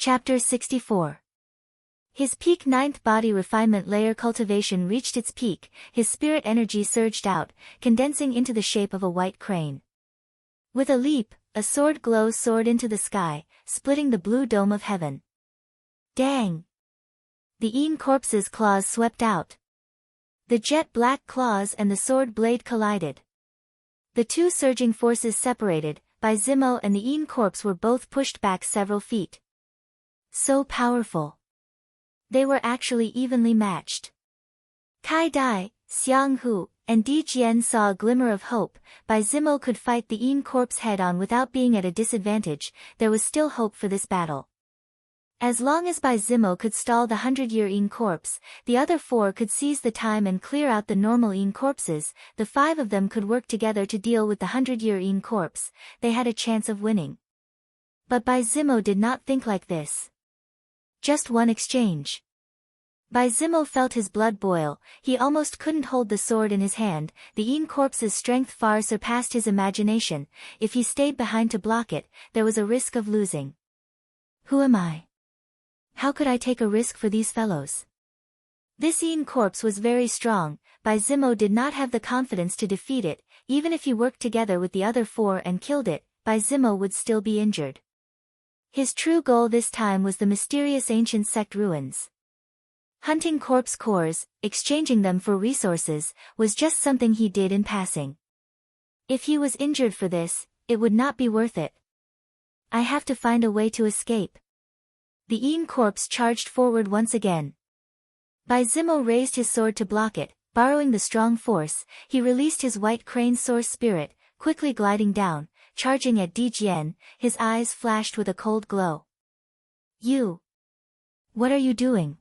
Chapter 64. His peak ninth body refinement layer cultivation reached its peak, his spirit energy surged out, condensing into the shape of a white crane. With a leap, a sword glow soared into the sky, splitting the blue dome of heaven. Dang! The Een corpse's claws swept out. The jet-black claws and the sword blade collided. The two surging forces separated, by Zimo and the Een corpse were both pushed back several feet. So powerful. They were actually evenly matched. Kai Dai, Xiang Hu, and Di Jian saw a glimmer of hope. Bai Zimo could fight the Een corpse head-on without being at a disadvantage. There was still hope for this battle. As long as Bai Zimo could stall the 100-year Een corpse, the other four could seize the time and clear out the normal Een corpses. The five of them could work together to deal with the 100-year Een corpse. They had a chance of winning. But Bai Zimo did not think like this. Just one exchange. Bai Zimo felt his blood boil. He almost couldn't hold the sword in his hand. The Een corpse's strength far surpassed his imagination. If he stayed behind to block it, there was a risk of losing. Who am I? How could I take a risk for these fellows? This Een corpse was very strong. Bai Zimo did not have the confidence to defeat it. Even if he worked together with the other four and killed it, Bai Zimo would still be injured. His true goal this time was the mysterious ancient sect ruins. Hunting corpse cores, exchanging them for resources, was just something he did in passing. If he was injured for this, it would not be worth it. I have to find a way to escape. The Een corpse charged forward once again. Bai Zimo raised his sword to block it. Borrowing the strong force, he released his white crane source spirit, quickly gliding down, charging at Di Jian. His eyes flashed with a cold glow. You! What are you doing?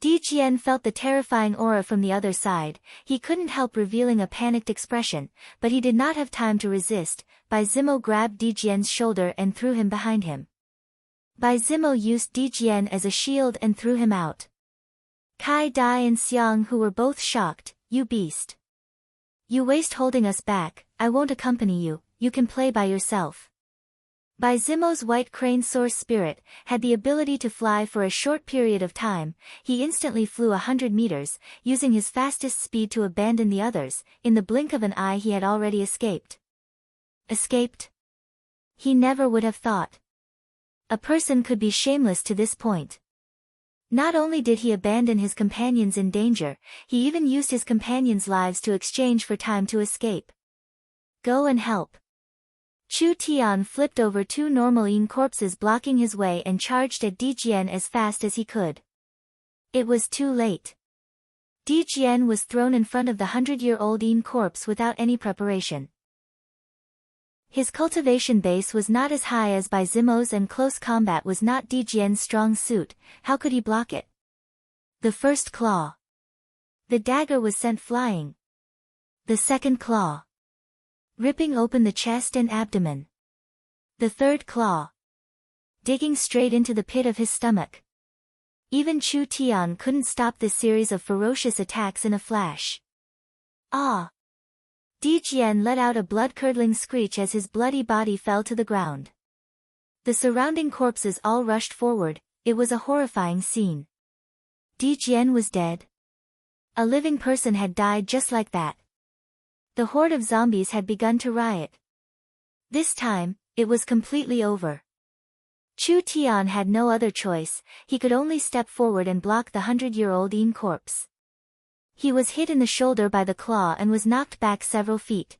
Di Jian felt the terrifying aura from the other side. He couldn't help revealing a panicked expression, but he did not have time to resist. Bai Zimo grabbed Di Jian's shoulder and threw him behind him. Bai Zimo used Di Jian as a shield and threw him out. Kai Dai and Xiang Hu were both shocked. You beast! You waste holding us back. I won't accompany you. You can play by yourself. Bai Zimo's white crane source spirit had the ability to fly for a short period of time. He instantly flew 100 meters, using his fastest speed to abandon the others. In the blink of an eye he had already escaped. Escaped? He never would have thought. A person could be shameless to this point. Not only did he abandon his companions in danger, he even used his companions' lives to exchange for time to escape. Go and help. Chu Tian flipped over two normal Een corpses blocking his way and charged at Di Jian as fast as he could. It was too late. Di Jian was thrown in front of the 100-year-old Een corpse without any preparation. His cultivation base was not as high as Bai Zimo's and close combat was not Di Jian's strong suit. How could he block it? The first claw. The dagger was sent flying. The second claw. Ripping open the chest and abdomen. The third claw. Digging straight into the pit of his stomach. Even Chu Tian couldn't stop this series of ferocious attacks in a flash. Ah! Di Jian let out a blood-curdling screech as his bloody body fell to the ground. The surrounding corpses all rushed forward. It was a horrifying scene. Di Jian was dead. A living person had died just like that. The horde of zombies had begun to riot. This time, it was completely over. Chu Tian had no other choice. He could only step forward and block the 100-year-old Een corpse. He was hit in the shoulder by the claw and was knocked back several feet.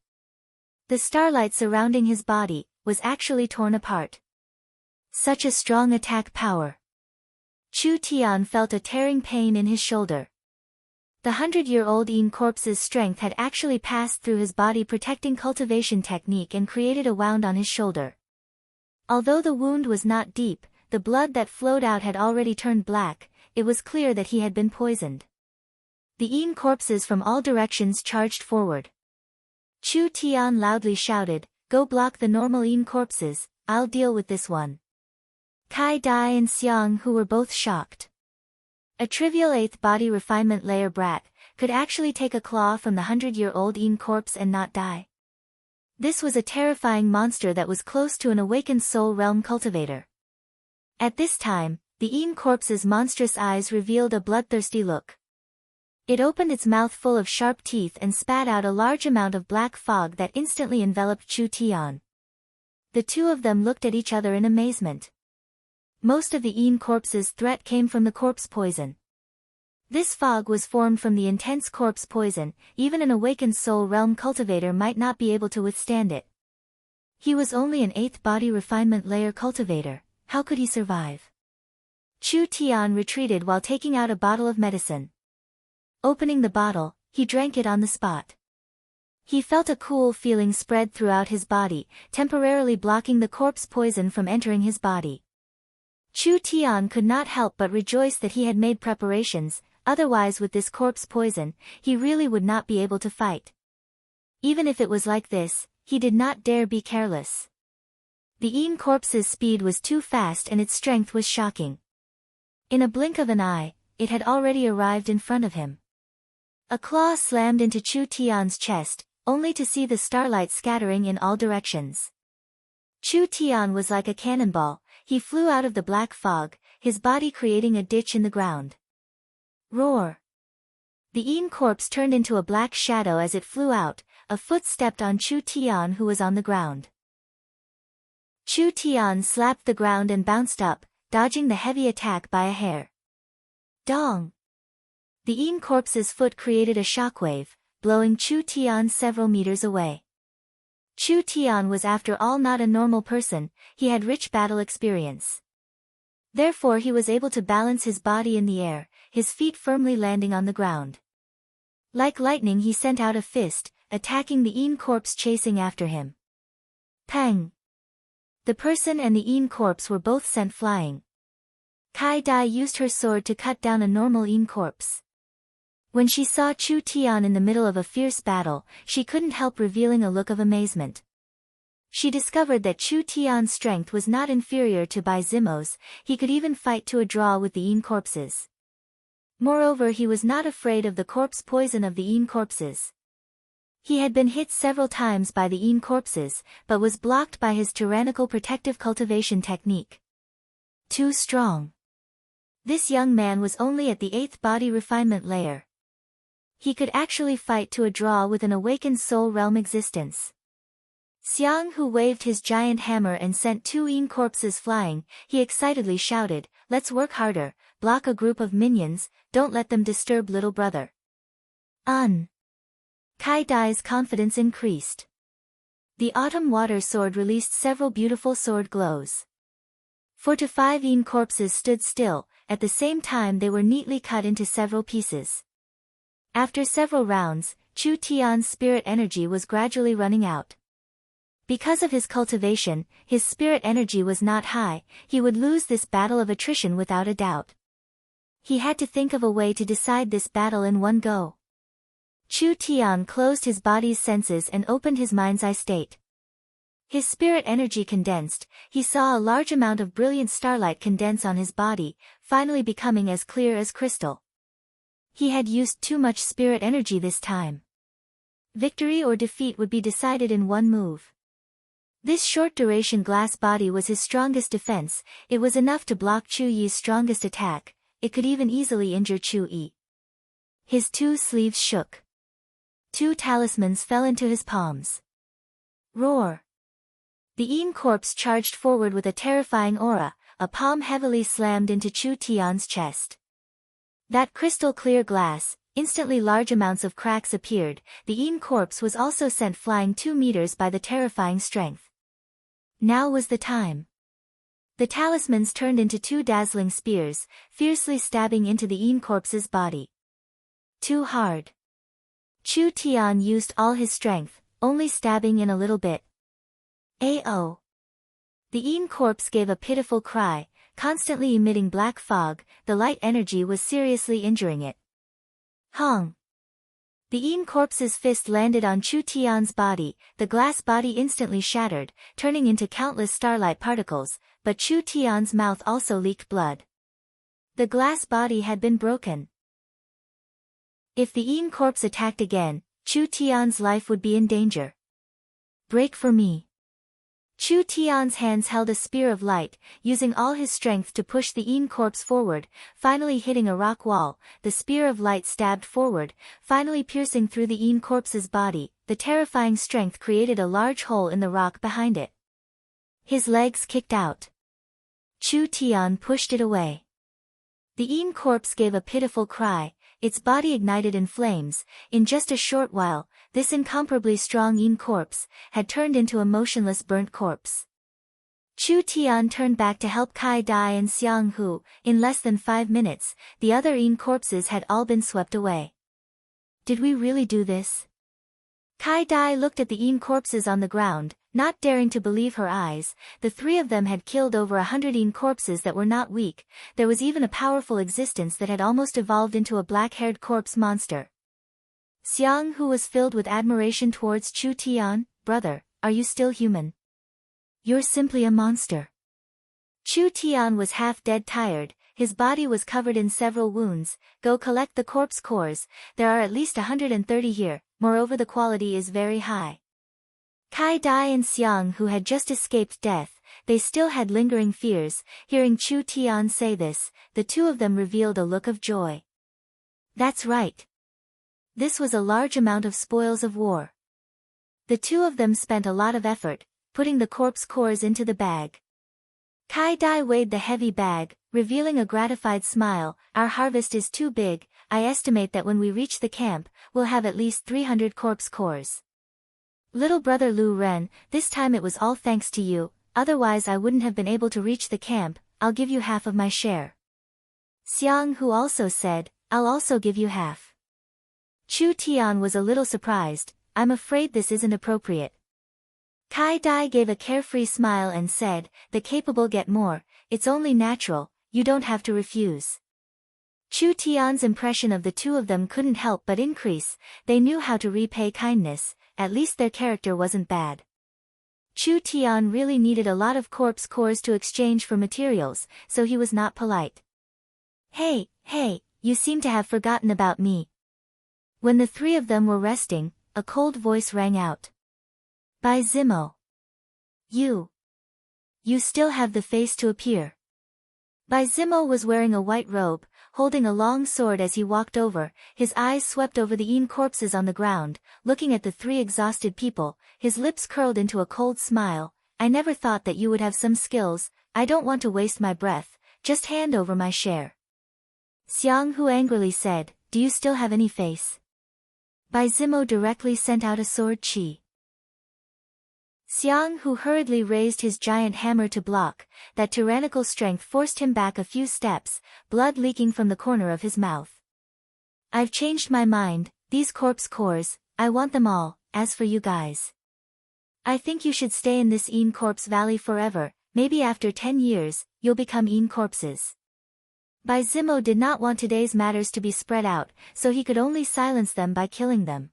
The starlight surrounding his body was actually torn apart. Such a strong attack power. Chu Tian felt a tearing pain in his shoulder. The 100-year-old Een corpse's strength had actually passed through his body, protecting cultivation technique, and created a wound on his shoulder. Although the wound was not deep, the blood that flowed out had already turned black. It was clear that he had been poisoned. The Een corpses from all directions charged forward. Chu Tian loudly shouted, "Go block the normal Een corpses, I'll deal with this one." Kai Dai and Xiang Hu were both shocked. A trivial 8th body refinement layer brat could actually take a claw from the 100-year-old Een corpse and not die. This was a terrifying monster that was close to an awakened soul realm cultivator. At this time, the Een corpse's monstrous eyes revealed a bloodthirsty look. It opened its mouth full of sharp teeth and spat out a large amount of black fog that instantly enveloped Chu Tian. The two of them looked at each other in amazement. Most of the Een corpse's threat came from the corpse poison. This fog was formed from the intense corpse poison. Even an awakened soul realm cultivator might not be able to withstand it. He was only an 8th body refinement layer cultivator. How could he survive? Chu Tian retreated while taking out a bottle of medicine. Opening the bottle, he drank it on the spot. He felt a cool feeling spread throughout his body, temporarily blocking the corpse poison from entering his body. Chu Tian could not help but rejoice that he had made preparations, otherwise with this corpse poison, he really would not be able to fight. Even if it was like this, he did not dare be careless. The Een corpse's speed was too fast and its strength was shocking. In a blink of an eye, it had already arrived in front of him. A claw slammed into Chu Tian's chest, only to see the starlight scattering in all directions. Chu Tian was like a cannonball. He flew out of the black fog, his body creating a ditch in the ground. Roar! The Een corpse turned into a black shadow as it flew out. A foot stepped on Chu Tian, who was on the ground. Chu Tian slapped the ground and bounced up, dodging the heavy attack by a hair. Dong! The Een corpse's foot created a shockwave, blowing Chu Tian several meters away. Chu Tian was after all not a normal person, he had rich battle experience. Therefore he was able to balance his body in the air, his feet firmly landing on the ground. Like lightning he sent out a fist, attacking the Een corpse chasing after him. Pang! The person and the Een corpse were both sent flying. Kai Dai used her sword to cut down a normal Een corpse. When she saw Chu Tian in the middle of a fierce battle, she couldn't help revealing a look of amazement. She discovered that Chu Tian's strength was not inferior to Bai Zimo's, he could even fight to a draw with the Een corpses. Moreover, he was not afraid of the corpse poison of the Een corpses. He had been hit several times by the Een corpses, but was blocked by his tyrannical protective cultivation technique. Too strong. This young man was only at the 8th body refinement layer. He could actually fight to a draw with an awakened soul realm existence. Xiang Hu waved his giant hammer and sent 2 Een corpses flying. He excitedly shouted, "Let's work harder, block a group of minions, don't let them disturb little brother." Kai Dai's confidence increased. The autumn water sword released several beautiful sword glows. 4 to 5 Een corpses stood still, at the same time they were neatly cut into several pieces. After several rounds, Chu Tian's spirit energy was gradually running out. Because of his cultivation, his spirit energy was not high, he would lose this battle of attrition without a doubt. He had to think of a way to decide this battle in one go. Chu Tian closed his body's senses and opened his mind's eye state. His spirit energy condensed, he saw a large amount of brilliant starlight condense on his body, finally becoming as clear as crystal. He had used too much spirit energy this time. Victory or defeat would be decided in one move. This short-duration glass body was his strongest defense, it was enough to block Chu Yi's strongest attack, it could even easily injure Chu Yi. His 2 sleeves shook. 2 talismans fell into his palms. Roar! The Een corpse charged forward with a terrifying aura, a palm heavily slammed into Chu Tian's chest. That crystal-clear glass, instantly large amounts of cracks appeared, the Een corpse was also sent flying 2 meters by the terrifying strength. Now was the time. The talismans turned into 2 dazzling spears, fiercely stabbing into the Een corpse's body. Too hard. Chu Tian used all his strength, only stabbing in a little bit. Ao! The Een corpse gave a pitiful cry, constantly emitting black fog, the light energy was seriously injuring it. Hong! The Een corpse's fist landed on Chu Tian's body, the glass body instantly shattered, turning into countless starlight particles, but Chu Tian's mouth also leaked blood. The glass body had been broken. If the Een corpse attacked again, Chu Tian's life would be in danger. Break for me. Chu Tian's hands held a spear of light, using all his strength to push the Yin corpse forward, finally hitting a rock wall. The spear of light stabbed forward, finally piercing through the Yin corpse's body. The terrifying strength created a large hole in the rock behind it. His legs kicked out. Chu Tian pushed it away. The Yin corpse gave a pitiful cry, its body ignited in flames. In just a short while, this incomparably strong Yin corpse had turned into a motionless burnt corpse. Chu Tian turned back to help Kai Dai and Xiang Hu. In less than 5 minutes, the other Yin corpses had all been swept away. Did we really do this? Kai Dai looked at the Yin corpses on the ground, not daring to believe her eyes. The 3 of them had killed over 100 Yin corpses that were not weak. There was even a powerful existence that had almost evolved into a black-haired corpse monster. Xiang Hu was filled with admiration towards Chu Tian. Brother, are you still human? You're simply a monster. Chu Tian was half dead tired. His body was covered in several wounds. Go collect the corpse cores. There are at least 130 here. Moreover, the quality is very high. Kai Dai and Xiang Hu had just escaped death. They still had lingering fears. Hearing Chu Tian say this, the 2 of them revealed a look of joy. That's right. This was a large amount of spoils of war. The 2 of them spent a lot of effort, putting the corpse cores into the bag. Kai Dai weighed the heavy bag, revealing a gratified smile. Our harvest is too big. I estimate that when we reach the camp, we'll have at least 300 corpse cores. Little brother Lu Ren, this time it was all thanks to you, otherwise I wouldn't have been able to reach the camp. I'll give you half of my share. Xiang Hu also said, I'll also give you half. Chu Tian was a little surprised. I'm afraid this isn't appropriate. Kai Dai gave a carefree smile and said, the capable get more, it's only natural, you don't have to refuse. Chu Tian's impression of the 2 of them couldn't help but increase. They knew how to repay kindness, at least their character wasn't bad. Chu Tian really needed a lot of corpse cores to exchange for materials, so he was not polite. Hey, you seem to have forgotten about me. When the 3 of them were resting, a cold voice rang out. By Zimo. You still have the face to appear. Bai Zimo was wearing a white robe, holding a long sword as he walked over. His eyes swept over the Yin corpses on the ground, looking at the 3 exhausted people. His lips curled into a cold smile. I never thought that you would have some skills. I don't want to waste my breath. Just hand over my share. Xiang Hu angrily said, do you still have any face? Bai Zimo directly sent out a sword chi. Xiang Hu hurriedly raised his giant hammer to block. That tyrannical strength forced him back a few steps, blood leaking from the corner of his mouth. I've changed my mind. These corpse cores, I want them all. As for you guys, I think you should stay in this Yin corpse valley forever. Maybe after 10 years, you'll become Yin corpses. Bai Zimo did not want today's matters to be spread out, so he could only silence them by killing them.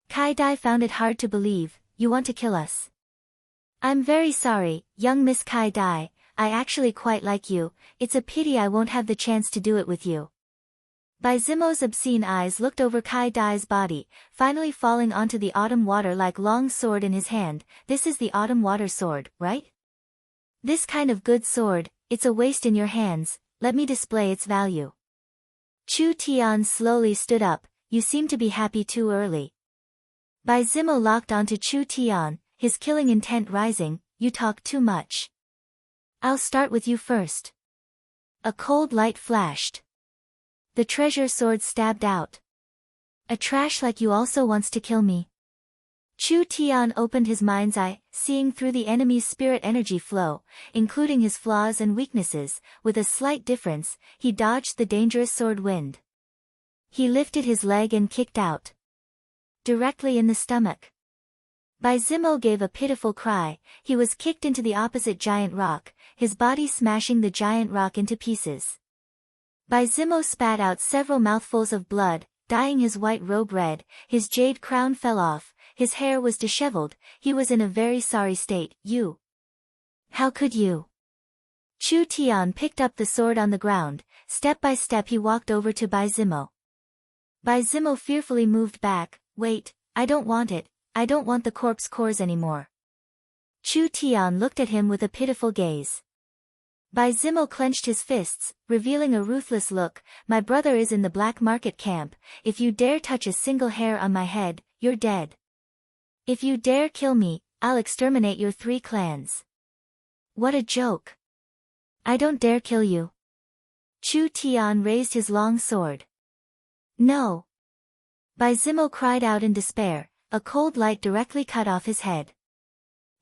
Kai Dai found it hard to believe. You want to kill us? I'm very sorry, young Miss Kai Dai, I actually quite like you. It's a pity I won't have the chance to do it with you. Bai Zimo's obscene eyes looked over Kai Dai's body, finally falling onto the autumn water like long sword in his hand. This is the autumn water sword, right? This kind of good sword, it's a waste in your hands. Let me display its value. Chu Tian slowly stood up. You seem to be happy too early. Bai Zimo locked onto Chu Tian, his killing intent rising. You talk too much. I'll start with you first. A cold light flashed. The treasure sword stabbed out. A trash like you also wants to kill me. Chu Tian opened his mind's eye, seeing through the enemy's spirit energy flow, including his flaws and weaknesses. With a slight difference, he dodged the dangerous sword wind. He lifted his leg and kicked out. Directly in the stomach. Bai Zimo gave a pitiful cry. He was kicked into the opposite giant rock, his body smashing the giant rock into pieces. Bai Zimo spat out several mouthfuls of blood, dyeing his white robe red. His jade crown fell off, his hair was disheveled. He was in a very sorry state. You. How could you? Chu Tian picked up the sword on the ground. Step by step he walked over to Bai Zimo. Bai Zimo fearfully moved back. Wait, I don't want it. I don't want the corpse cores anymore. Chu Tian looked at him with a pitiful gaze. Bai Zimo clenched his fists, revealing a ruthless look. My brother is in the black market camp. If you dare touch a single hair on my head, you're dead. If you dare kill me, I'll exterminate your 3 clans. What a joke. I don't dare kill you. Chu Tian raised his long sword. No. Bai Zimo cried out in despair. A cold light directly cut off his head.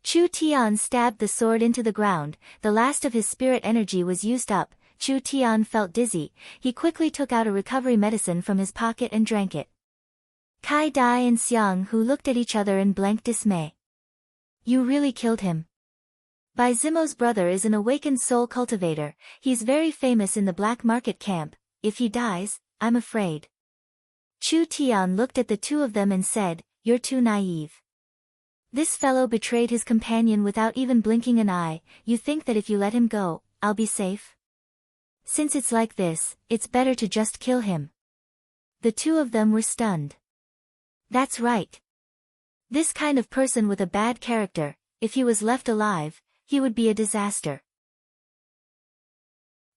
Chu Tian stabbed the sword into the ground. The last of his spirit energy was used up. Chu Tian felt dizzy. He quickly took out a recovery medicine from his pocket and drank it. Kai Dai and Xiang Hu looked at each other in blank dismay. You really killed him. Bai Zimo's brother is an awakened soul cultivator. He's very famous in the black market camp. If he dies, I'm afraid. Chu Tian looked at the 2 of them and said, You're too naive. This fellow betrayed his companion without even blinking an eye. You think that if you let him go, I'll be safe? Since it's like this, it's better to just kill him. The 2 of them were stunned. That's right. This kind of person with a bad character, if he was left alive, he would be a disaster.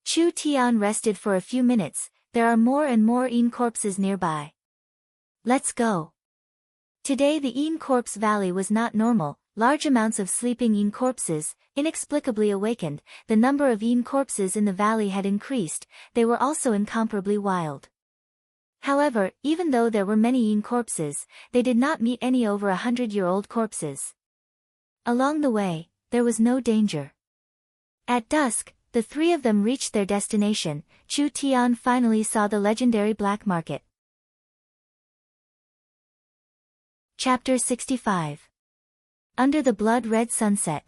Chu Tian rested for a few minutes. There are more and more Yin corpses nearby. Let's go. Today the Yin corpse valley was not normal. Large amounts of sleeping Yin corpses, inexplicably awakened. The number of Yin corpses in the valley had increased. They were also incomparably wild. However, even though there were many Yin corpses, they did not meet any over 100-year-old corpses. Along the way, there was no danger. At dusk, the 3 of them reached their destination. Chu Tian finally saw the legendary black market. Chapter 65. Under the blood-red sunset.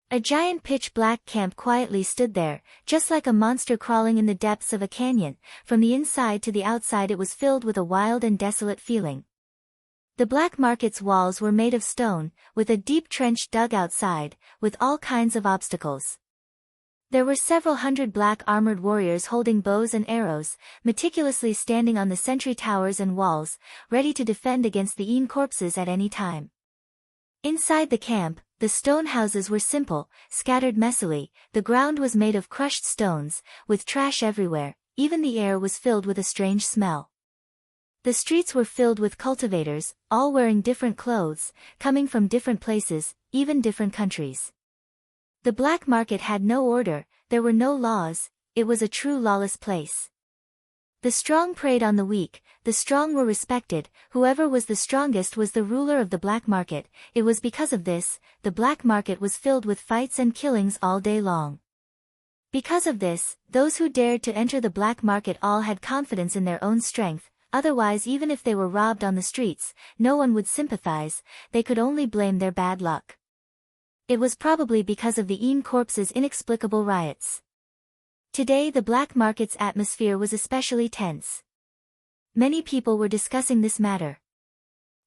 A giant pitch-black camp quietly stood there, just like a monster crawling in the depths of a canyon. From the inside to the outside it was filled with a wild and desolate feeling. The black market's walls were made of stone, with a deep trench dug outside, with all kinds of obstacles. There were several hundred black armored warriors holding bows and arrows, meticulously standing on the sentry towers and walls, ready to defend against the Yin corpses at any time. Inside the camp, the stone houses were simple, scattered messily. The ground was made of crushed stones, with trash everywhere. Even the air was filled with a strange smell. The streets were filled with cultivators, all wearing different clothes, coming from different places, even different countries. The black market had no order, there were no laws, it was a true lawless place. The strong preyed on the weak, the strong were respected, whoever was the strongest was the ruler of the black market. It was because of this, the black market was filled with fights and killings all day long. Because of this, those who dared to enter the black market all had confidence in their own strength, otherwise even if they were robbed on the streets, no one would sympathize, they could only blame their bad luck. It was probably because of the Yin corpse's inexplicable riots. Today the black market's atmosphere was especially tense. Many people were discussing this matter.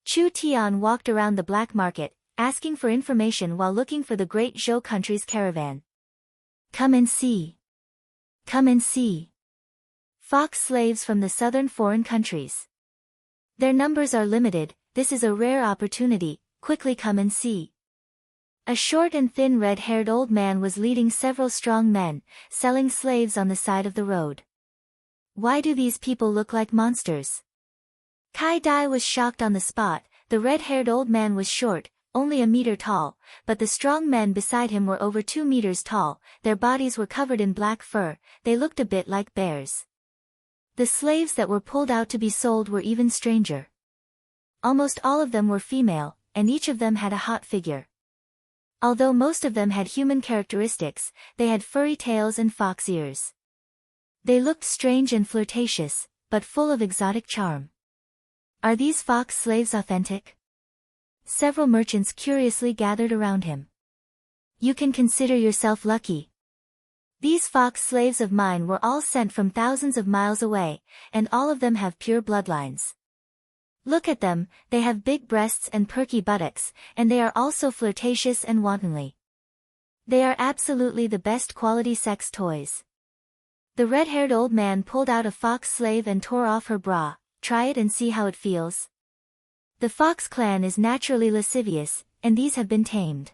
Chu Tian walked around the black market, asking for information while looking for the great Zhou country's caravan. Come and see. Come and see. Fox slaves from the southern foreign countries. Their numbers are limited, this is a rare opportunity, quickly come and see. A short and thin red-haired old man was leading several strong men, selling slaves on the side of the road. Why do these people look like monsters? Kai Dai was shocked on the spot. The red-haired old man was short, only a meter tall, but the strong men beside him were over 2 meters tall. Their bodies were covered in black fur, they looked a bit like bears. The slaves that were pulled out to be sold were even stranger. Almost all of them were female, and each of them had a hot figure. Although most of them had human characteristics, they had furry tails and fox ears. They looked strange and flirtatious, but full of exotic charm. Are these fox slaves authentic? Several merchants curiously gathered around him. You can consider yourself lucky. These fox slaves of mine were all sent from thousands of miles away, and all of them have pure bloodlines. Look at them, they have big breasts and perky buttocks, and they are also flirtatious and wantonly. They are absolutely the best quality sex toys. The red-haired old man pulled out a fox slave and tore off her bra. Try it and see how it feels. The fox clan is naturally lascivious, and these have been tamed.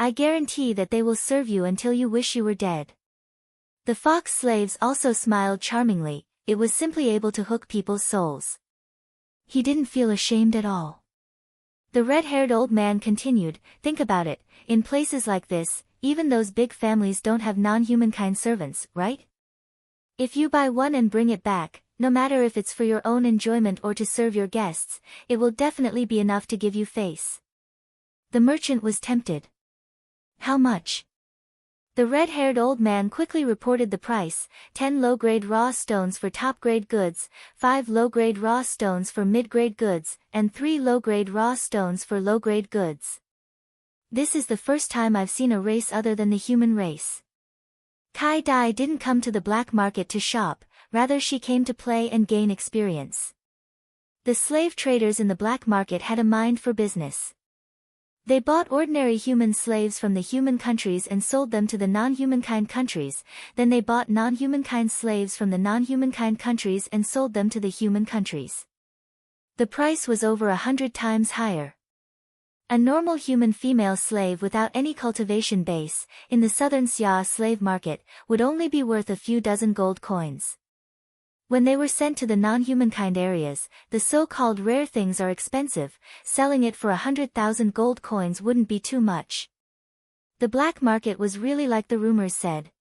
I guarantee that they will serve you until you wish you were dead. The fox slaves also smiled charmingly. It was simply able to hook people's souls. He didn't feel ashamed at all. The red-haired old man continued, think about it, in places like this, even those big families don't have non-humankind servants, right? If you buy one and bring it back, no matter if it's for your own enjoyment or to serve your guests, it will definitely be enough to give you face. The merchant was tempted. How much? The red-haired old man quickly reported the price: 10 low-grade raw stones for top-grade goods, 5 low-grade raw stones for mid-grade goods, and 3 low-grade raw stones for low-grade goods. This is the first time I've seen a race other than the human race. Kai Dai didn't come to the black market to shop, rather she came to play and gain experience. The slave traders in the black market had a mind for business. They bought ordinary human slaves from the human countries and sold them to the non-humankind countries, then they bought non-humankind slaves from the non-humankind countries and sold them to the human countries. The price was over 100 times higher. A normal human female slave without any cultivation base, in the southern Xia slave market, would only be worth a few dozen gold coins. When they were sent to the non-humankind areas, the so-called rare things are expensive, selling it for 100,000 gold coins wouldn't be too much. The black market was really like the rumors said.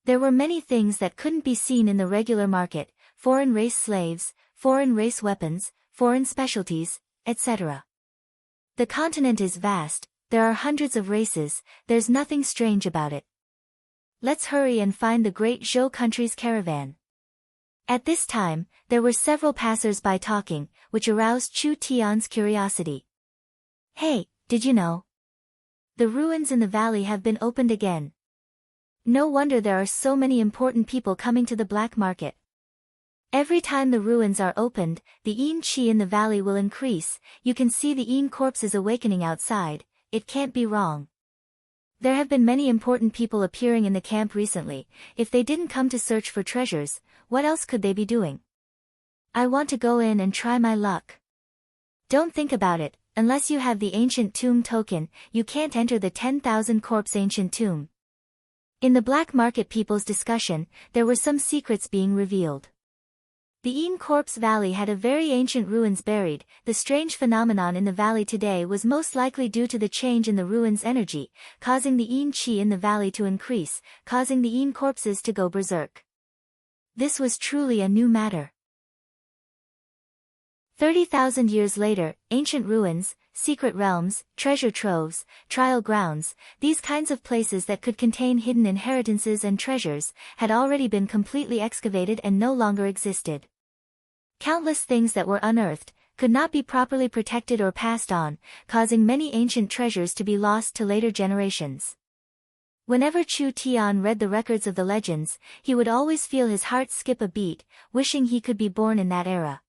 There were many things that couldn't be seen in the regular market: foreign race slaves, foreign race weapons, foreign specialties, etc. The continent is vast, there are hundreds of races, there's nothing strange about it. Let's hurry and find the great Zhou country's caravan. At this time, there were several passers-by talking, which aroused Chu Tian's curiosity. Hey, did you know? The ruins in the valley have been opened again. No wonder there are so many important people coming to the black market. Every time the ruins are opened, the yin qi in the valley will increase. You can see the yin corpses awakening outside. It can't be wrong. There have been many important people appearing in the camp recently. If they didn't come to search for treasures, what else could they be doing? I want to go in and try my luck. Don't think about it, unless you have the ancient tomb token, you can't enter the 10,000 corpse ancient tomb. In the black market people's discussion, there were some secrets being revealed. The Yin Corpse Valley had a very ancient ruins buried. The strange phenomenon in the valley today was most likely due to the change in the ruins' energy, causing the Yin Qi in the valley to increase, causing the Yin corpses to go berserk. This was truly a new matter. 30,000 years later, ancient ruins, secret realms, treasure troves, trial grounds, these kinds of places that could contain hidden inheritances and treasures, had already been completely excavated and no longer existed. Countless things that were unearthed could not be properly protected or passed on, causing many ancient treasures to be lost to later generations. Whenever Chu Tian read the records of the legends, he would always feel his heart skip a beat, wishing he could be born in that era.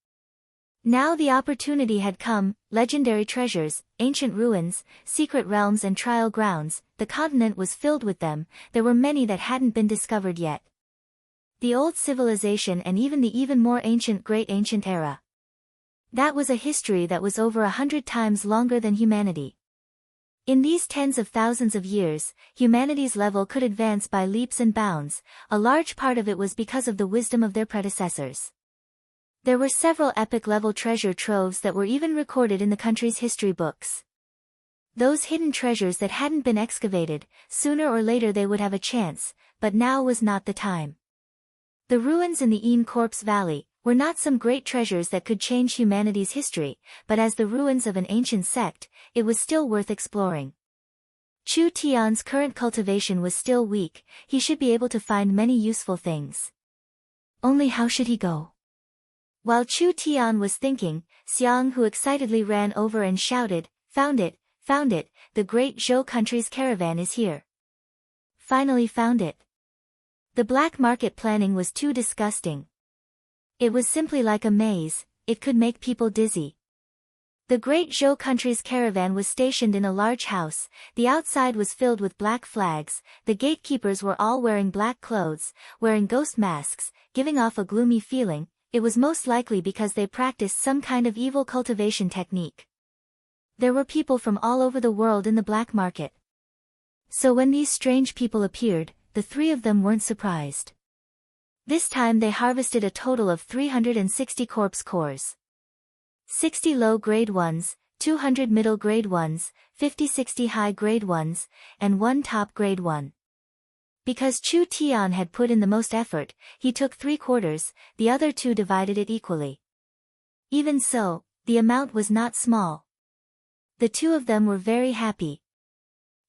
Now the opportunity had come: legendary treasures, ancient ruins, secret realms and trial grounds. The continent was filled with them. There were many that hadn't been discovered yet. The old civilization and even the even more ancient Great Ancient Era. That was a history that was over 100 times longer than humanity. In these tens of thousands of years, humanity's level could advance by leaps and bounds. A large part of it was because of the wisdom of their predecessors. There were several epic-level treasure troves that were even recorded in the country's history books. Those hidden treasures that hadn't been excavated, sooner or later they would have a chance, but now was not the time. The ruins in the Yin Corpse Valley were not some great treasures that could change humanity's history, but as the ruins of an ancient sect, it was still worth exploring. Chu Tian's current cultivation was still weak. He should be able to find many useful things. Only how should he go? While Chu Tian was thinking, Xiang Hu excitedly ran over and shouted, "Found it, found it, the great Zhou country's caravan is here." Finally found it. The black market planning was too disgusting. It was simply like a maze, it could make people dizzy. The great Zhou country's caravan was stationed in a large house. The outside was filled with black flags. The gatekeepers were all wearing black clothes, wearing ghost masks, giving off a gloomy feeling. It was most likely because they practiced some kind of evil cultivation technique. There were people from all over the world in the black market. So when these strange people appeared, the three of them weren't surprised. This time they harvested a total of 360 corpse cores. 60 low-grade ones, 200 middle-grade ones, 50-60 high-grade ones, and 1 top-grade one. Because Chu Tian had put in the most effort, he took 3/4, the other two divided it equally. Even so, the amount was not small. The two of them were very happy.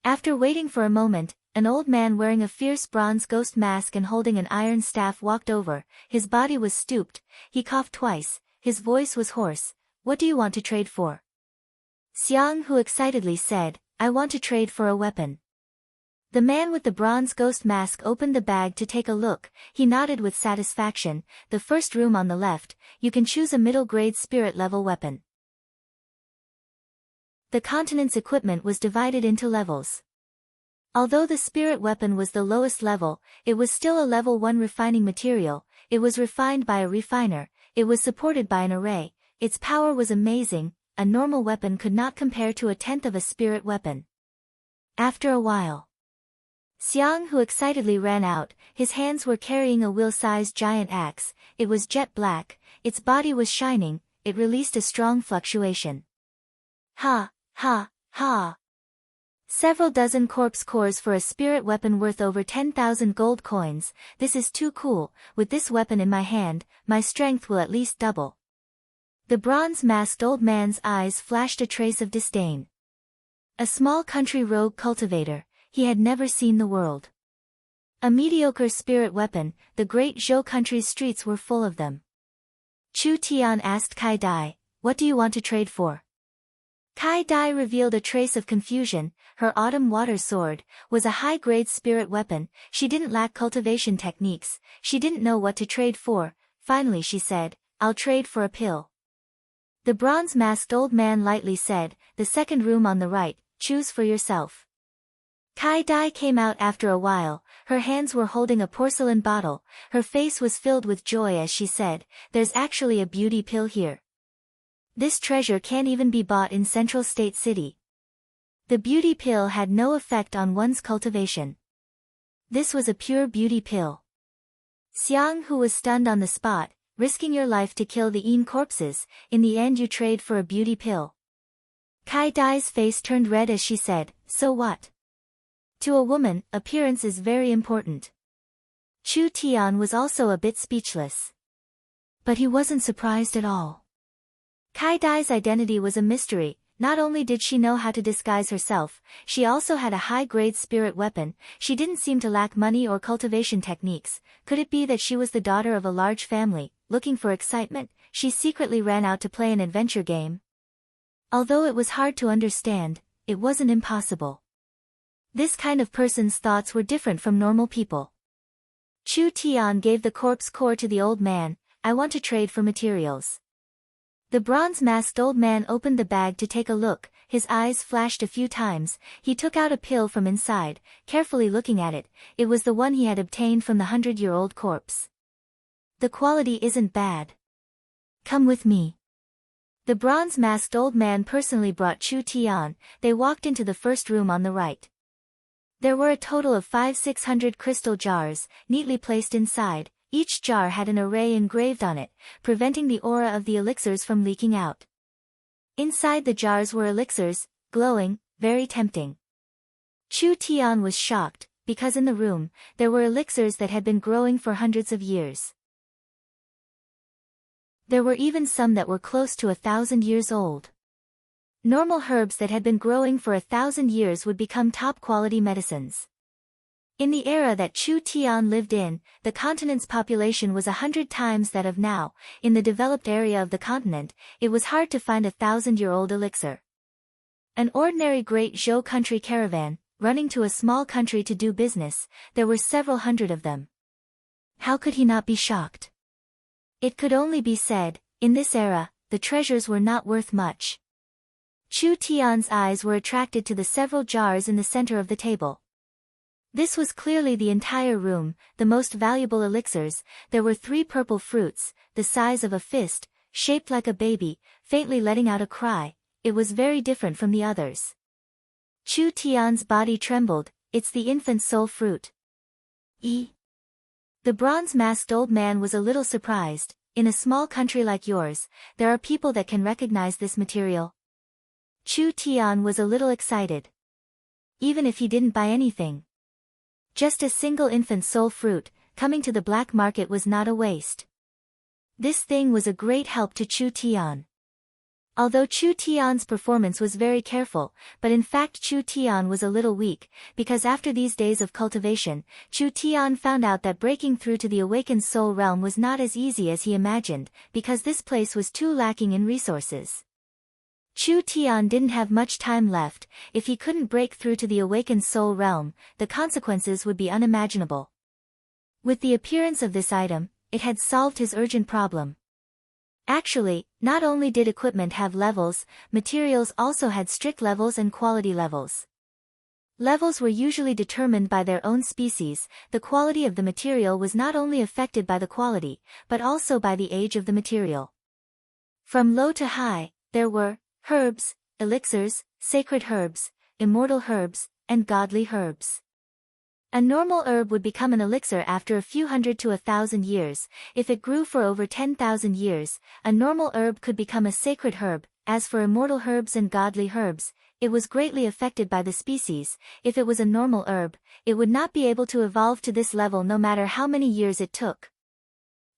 After waiting for a moment, an old man wearing a fierce bronze ghost mask and holding an iron staff walked over. His body was stooped, he coughed twice, his voice was hoarse. "What do you want to trade for?" Xiang Hu excitedly said, "I want to trade for a weapon." The man with the bronze ghost mask opened the bag to take a look. He nodded with satisfaction. "The first room on the left, you can choose a middle-grade spirit-level weapon." The continent's equipment was divided into levels. Although the spirit weapon was the lowest level, it was still a level 1 refining material. It was refined by a refiner, it was supported by an array. Its power was amazing, a normal weapon could not compare to a tenth of a spirit weapon. After a while, Xiang Hu excitedly ran out. His hands were carrying a wheel-sized giant axe. It was jet black, its body was shining, it released a strong fluctuation. Ha, ha, ha. Several dozen corpse cores for a spirit weapon worth over 10,000 gold coins. This is too cool. With this weapon in my hand, my strength will at least double. The bronze-masked old man's eyes flashed a trace of disdain. A small country rogue cultivator, he had never seen the world. A mediocre spirit weapon, the great Zhou country's streets were full of them. Chu Tian asked Kai Dai, "What do you want to trade for?" Kai Dai revealed a trace of confusion. Her autumn water sword was a high-grade spirit weapon. She didn't lack cultivation techniques, she didn't know what to trade for. Finally she said, "I'll trade for a pill." The bronze-masked old man lightly said, "The second room on the right, choose for yourself." Kai Dai came out after a while. Her hands were holding a porcelain bottle. Her face was filled with joy as she said, "There's actually a beauty pill here. This treasure can't even be bought in Central State City." The beauty pill had no effect on one's cultivation. This was a pure beauty pill. Xiang Hu was stunned on the spot. "Risking your life to kill the Yin corpses, in the end you trade for a beauty pill." Kai Dai's face turned red as she said, "So what? To a woman, appearance is very important." Chu Tian was also a bit speechless. But he wasn't surprised at all. Kai Dai's identity was a mystery. Not only did she know how to disguise herself, she also had a high-grade spirit weapon. She didn't seem to lack money or cultivation techniques. Could it be that she was the daughter of a large family? Looking for excitement, she secretly ran out to play an adventure game. Although it was hard to understand, it wasn't impossible. This kind of person's thoughts were different from normal people. Chu Tian gave the corpse core to the old man. "I want to trade for materials." The bronze-masked old man opened the bag to take a look. His eyes flashed a few times. He took out a pill from inside, carefully looking at it. It was the one he had obtained from the 100-year-old corpse. "The quality isn't bad. Come with me." The bronze-masked old man personally brought Chu Tian. They walked into the first room on the right. There were a total of 500-600 crystal jars, neatly placed inside. Each jar had an array engraved on it, preventing the aura of the elixirs from leaking out. Inside the jars were elixirs, glowing, very tempting. Chu Tian was shocked, because in the room, there were elixirs that had been growing for hundreds of years. There were even some that were close to 1,000 years old. Normal herbs that had been growing for 1,000 years would become top-quality medicines. In the era that Chu Tian lived in, the continent's population was 100 times that of now. In the developed area of the continent, it was hard to find a 1,000-year-old elixir. An ordinary great Zhou country caravan, running to a small country to do business, there were several hundred of them. How could he not be shocked? It could only be said, in this era, the treasures were not worth much. Chu Tian's eyes were attracted to the several jars in the center of the table. This was clearly the entire room, the most valuable elixirs. There were 3 purple fruits, the size of a fist, shaped like a baby, faintly letting out a cry. It was very different from the others. Chu Tian's body trembled. it's the infant soul fruit. The bronze-masked old man was a little surprised. In a small country like yours, there are people that can recognize this material. Chu Tian was a little excited. Even if he didn't buy anything. Just a single infant soul fruit, coming to the black market was not a waste. This thing was a great help to Chu Tian. Although Chu Tian's performance was very careful, but in fact Chu Tian was a little weak, because after these days of cultivation, Chu Tian found out that breaking through to the awakened soul realm was not as easy as he imagined, because this place was too lacking in resources. Chu Tian didn't have much time left. If he couldn't break through to the awakened soul realm, the consequences would be unimaginable. With the appearance of this item, it had solved his urgent problem. Actually, not only did equipment have levels, materials also had strict levels and quality levels. Levels were usually determined by their own species. The quality of the material was not only affected by the quality, but also by the age of the material. From low to high, there were herbs, elixirs, sacred herbs, immortal herbs, and godly herbs. A normal herb would become an elixir after a few hundred to 1,000 years. If it grew for over 10,000 years, a normal herb could become a sacred herb. As for immortal herbs and godly herbs, it was greatly affected by the species. If it was a normal herb, it would not be able to evolve to this level no matter how many years it took.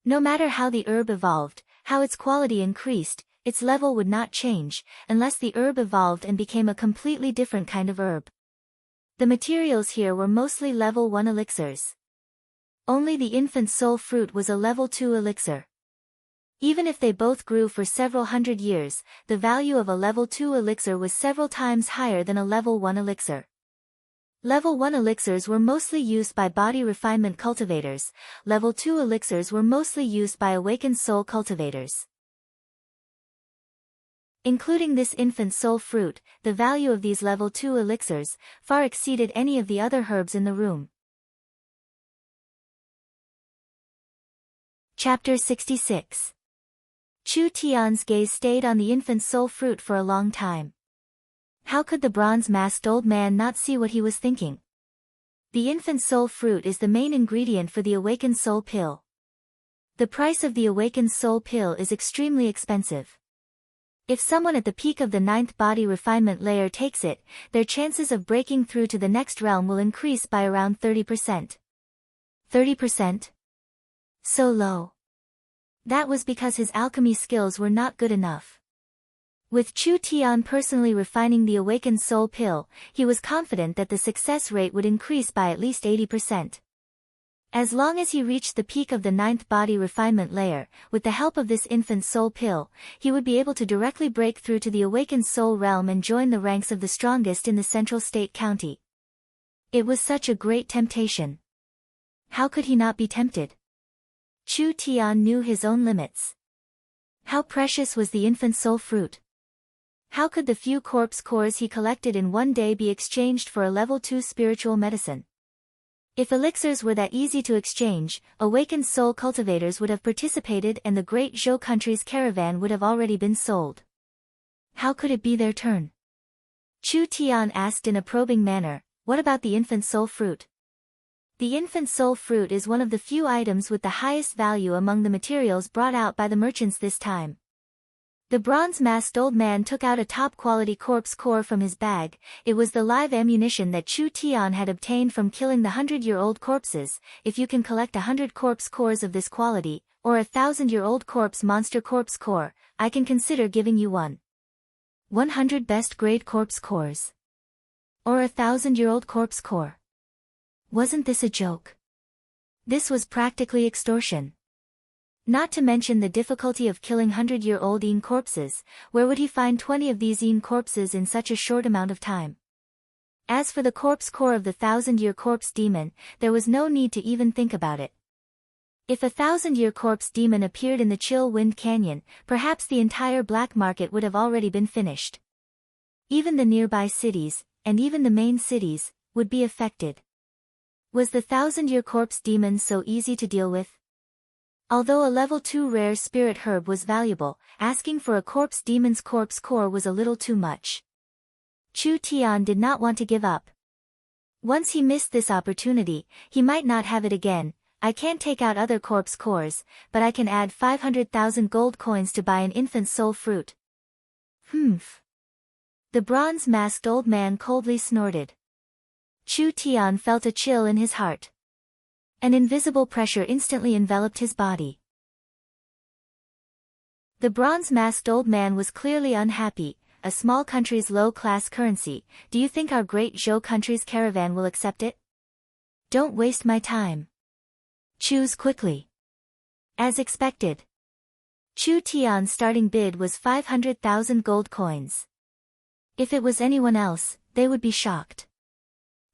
No matter how the herb evolved, how its quality increased, its level would not change, unless the herb evolved and became a completely different kind of herb. The materials here were mostly level 1 elixirs. Only the infant soul fruit was a level 2 elixir. Even if they both grew for several hundred years, the value of a level 2 elixir was several times higher than a level 1 elixir. Level 1 elixirs were mostly used by body refinement cultivators. Level 2 elixirs were mostly used by awakened soul cultivators. Including this infant soul fruit, the value of these level 2 elixirs far exceeded any of the other herbs in the room. Chapter 66. Chu Tian's gaze stayed on the infant soul fruit for a long time. How could the bronze-masked old man not see what he was thinking? The infant soul fruit is the main ingredient for the awakened soul pill. The price of the awakened soul pill is extremely expensive. If someone at the peak of the 9th body refinement layer takes it, their chances of breaking through to the next realm will increase by around 30%. 30%? So low. That was because his alchemy skills were not good enough. With Chu Tian personally refining the awakened soul pill, he was confident that the success rate would increase by at least 80%. As long as he reached the peak of the 9th body refinement layer, with the help of this infant soul pill, he would be able to directly break through to the awakened soul realm and join the ranks of the strongest in the Central State County. It was such a great temptation. How could he not be tempted? Chu Tian knew his own limits. How precious was the infant soul fruit? How could the few corpse cores he collected in one day be exchanged for a level 2 spiritual medicine? If elixirs were that easy to exchange, awakened soul cultivators would have participated and the great Zhou country's caravan would have already been sold. How could it be their turn? Chu Tian asked in a probing manner, what about the infant soul fruit? The infant soul fruit is one of the few items with the highest value among the materials brought out by the merchants this time. The bronze-masked old man took out a top-quality corpse core from his bag. It was the live ammunition that Chu Tian had obtained from killing the 100-year-old corpses. If you can collect 100 corpse cores of this quality, or a 1,000-year-old corpse monster corpse core, I can consider giving you 100 best-grade corpse cores. Or a 1,000-year-old corpse core. Wasn't this a joke? This was practically extortion. Not to mention the difficulty of killing 100-year-old Een corpses. Where would he find 20 of these Een corpses in such a short amount of time? As for the corpse core of the 1,000-year corpse demon, there was no need to even think about it. If a 1,000-year corpse demon appeared in the Chill Wind Canyon, perhaps the entire black market would have already been finished. Even the nearby cities, and even the main cities, would be affected. Was the 1,000-year corpse demon so easy to deal with? Although a level 2 rare spirit herb was valuable, asking for a corpse demon's corpse core was a little too much. Chu Tian did not want to give up. Once he missed this opportunity, he might not have it again. I can't take out other corpse cores, but I can add 500,000 gold coins to buy an infant soul fruit. Humph. The bronze-masked old man coldly snorted. Chu Tian felt a chill in his heart. An invisible pressure instantly enveloped his body. The bronze-masked old man was clearly unhappy. A small country's low-class currency, do you think our great Zhou country's caravan will accept it? Don't waste my time. Choose quickly. As expected. Chu Tian's starting bid was 500,000 gold coins. If it was anyone else, they would be shocked.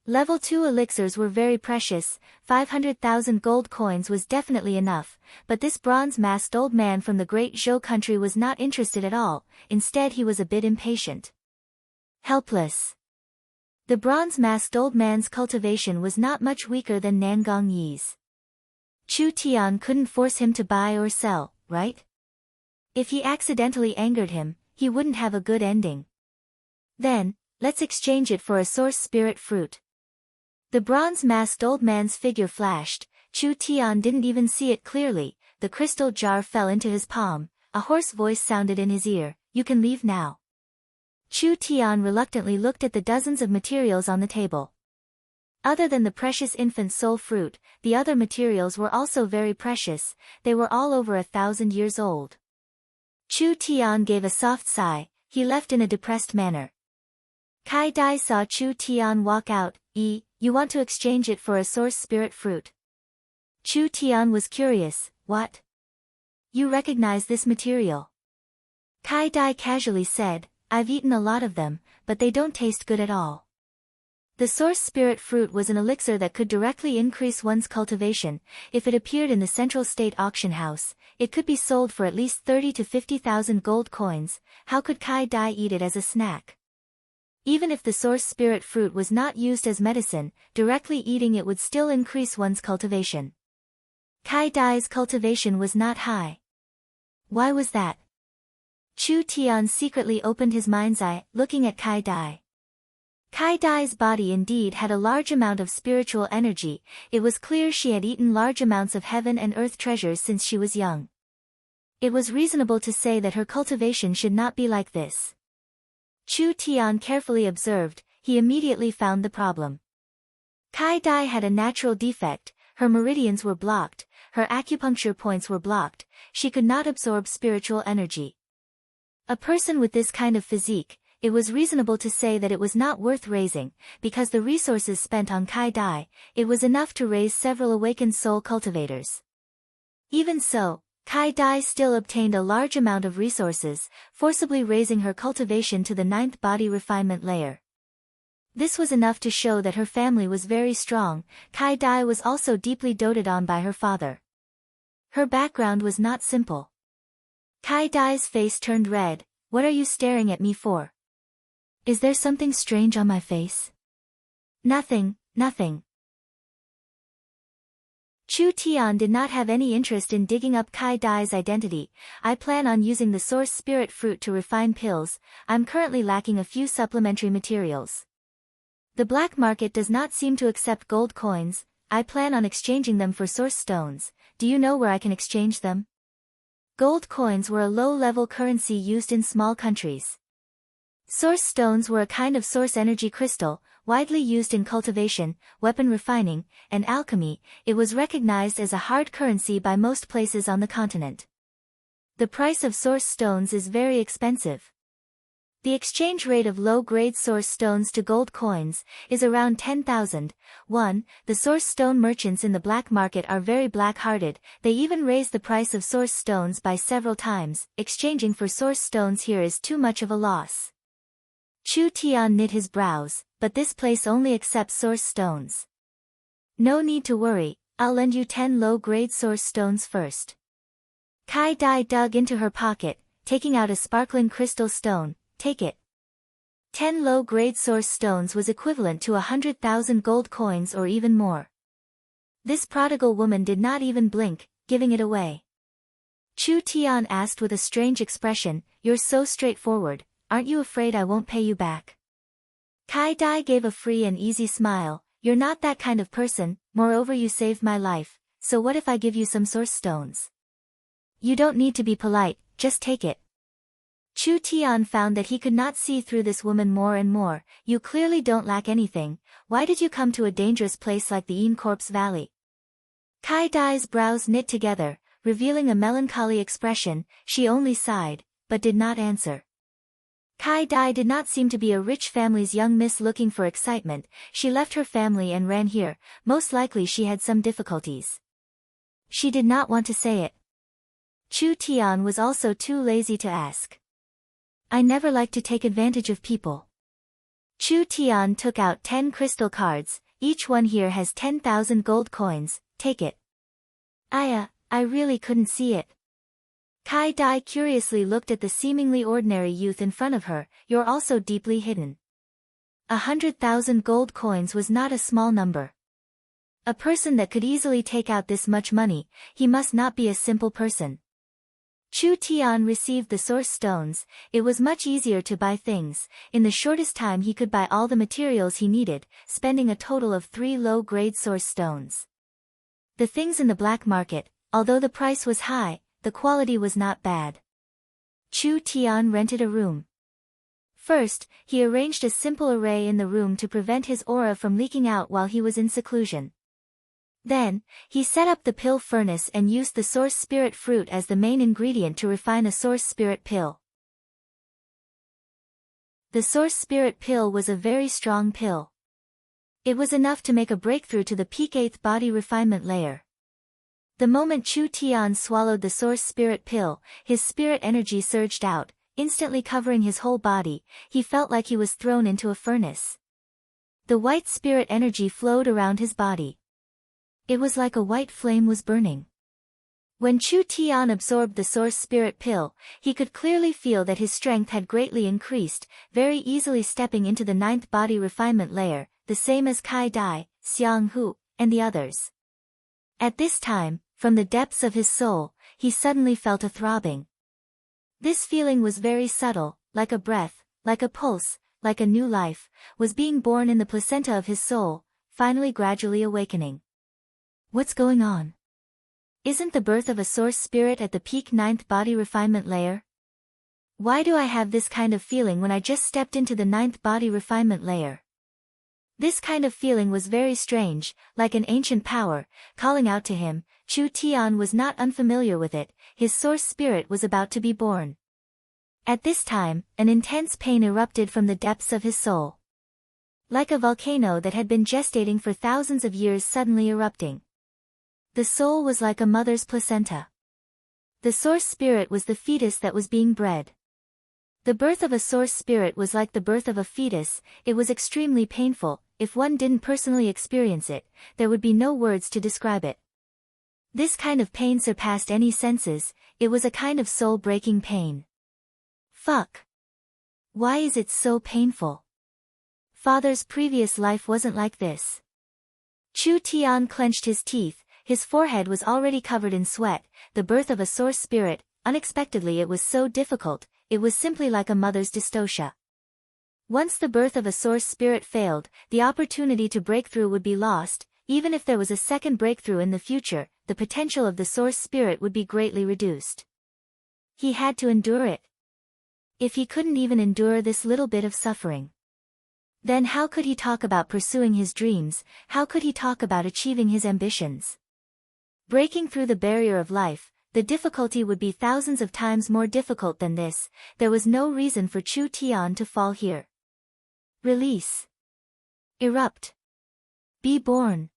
Level 2 elixirs were very precious, 500,000 gold coins was definitely enough, but this bronze-masked old man from the great Zhou country was not interested at all, instead he was a bit impatient. Helpless. The bronze-masked old man's cultivation was not much weaker than Nangong Yi's. Chu Tian couldn't force him to buy or sell, right? If he accidentally angered him, he wouldn't have a good ending. Then, let's exchange it for a source spirit fruit. The bronze-masked old man's figure flashed. Chu Tian didn't even see it clearly. The crystal jar fell into his palm. A hoarse voice sounded in his ear, "You can leave now." Chu Tian reluctantly looked at the dozens of materials on the table. Other than the precious infant soul fruit, the other materials were also very precious. They were all over 1,000 years old. Chu Tian gave a soft sigh. He left in a depressed manner. Kai Dai saw Chu Tian walk out. You want to exchange it for a source spirit fruit? Chu Tian was curious. What? You recognize this material? Kai Dai casually said, I've eaten a lot of them, but they don't taste good at all. The source spirit fruit was an elixir that could directly increase one's cultivation. If it appeared in the Central State Auction House, it could be sold for at least 30 to 50,000 gold coins. How could Kai Dai eat it as a snack? Even if the source spirit fruit was not used as medicine, directly eating it would still increase one's cultivation. Kai Dai's cultivation was not high. Why was that? Chu Tian secretly opened his mind's eye, looking at Kai Dai. Kai Dai's body indeed had a large amount of spiritual energy. It was clear she had eaten large amounts of heaven and earth treasures since she was young. It was reasonable to say that her cultivation should not be like this. Chu Tian carefully observed. He immediately found the problem. Kai Dai had a natural defect. Her meridians were blocked, her acupuncture points were blocked, she could not absorb spiritual energy. A person with this kind of physique, it was reasonable to say that it was not worth raising, because the resources spent on Kai Dai, it was enough to raise several awakened soul cultivators. Even so, Kai Dai still obtained a large amount of resources, forcibly raising her cultivation to the 9th body refinement layer. This was enough to show that her family was very strong. Kai Dai was also deeply doted on by her father. Her background was not simple. Kai Dai's face turned red. What are you staring at me for? Is there something strange on my face? Nothing, nothing. Chu Tian did not have any interest in digging up Kai Dai's identity. I plan on using the source spirit fruit to refine pills. I'm currently lacking a few supplementary materials. The black market does not seem to accept gold coins. I plan on exchanging them for source stones. Do you know where I can exchange them? Gold coins were a low-level currency used in small countries. Source stones were a kind of source energy crystal, widely used in cultivation, weapon refining, and alchemy. It was recognized as a hard currency by most places on the continent. The price of source stones is very expensive. The exchange rate of low-grade source stones to gold coins is around 10,000. The source stone merchants in the black market are very black-hearted. They even raise the price of source stones by several times. Exchanging for source stones here is too much of a loss. Chu Tian knit his brows, but this place only accepts source stones. No need to worry, I'll lend you 10 low-grade source stones first. Kai Dai dug into her pocket, taking out a sparkling crystal stone. Take it. 10 low-grade source stones was equivalent to 100,000 gold coins or even more. This prodigal woman did not even blink, giving it away. Chu Tian asked with a strange expression, You're so straightforward. Aren't you afraid I won't pay you back? Kai Dai gave a free and easy smile. You're not that kind of person, moreover you saved my life, so what if I give you some source stones? You don't need to be polite, just take it. Chu Tian found that he could not see through this woman more and more. You clearly don't lack anything, why did you come to a dangerous place like the Yin Corpse Valley? Kai Dai's brows knit together, revealing a melancholy expression. She only sighed, but did not answer. Kai Dai did not seem to be a rich family's young miss looking for excitement. She left her family and ran here, most likely she had some difficulties. She did not want to say it. Chu Tian was also too lazy to ask. I never like to take advantage of people. Chu Tian took out 10 crystal cards, each one here has 10,000 gold coins, take it. I really couldn't see it. Kai Dai curiously looked at the seemingly ordinary youth in front of her. You're also deeply hidden. 100,000 gold coins was not a small number. A person that could easily take out this much money, he must not be a simple person. Chu Tian received the source stones. It was much easier to buy things. In the shortest time he could buy all the materials he needed, spending a total of 3 low-grade source stones. The things in the black market, although the price was high, the quality was not bad. Chu Tian rented a room. First, he arranged a simple array in the room to prevent his aura from leaking out while he was in seclusion. Then, he set up the pill furnace and used the source spirit fruit as the main ingredient to refine a source spirit pill. The source spirit pill was a very strong pill. It was enough to make a breakthrough to the peak 8th body refinement layer. The moment Chu Tian swallowed the source spirit pill, his spirit energy surged out, instantly covering his whole body. He felt like he was thrown into a furnace. The white spirit energy flowed around his body. It was like a white flame was burning. When Chu Tian absorbed the source spirit pill, he could clearly feel that his strength had greatly increased, very easily stepping into the 9th body refinement layer, the same as Kai Dai, Xiang Hu, and the others. At this time, from the depths of his soul, he suddenly felt a throbbing. This feeling was very subtle, like a breath, like a pulse, like a new life, was being born in the placenta of his soul, finally gradually awakening. What's going on? Isn't the birth of a source spirit at the peak 9th body refinement layer? Why do I have this kind of feeling when I just stepped into the 9th body refinement layer? This kind of feeling was very strange, like an ancient power, calling out to him. Chu Tian was not unfamiliar with it, his source spirit was about to be born. At this time, an intense pain erupted from the depths of his soul. Like a volcano that had been gestating for thousands of years suddenly erupting. The soul was like a mother's placenta. The source spirit was the fetus that was being bred. The birth of a source spirit was like the birth of a fetus. It was extremely painful. If one didn't personally experience it, there would be no words to describe it. This kind of pain surpassed any senses. It was a kind of soul-breaking pain. Fuck. Why is it so painful? Father's previous life wasn't like this. Chu Tian clenched his teeth. His forehead was already covered in sweat. The birth of a source spirit, unexpectedly it was so difficult, it was simply like a mother's dystocia. Once the birth of a source spirit failed, the opportunity to break through would be lost. Even if there was a second breakthrough in the future, the potential of the source spirit would be greatly reduced. He had to endure it. If he couldn't even endure this little bit of suffering, then how could he talk about pursuing his dreams? How could he talk about achieving his ambitions? Breaking through the barrier of life, the difficulty would be thousands of times more difficult than this. There was no reason for Chu Tian to fall here. Release. Erupt. Be born.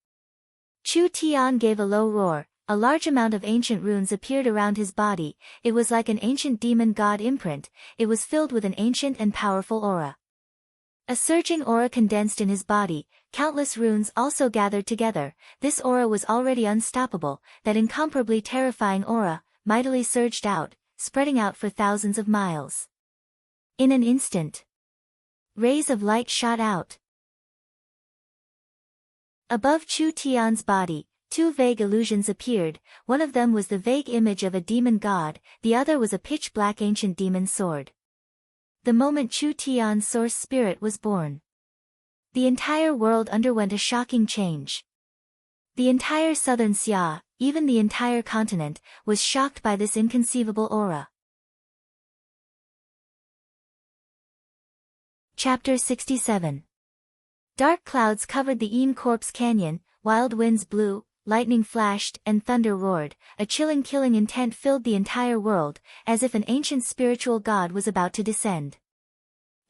Chu Tian gave a low roar. A large amount of ancient runes appeared around his body. It was like an ancient demon god imprint. It was filled with an ancient and powerful aura. A surging aura condensed in his body. Countless runes also gathered together. This aura was already unstoppable. That incomparably terrifying aura, mightily surged out, spreading out for thousands of miles. In an instant, rays of light shot out. Above Chu Tian's body, 2 vague illusions appeared. One of them was the vague image of a demon god, the other was a pitch-black ancient demon sword. The moment Chu Tian's source spirit was born, The entire world underwent a shocking change. The entire southern Xia, even the entire continent, was shocked by this inconceivable aura. Chapter 67. Dark clouds covered the Een Corpse Canyon, wild winds blew, lightning flashed, and thunder roared. A chilling killing intent filled the entire world, as if an ancient spiritual god was about to descend.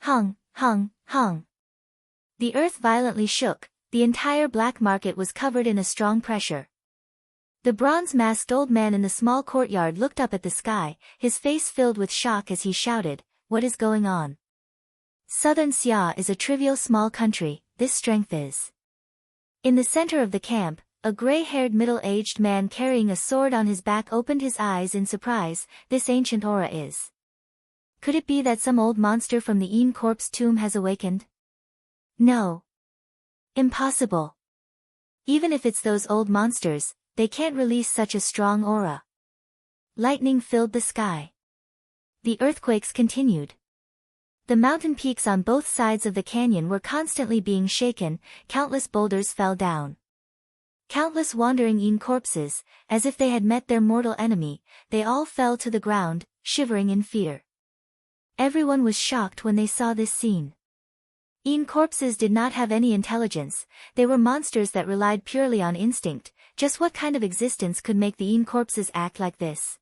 Hung, hung, hung. The earth violently shook, the entire black market was covered in a strong pressure. The bronze-masked old man in the small courtyard looked up at the sky, his face filled with shock as he shouted, "What is going on?" Southern Xia is a trivial small country, this strength is. In the center of the camp, a gray-haired middle-aged man carrying a sword on his back opened his eyes in surprise. This ancient aura is. Could it be that some old monster from the Een Corpse tomb has awakened? No. Impossible. Even if it's those old monsters, they can't release such a strong aura. Lightning filled the sky. The earthquakes continued. The mountain peaks on both sides of the canyon were constantly being shaken, countless boulders fell down. Countless wandering Een corpses, as if they had met their mortal enemy, they all fell to the ground, shivering in fear. Everyone was shocked when they saw this scene. Een corpses did not have any intelligence, they were monsters that relied purely on instinct. Just what kind of existence could make the Een corpses act like this?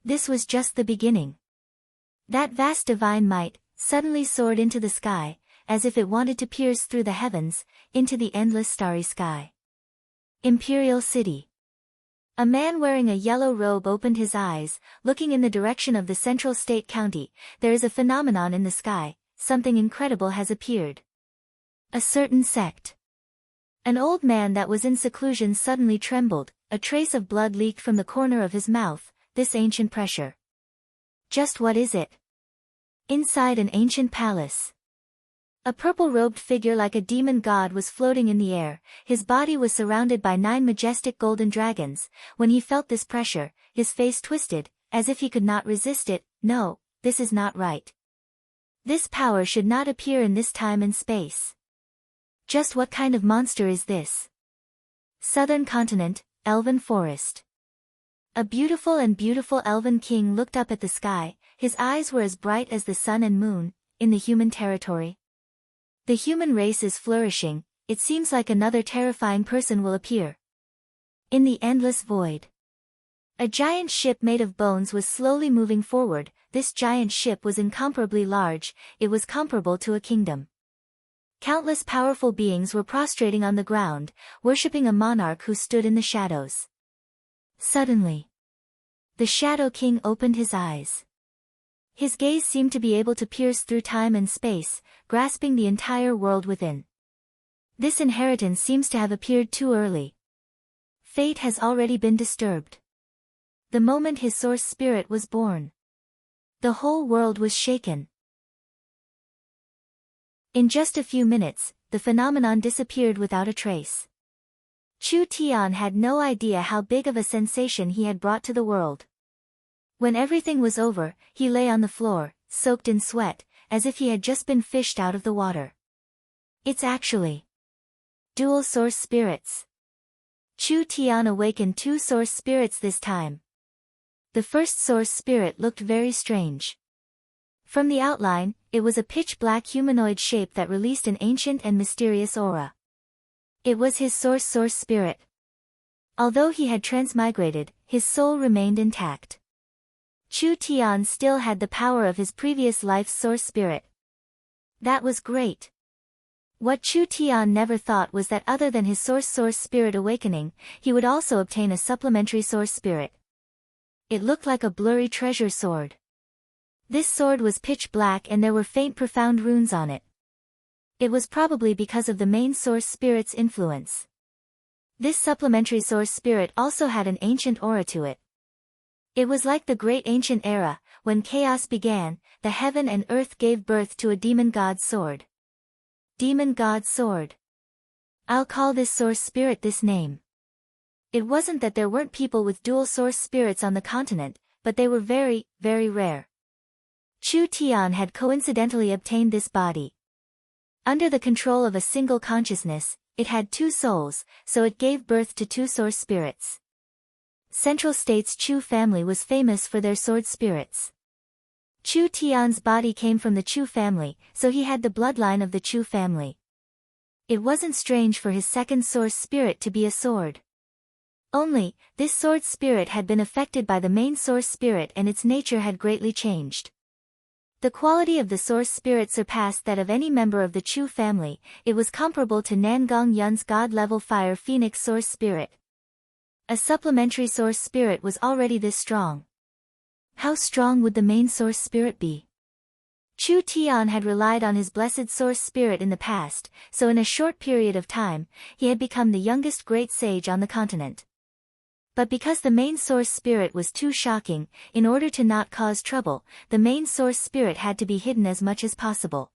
This was just the beginning. That vast divine might suddenly soared into the sky, as if it wanted to pierce through the heavens, into the endless starry sky. Imperial City. A man wearing a yellow robe opened his eyes, looking in the direction of the central state county. There is a phenomenon in the sky, something incredible has appeared. A certain sect. An old man that was in seclusion suddenly trembled, a trace of blood leaked from the corner of his mouth. This ancient pressure. Just what is it? Inside an ancient palace. A purple-robed figure like a demon god was floating in the air, his body was surrounded by 9 majestic golden dragons. When he felt this pressure, his face twisted, as if he could not resist it. No, this is not right. This power should not appear in this time and space. Just what kind of monster is this? Southern continent, elven forest. A beautiful elven king looked up at the sky, his eyes were as bright as the sun and moon. In the human territory. The human race is flourishing, it seems like another terrifying person will appear. In the endless void. A giant ship made of bones was slowly moving forward. This giant ship was incomparably large, it was comparable to a kingdom. Countless powerful beings were prostrating on the ground, worshipping a monarch who stood in the shadows. Suddenly, the Shadow King opened his eyes. His gaze seemed to be able to pierce through time and space, grasping the entire world within. This inheritance seems to have appeared too early. Fate has already been disturbed. The moment his source spirit was born, the whole world was shaken. In just a few minutes, the phenomenon disappeared without a trace. Chu Tian had no idea how big of a sensation he had brought to the world. When everything was over, he lay on the floor, soaked in sweat, as if he had just been fished out of the water. It's actually dual source spirits. Chu Tian awakened 2 source spirits this time. The first source spirit looked very strange. From the outline, it was a pitch-black humanoid shape that released an ancient and mysterious aura. It was his source spirit. Although he had transmigrated, his soul remained intact. Chu Tian still had the power of his previous life's source spirit. That was great. What Chu Tian never thought was that other than his source spirit awakening, he would also obtain a supplementary source spirit. It looked like a blurry treasure sword. This sword was pitch black and there were faint profound runes on it. It was probably because of the main source spirit's influence. This supplementary source spirit also had an ancient aura to it. It was like the great ancient era, when chaos began, the heaven and earth gave birth to a demon god sword. Demon god sword. I'll call this source spirit this name. It wasn't that there weren't people with dual source spirits on the continent, but they were very, very rare. Chu Tian had coincidentally obtained this body. Under the control of a single consciousness, it had two souls, so it gave birth to two source spirits. Central State's Chu family was famous for their sword spirits. Chu Tian's body came from the Chu family, so he had the bloodline of the Chu family. It wasn't strange for his second source spirit to be a sword. Only, this sword spirit had been affected by the main source spirit and its nature had greatly changed. The quality of the source spirit surpassed that of any member of the Chu family. It was comparable to Nangong Yun's god-level fire phoenix source spirit. A supplementary source spirit was already this strong. How strong would the main source spirit be? Chu Tian had relied on his blessed source spirit in the past, so in a short period of time, he had become the youngest great sage on the continent. But because the main source spirit was too shocking, in order to not cause trouble, the main source spirit had to be hidden as much as possible.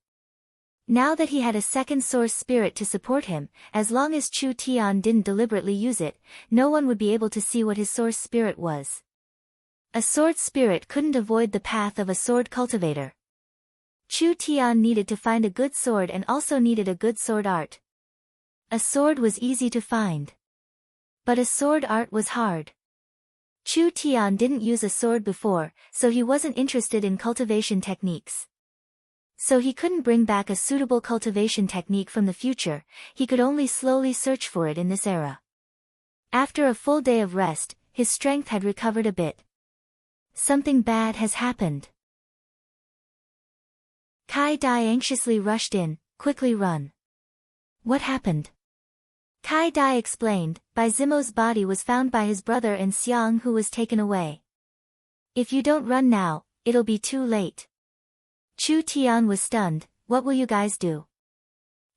Now that he had a second source spirit to support him, as long as Chu Tian didn't deliberately use it, no one would be able to see what his source spirit was. A sword spirit couldn't avoid the path of a sword cultivator. Chu Tian needed to find a good sword and also needed a good sword art. A sword was easy to find. But a sword art was hard. Chu Tian didn't use a sword before, so he wasn't interested in cultivation techniques. So he couldn't bring back a suitable cultivation technique from the future, he could only slowly search for it in this era. After a full day of rest, his strength had recovered a bit. Something bad has happened. Kai Dai anxiously rushed in, quickly run. What happened? Kai Dai explained, Bai Zimo's body was found by his brother and Xiang who was taken away. If you don't run now, it'll be too late. Chu Tian was stunned, what will you guys do?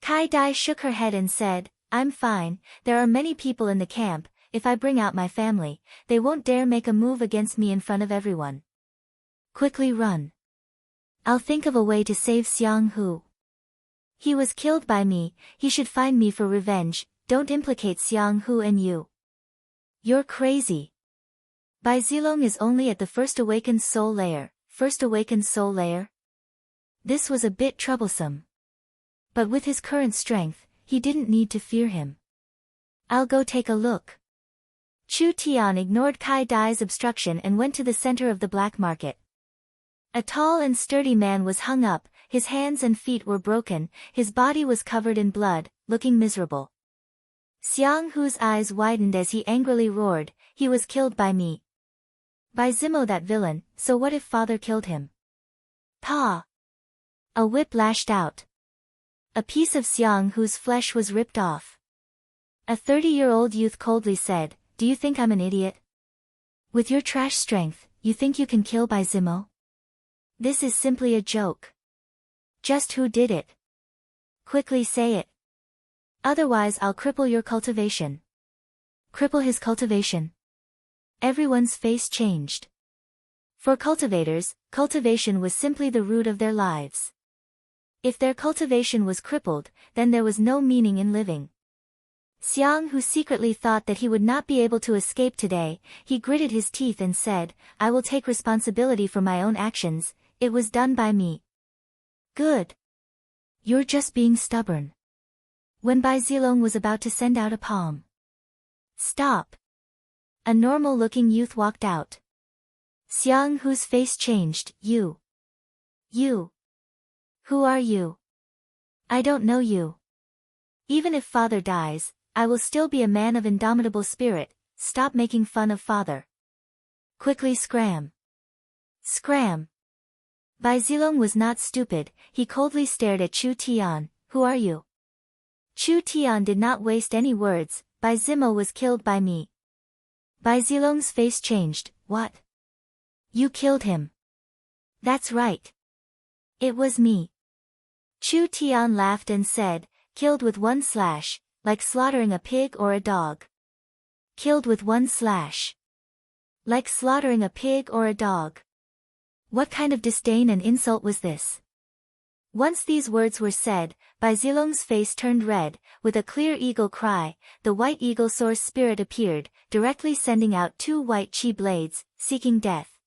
Kai Dai shook her head and said, I'm fine, there are many people in the camp, if I bring out my family, they won't dare make a move against me in front of everyone. Quickly run. I'll think of a way to save Xiang Hu. He was killed by me, he should find me for revenge. Don't implicate Xiang Hu and you. You're crazy. Bai Zilong is only at the first awakened soul layer. First awakened soul layer? This was a bit troublesome. But with his current strength, he didn't need to fear him. I'll go take a look. Chu Tian ignored Kai Dai's obstruction and went to the center of the black market. A tall and sturdy man was hung up, his hands and feet were broken, his body was covered in blood, looking miserable. Xiang Hu's eyes widened as he angrily roared, he was killed by me. By Zimo that villain, so what if father killed him? Pa! A whip lashed out. A piece of Xiang Hu's flesh was ripped off. A 30-year-old youth coldly said, do you think I'm an idiot? With your trash strength, you think you can kill Bai Zimo? This is simply a joke. Just who did it? Quickly say it. Otherwise I'll cripple your cultivation. Cripple his cultivation. Everyone's face changed. For cultivators, cultivation was simply the root of their lives. If their cultivation was crippled, then there was no meaning in living. Xiang Hu secretly thought that he would not be able to escape today, he gritted his teeth and said, I will take responsibility for my own actions, it was done by me. Good. You're just being stubborn. When Bai Zilong was about to send out a palm. Stop. A normal-looking youth walked out. Xiang Hu's face changed, You. Who are you? I don't know you. Even if father dies, I will still be a man of indomitable spirit, stop making fun of father. Quickly scram. Scram. Bai Zilong was not stupid, he coldly stared at Chu Tian, who are you? Chu Tian did not waste any words, Bai Zimo was killed by me. Bai Zilong's face changed, what? You killed him. That's right. It was me. Chu Tian laughed and said, killed with one slash, like slaughtering a pig or a dog. Killed with one slash. Like slaughtering a pig or a dog. What kind of disdain and insult was this? Once these words were said, Bai Zilong's face turned red, with a clear eagle cry, the white eagle source spirit appeared, directly sending out two white chi blades, seeking death.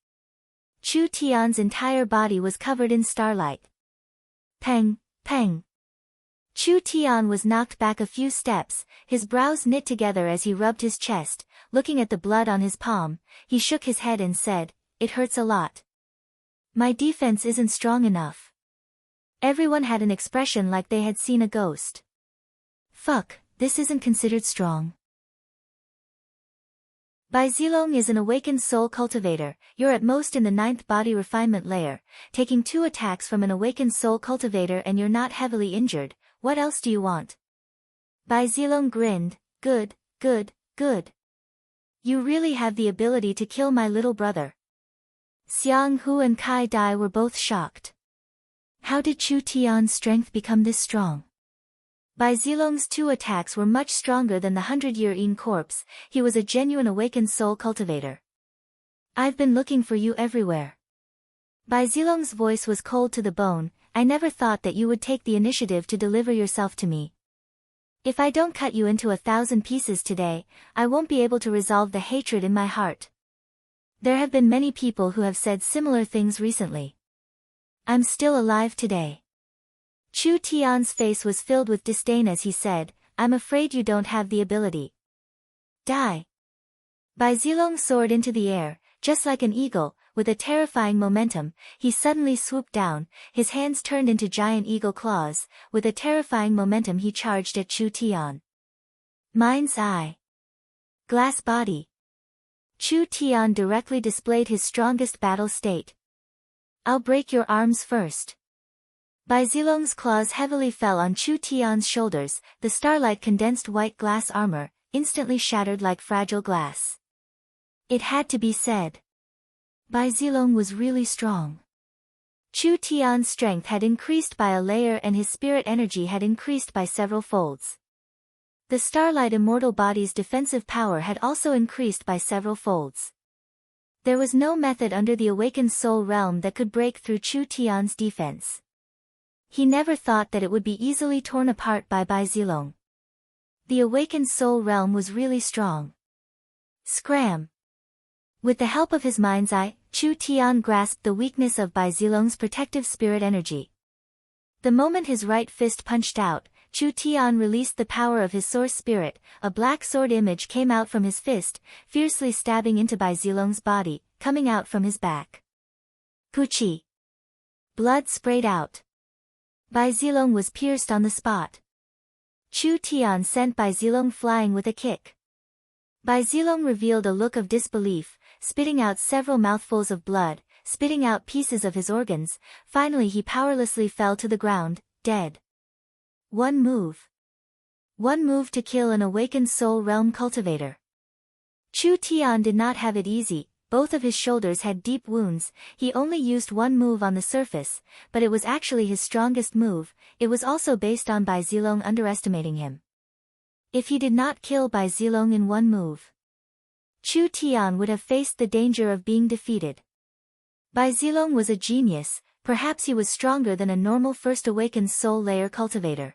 Chu Tian's entire body was covered in starlight. Peng, peng. Chu Tian was knocked back a few steps, his brows knit together as he rubbed his chest, looking at the blood on his palm. He shook his head and said, "It hurts a lot. My defense isn't strong enough." Everyone had an expression like they had seen a ghost. "Fuck, this isn't considered strong." Bai Zilong is an awakened soul cultivator. You're at most in the 9th body refinement layer, taking 2 attacks from an awakened soul cultivator and you're not heavily injured. What else do you want? Bai Zilong grinned. Good, good, good. You really have the ability to kill my little brother. Xiang Hu and Kai Dai were both shocked. How did Chu Tian's strength become this strong? Bai Zilong's 2 attacks were much stronger than the 100-year-old corpse. He was a genuine awakened soul cultivator. I've been looking for you everywhere. Bai Zilong's voice was cold to the bone. I never thought that you would take the initiative to deliver yourself to me. If I don't cut you into 1,000 pieces today, I won't be able to resolve the hatred in my heart. There have been many people who have said similar things recently. I'm still alive today. Chu Tian's face was filled with disdain as he said, I'm afraid you don't have the ability. Die. Bai Zilong soared into the air, just like an eagle, with a terrifying momentum. He suddenly swooped down, his hands turned into giant eagle claws. With a terrifying momentum he charged at Chu Tian. Mind's eye. Glass body. Chu Tian directly displayed his strongest battle state. I'll break your arms first. Bai Zilong's claws heavily fell on Chu Tian's shoulders. The starlight condensed white glass armor, instantly shattered like fragile glass. It had to be said. Bai Zilong was really strong. Chu Tian's strength had increased by a layer and his spirit energy had increased by several folds. The Starlight Immortal Body's defensive power had also increased by several folds. There was no method under the Awakened Soul Realm that could break through Chu Tian's defense. He never thought that it would be easily torn apart by Bai Zilong. The Awakened Soul Realm was really strong. Scram! With the help of his mind's eye, Chu Tian grasped the weakness of Bai Zilong's protective spirit energy. The moment his right fist punched out, Chu Tian released the power of his source spirit. A black sword image came out from his fist, fiercely stabbing into Bai Zilong's body, coming out from his back. Puchi! Blood sprayed out. Bai Zilong was pierced on the spot. Chu Tian sent Bai Zilong flying with a kick. Bai Zilong revealed a look of disbelief, spitting out several mouthfuls of blood, spitting out pieces of his organs. Finally he powerlessly fell to the ground, dead. One move. One move to kill an Awakened Soul Realm cultivator. Chu Tian did not have it easy. Both of his shoulders had deep wounds. He only used one move on the surface, but it was actually his strongest move. It was also based on Bai Zilong underestimating him. If he did not kill Bai Zilong in one move, Chu Tian would have faced the danger of being defeated. Bai Zilong was a genius. Perhaps he was stronger than a normal First Awakened Soul Layer cultivator.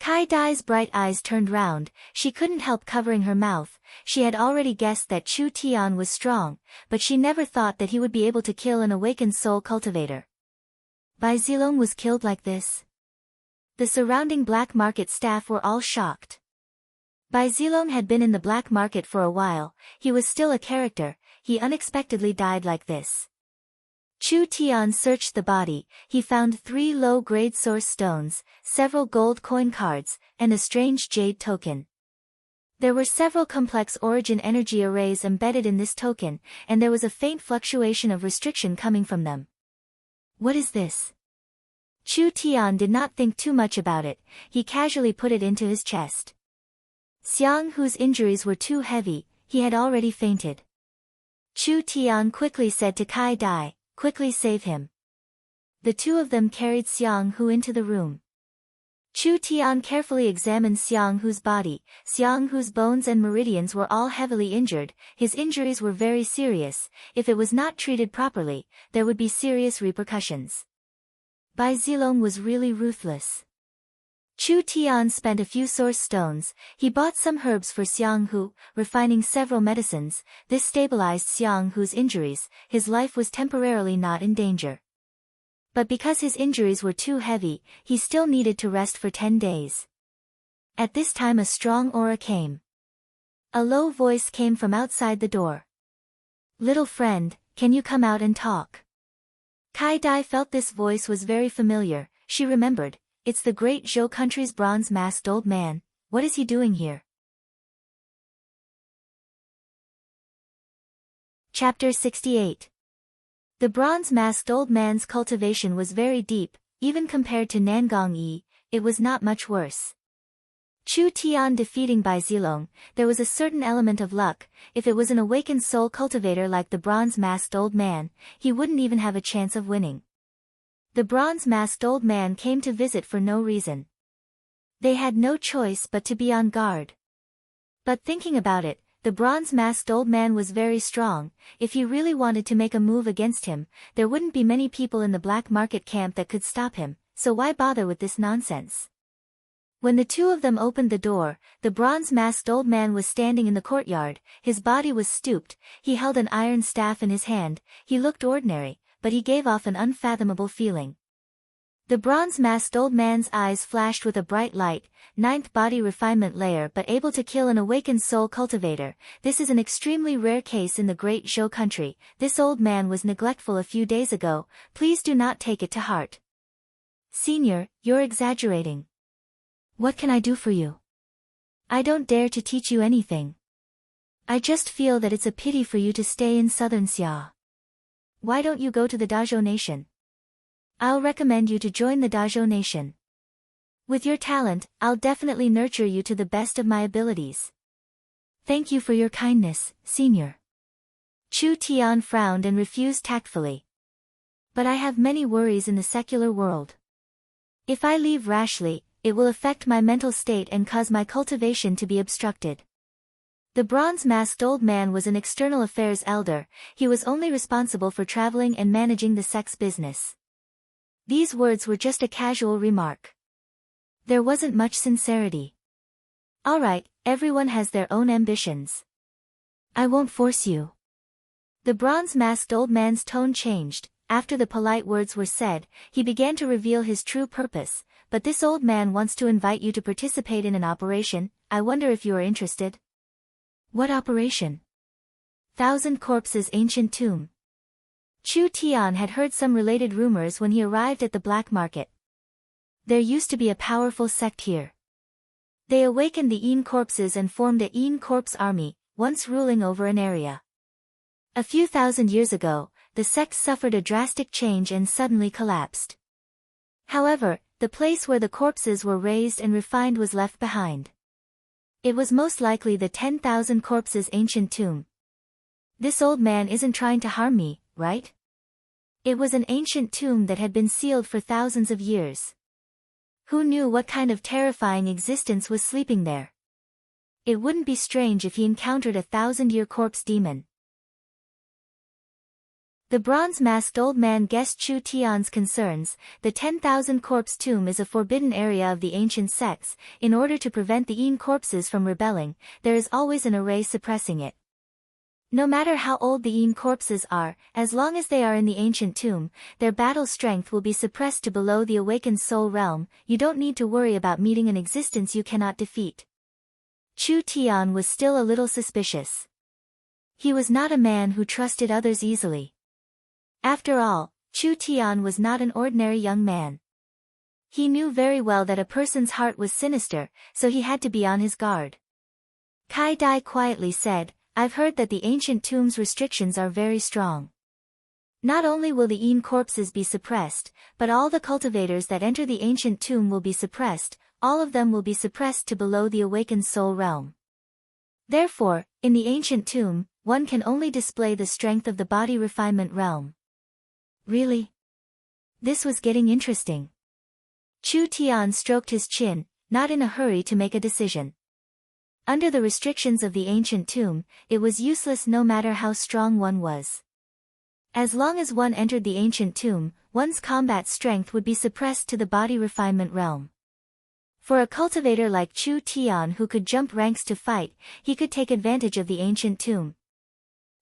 Kai Dai's bright eyes turned round. She couldn't help covering her mouth. She had already guessed that Chu Tian was strong, but she never thought that he would be able to kill an Awakened Soul cultivator. Bai Zilong was killed like this? The surrounding black market staff were all shocked. Bai Zilong had been in the black market for a while. He was still a character. He unexpectedly died like this. Chu Tian searched the body. He found 3 low-grade source stones, several gold coin cards, and a strange jade token. There were several complex origin energy arrays embedded in this token, and there was a faint fluctuation of restriction coming from them. What is this? Chu Tian did not think too much about it. He casually put it into his chest. Xiang Hu's injuries were too heavy. He had already fainted. Chu Tian quickly said to Kai Dai, quickly save him. The 2 of them carried Xiang Hu into the room. Chu Tian carefully examined Xiang Hu's body. Xiang Hu's bones and meridians were all heavily injured. His injuries were very serious. If it was not treated properly, there would be serious repercussions. Bai Zilong was really ruthless. Chu Tian spent a few source stones. He bought some herbs for Xiang Hu, refining several medicines. This stabilized Xiang Hu's injuries. His life was temporarily not in danger. But because his injuries were too heavy, he still needed to rest for 10 days. At this time a strong aura came. A low voice came from outside the door. "Little friend, can you come out and talk?" Kai Dai felt this voice was very familiar. She remembered, it's the great Zhou country's bronze-masked old man. What is he doing here? Chapter 68. The bronze-masked old man's cultivation was very deep, even compared to Nangong Yi, it was not much worse. Chu Tian defeating Bai Zilong, there was a certain element of luck. If it was an awakened soul cultivator like the bronze-masked old man, he wouldn't even have a chance of winning. The bronze-masked old man came to visit for no reason. They had no choice but to be on guard. But thinking about it, the bronze-masked old man was very strong. If he really wanted to make a move against him, there wouldn't be many people in the black market camp that could stop him, so why bother with this nonsense? When the two of them opened the door, the bronze-masked old man was standing in the courtyard, his body was stooped, he held an iron staff in his hand, he looked ordinary, but he gave off an unfathomable feeling. The bronze-masked old man's eyes flashed with a bright light, 9th body refinement layer but able to kill an awakened soul cultivator. This is an extremely rare case in the great Zhou country. This old man was neglectful a few days ago, please do not take it to heart. Senior, you're exaggerating. What can I do for you? I don't dare to teach you anything. I just feel that it's a pity for you to stay in southern Xia. Why don't you go to the Dazhou Nation? I'll recommend you to join the Dazhou Nation. With your talent, I'll definitely nurture you to the best of my abilities. Thank you for your kindness, Senior. Chu Tian frowned and refused tactfully. But I have many worries in the secular world. If I leave rashly, it will affect my mental state and cause my cultivation to be obstructed. The bronze-masked old man was an external affairs elder, he was only responsible for traveling and managing the sex business. These words were just a casual remark. There wasn't much sincerity. Alright, everyone has their own ambitions. I won't force you. The bronze-masked old man's tone changed. After the polite words were said, he began to reveal his true purpose. But this old man wants to invite you to participate in an operation. I wonder if you are interested. What operation? 1,000 Corpses Ancient Tomb. Chu Tian had heard some related rumors when he arrived at the black market. There used to be a powerful sect here. They awakened the Yin corpses and formed a Yin corpse army, once ruling over an area. A few thousand years ago, the sect suffered a drastic change and suddenly collapsed. However, the place where the corpses were raised and refined was left behind. It was most likely the 10,000 Corpses Ancient Tomb. This old man isn't trying to harm me, right? It was an ancient tomb that had been sealed for thousands of years. Who knew what kind of terrifying existence was sleeping there? It wouldn't be strange if he encountered a 1,000-year corpse demon. The bronze-masked old man guessed Chu Tian's concerns. The 10,000 corpse tomb is a forbidden area of the ancient sects. In order to prevent the Yin corpses from rebelling, there is always an array suppressing it. No matter how old the Yin corpses are, as long as they are in the ancient tomb, their battle strength will be suppressed to below the awakened soul realm. You don't need to worry about meeting an existence you cannot defeat. Chu Tian was still a little suspicious. He was not a man who trusted others easily. After all, Chu Tian was not an ordinary young man. He knew very well that a person's heart was sinister, so he had to be on his guard. Kai Dai quietly said, I've heard that the ancient tomb's restrictions are very strong. Not only will the Yin corpses be suppressed, but all the cultivators that enter the ancient tomb will be suppressed, all of them will be suppressed to below the awakened soul realm. Therefore, in the ancient tomb, one can only display the strength of the body refinement realm. Really? This was getting interesting. Chu Tian stroked his chin, not in a hurry to make a decision. Under the restrictions of the ancient tomb, it was useless no matter how strong one was. As long as one entered the ancient tomb, one's combat strength would be suppressed to the body refinement realm. For a cultivator like Chu Tian who could jump ranks to fight, he could take advantage of the ancient tomb.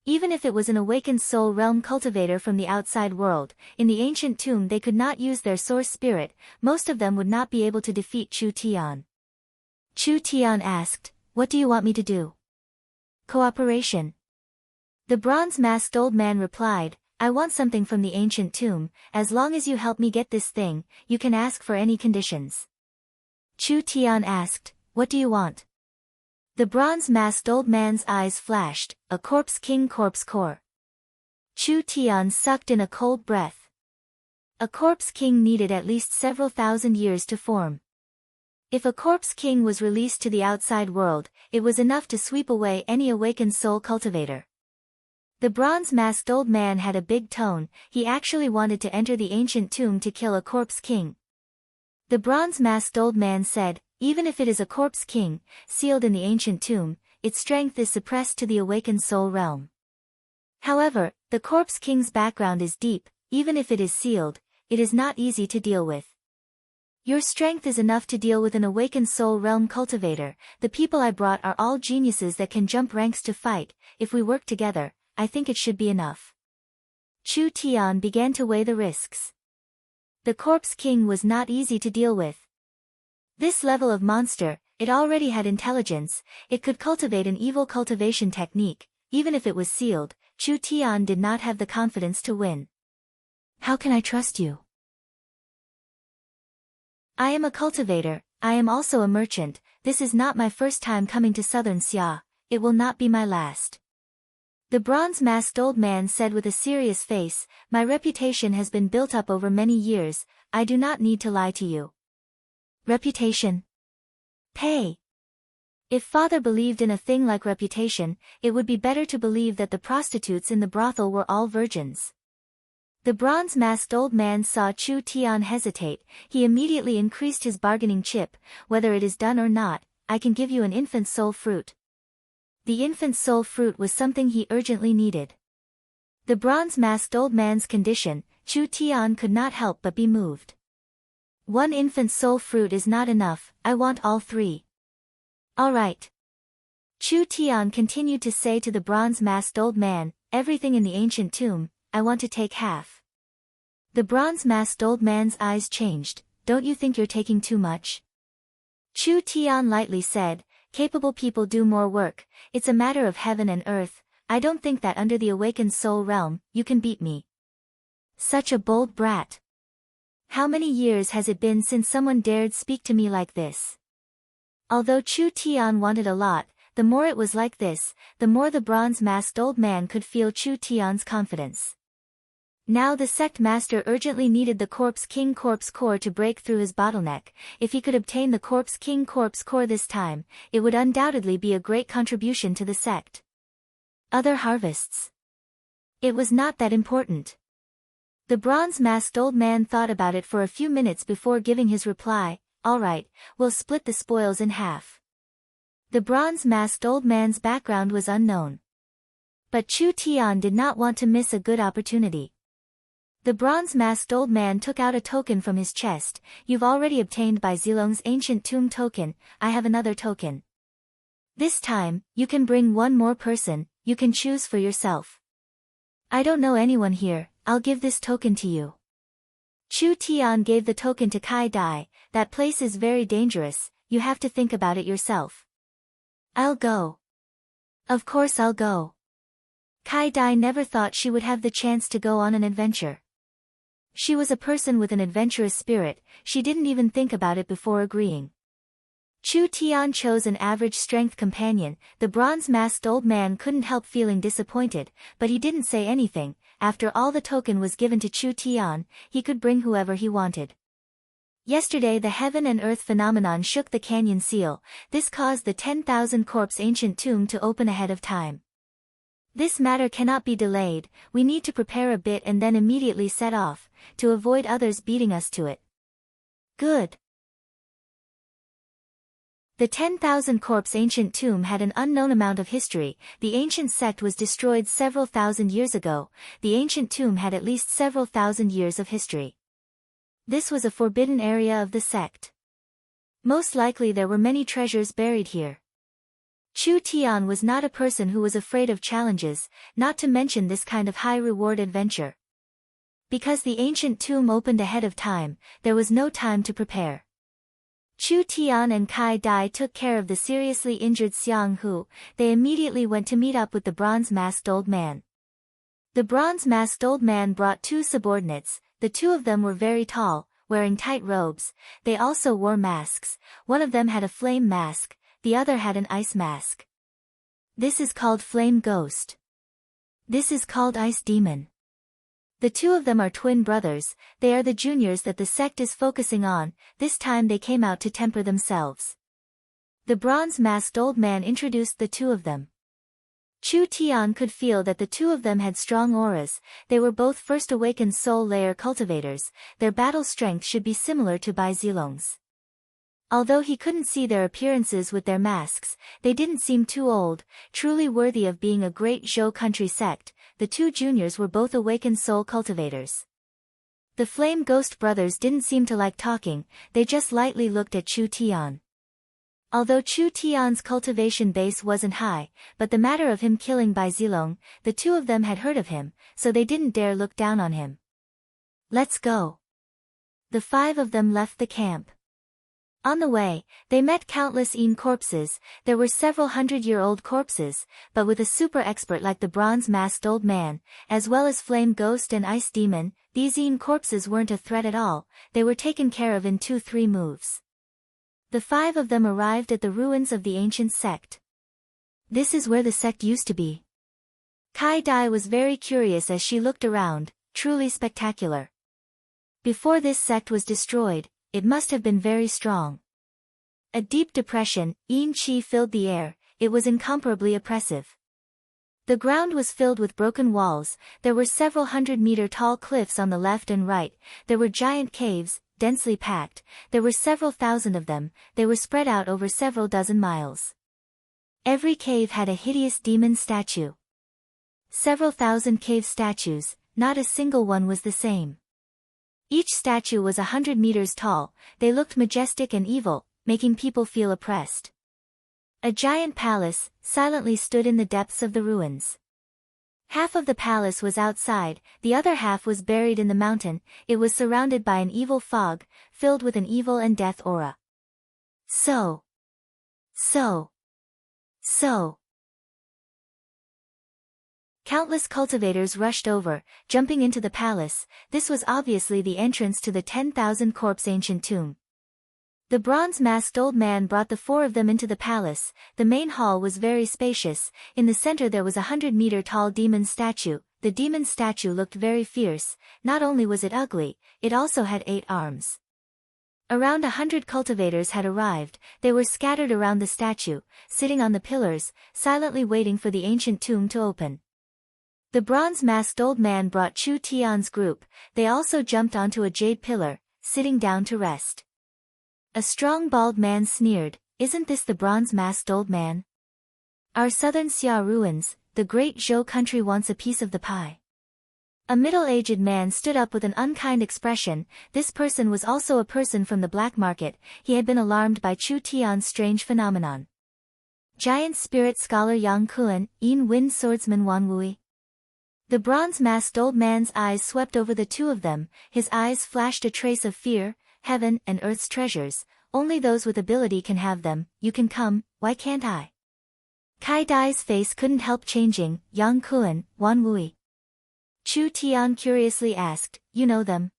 Even if it was an awakened soul realm cultivator from the outside world, in the ancient tomb they could not use their source spirit, most of them would not be able to defeat Chu Tian. Chu Tian asked, "What do you want me to do?" "Cooperation." The bronze-masked old man replied, "I want something from the ancient tomb. As long as you help me get this thing, you can ask for any conditions." Chu Tian asked, "What do you want?" The bronze-masked old man's eyes flashed, "A corpse king corpse core." Chu Tian sucked in a cold breath. A corpse king needed at least several thousand years to form. If a corpse king was released to the outside world, it was enough to sweep away any awakened soul cultivator. The bronze-masked old man had a big tone, he actually wanted to enter the ancient tomb to kill a corpse king. The bronze-masked old man said, "Even if it is a corpse king, sealed in the ancient tomb, its strength is suppressed to the awakened soul realm. However, the corpse king's background is deep, even if it is sealed, it is not easy to deal with. Your strength is enough to deal with an awakened soul realm cultivator. The people I brought are all geniuses that can jump ranks to fight. If we work together, I think it should be enough." Chu Tian began to weigh the risks. The corpse king was not easy to deal with. This level of monster, it already had intelligence, it could cultivate an evil cultivation technique, even if it was sealed. Chu Tian did not have the confidence to win. "How can I trust you?" "I am a cultivator, I am also a merchant, this is not my first time coming to southern Xia, it will not be my last." The bronze-masked old man said with a serious face, "My reputation has been built up over many years, I do not need to lie to you." Reputation. Pay. If father believed in a thing like reputation, it would be better to believe that the prostitutes in the brothel were all virgins. The bronze-masked old man saw Chu Tian hesitate, he immediately increased his bargaining chip, "Whether it is done or not, I can give you an infant soul fruit." The infant soul fruit was something he urgently needed. The bronze-masked old man's condition, Chu Tian could not help but be moved. "One infant soul fruit is not enough, I want all three." "All right." Chu Tian continued to say to the bronze-masked old man, "Everything in the ancient tomb, I want to take half." The bronze-masked old man's eyes changed, "Don't you think you're taking too much?" Chu Tian lightly said, "Capable people do more work, it's a matter of heaven and earth, I don't think that under the awakened soul realm, you can beat me." Such a bold brat. How many years has it been since someone dared speak to me like this? Although Chu Tian wanted a lot, the more it was like this, the more the bronze-masked old man could feel Chu Tian's confidence. Now the sect master urgently needed the corpse king corpse core to break through his bottleneck. If he could obtain the corpse king corpse core this time, it would undoubtedly be a great contribution to the sect. Other harvests. It was not that important. The bronze-masked old man thought about it for a few minutes before giving his reply, "All right, we'll split the spoils in half." The bronze-masked old man's background was unknown. But Chu Tian did not want to miss a good opportunity. The bronze-masked old man took out a token from his chest. "You've already obtained by Zilong's ancient tomb token, I have another token. This time, you can bring one more person, you can choose for yourself." "I don't know anyone here, I'll give this token to you." Chu Tian gave the token to Kai Dai, "That place is very dangerous, you have to think about it yourself." "I'll go." "Of course I'll go." Kai Dai never thought she would have the chance to go on an adventure. She was a person with an adventurous spirit, she didn't even think about it before agreeing. Chu Tian chose an average strength companion. The bronze-masked old man couldn't help feeling disappointed, but he didn't say anything. After all the token was given to Chu Tian, he could bring whoever he wanted. Yesterday the heaven and earth phenomenon shook the canyon seal, this caused the 10,000 corpse ancient tomb to open ahead of time. This matter cannot be delayed, we need to prepare a bit and then immediately set off, to avoid others beating us to it. Good. The 10,000 corpse ancient tomb had an unknown amount of history. The ancient sect was destroyed several thousand years ago. The ancient tomb had at least several thousand years of history. This was a forbidden area of the sect. Most likely there were many treasures buried here. Chu Tian was not a person who was afraid of challenges, not to mention this kind of high-reward adventure. Because the ancient tomb opened ahead of time, there was no time to prepare. Chu Tian and Kai Dai took care of the seriously injured Xiang Hu. They immediately went to meet up with the bronze-masked old man. The bronze-masked old man brought 2 subordinates. The 2 of them were very tall, wearing tight robes. They also wore masks. One of them had a flame mask, the other had an ice mask. This is called Flame Ghost. This is called Ice Demon. The 2 of them are twin brothers. They are the juniors that the sect is focusing on. This time they came out to temper themselves. The bronze-masked old man introduced the 2 of them. Chu Tian could feel that the 2 of them had strong auras. They were both first awakened soul layer cultivators. Their battle strength should be similar to Bai Zilong's. Although he couldn't see their appearances with their masks, they didn't seem too old, truly worthy of being a great Zhou country sect. The 2 juniors were both awakened soul cultivators. The Flame Ghost brothers didn't seem to like talking, they just lightly looked at Chu Tian. Although Chu Tian's cultivation base wasn't high, but the matter of him killing Bai Zilong, the 2 of them had heard of him, so they didn't dare look down on him. Let's go. The 5 of them left the camp. On the way, they met countless Yin corpses. There were several 100-year-old corpses, but with a super expert like the bronze-masked old man, as well as Flame Ghost and Ice Demon, these Yin corpses weren't a threat at all. They were taken care of in 2-3 moves. The 5 of them arrived at the ruins of the ancient sect. This is where the sect used to be. Kai Dai was very curious as she looked around, truly spectacular. Before this sect was destroyed, it must have been very strong. A deep depression, Yin Qi filled the air, it was incomparably oppressive. The ground was filled with broken walls, there were several 100-meter-tall cliffs on the left and right, there were giant caves, densely packed, there were several thousand of them, they were spread out over several dozen miles. Every cave had a hideous demon statue. Several thousand cave statues, not a single one was the same. Each statue was 100 meters tall, they looked majestic and evil, making people feel oppressed. A giant palace silently stood in the depths of the ruins. Half of the palace was outside, the other half was buried in the mountain. It was surrounded by an evil fog, filled with an evil and death aura. So. Countless cultivators rushed over, jumping into the palace. This was obviously the entrance to the 10,000 corpse ancient tomb. The bronze-masked old man brought the 4 of them into the palace. The main hall was very spacious. In the center there was a 100-meter-tall demon statue. The demon statue looked very fierce. Not only was it ugly, it also had 8 arms. Around 100 cultivators had arrived. They were scattered around the statue, sitting on the pillars, silently waiting for the ancient tomb to open. The bronze-masked old man brought Chu Tian's group. They also jumped onto a jade pillar, sitting down to rest. A strong bald man sneered, "Isn't this the bronze-masked old man? Our southern Xia ruins, the great Zhou country wants a piece of the pie." A middle-aged man stood up with an unkind expression. This person was also a person from the black market. He had been alarmed by Chu Tian's strange phenomenon. Giant spirit scholar Yang Kuan, Yin Wind swordsman Wan Wui. The bronze-masked old man's eyes swept over the 2 of them. His eyes flashed a trace of fear. "Heaven and earth's treasures, only those with ability can have them. You can come, why can't I?" Kai Dai's face couldn't help changing. "Yang Kuan, Wan Wui." Chu Tian curiously asked, "You know them?"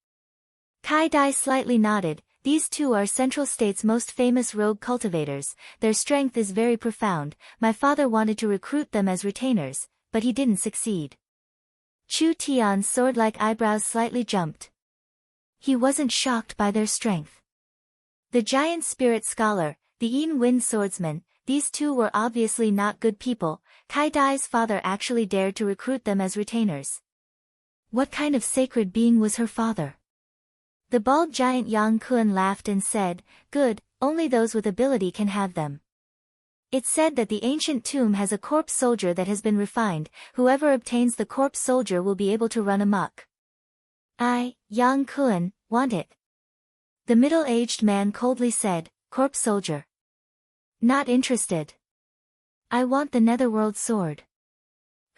Kai Dai slightly nodded. "These 2 are Central State's most famous rogue cultivators. Their strength is very profound. My father wanted to recruit them as retainers, but he didn't succeed." Chu Tian's sword-like eyebrows slightly jumped. He wasn't shocked by their strength. The giant spirit scholar, the Yin Wind swordsman, these 2 were obviously not good people. Kai Dai's father actually dared to recruit them as retainers. What kind of sacred being was her father? The bald giant Yang Kuan laughed and said, "Good, only those with ability can have them." It's said that the ancient tomb has a corpse soldier that has been refined. Whoever obtains the corpse soldier will be able to run amok. "I, Yang Kuan, want it." The middle-aged man coldly said, "Corpse soldier. Not interested." I want the netherworld sword.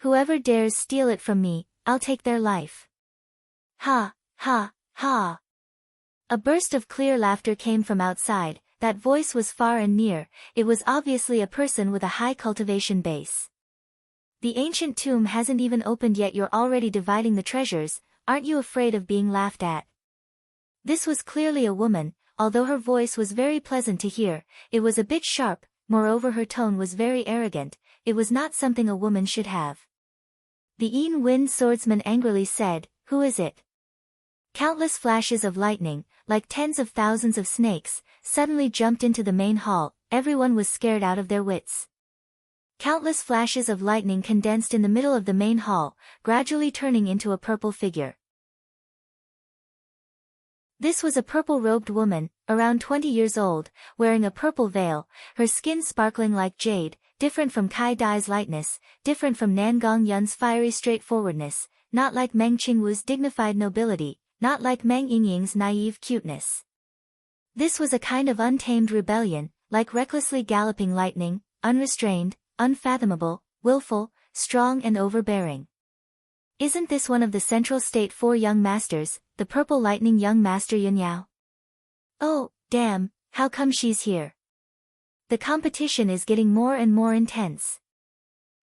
Whoever dares steal it from me, I'll take their life. Ha, ha, ha. A burst of clear laughter came from outside. That voice was far and near. It was obviously a person with a high cultivation base. The ancient tomb hasn't even opened yet, you're already dividing the treasures. Aren't you afraid of being laughed at? This was clearly a woman. Although her voice was very pleasant to hear, it was a bit sharp. Moreover, her tone was very arrogant. It was not something a woman should have. The wind swordsman angrily said, "Who is it?" Countless flashes of lightning, like tens of thousands of snakes, suddenly jumped into the main hall. Everyone was scared out of their wits. Countless flashes of lightning condensed in the middle of the main hall, gradually turning into a purple figure. This was a purple-robed woman, around 20 years old, wearing a purple veil, her skin sparkling like jade, different from Kai Dai's lightness, different from Nangong Yun's fiery straightforwardness, not like Meng Qingwu's dignified nobility, not like Meng Yingying's naive cuteness. This was a kind of untamed rebellion, like recklessly galloping lightning, unrestrained, unfathomable, willful, strong and overbearing. Isn't this one of the Central State 4 young masters, the Purple Lightning young master Yunyao? Oh, damn, how come she's here? The competition is getting more and more intense.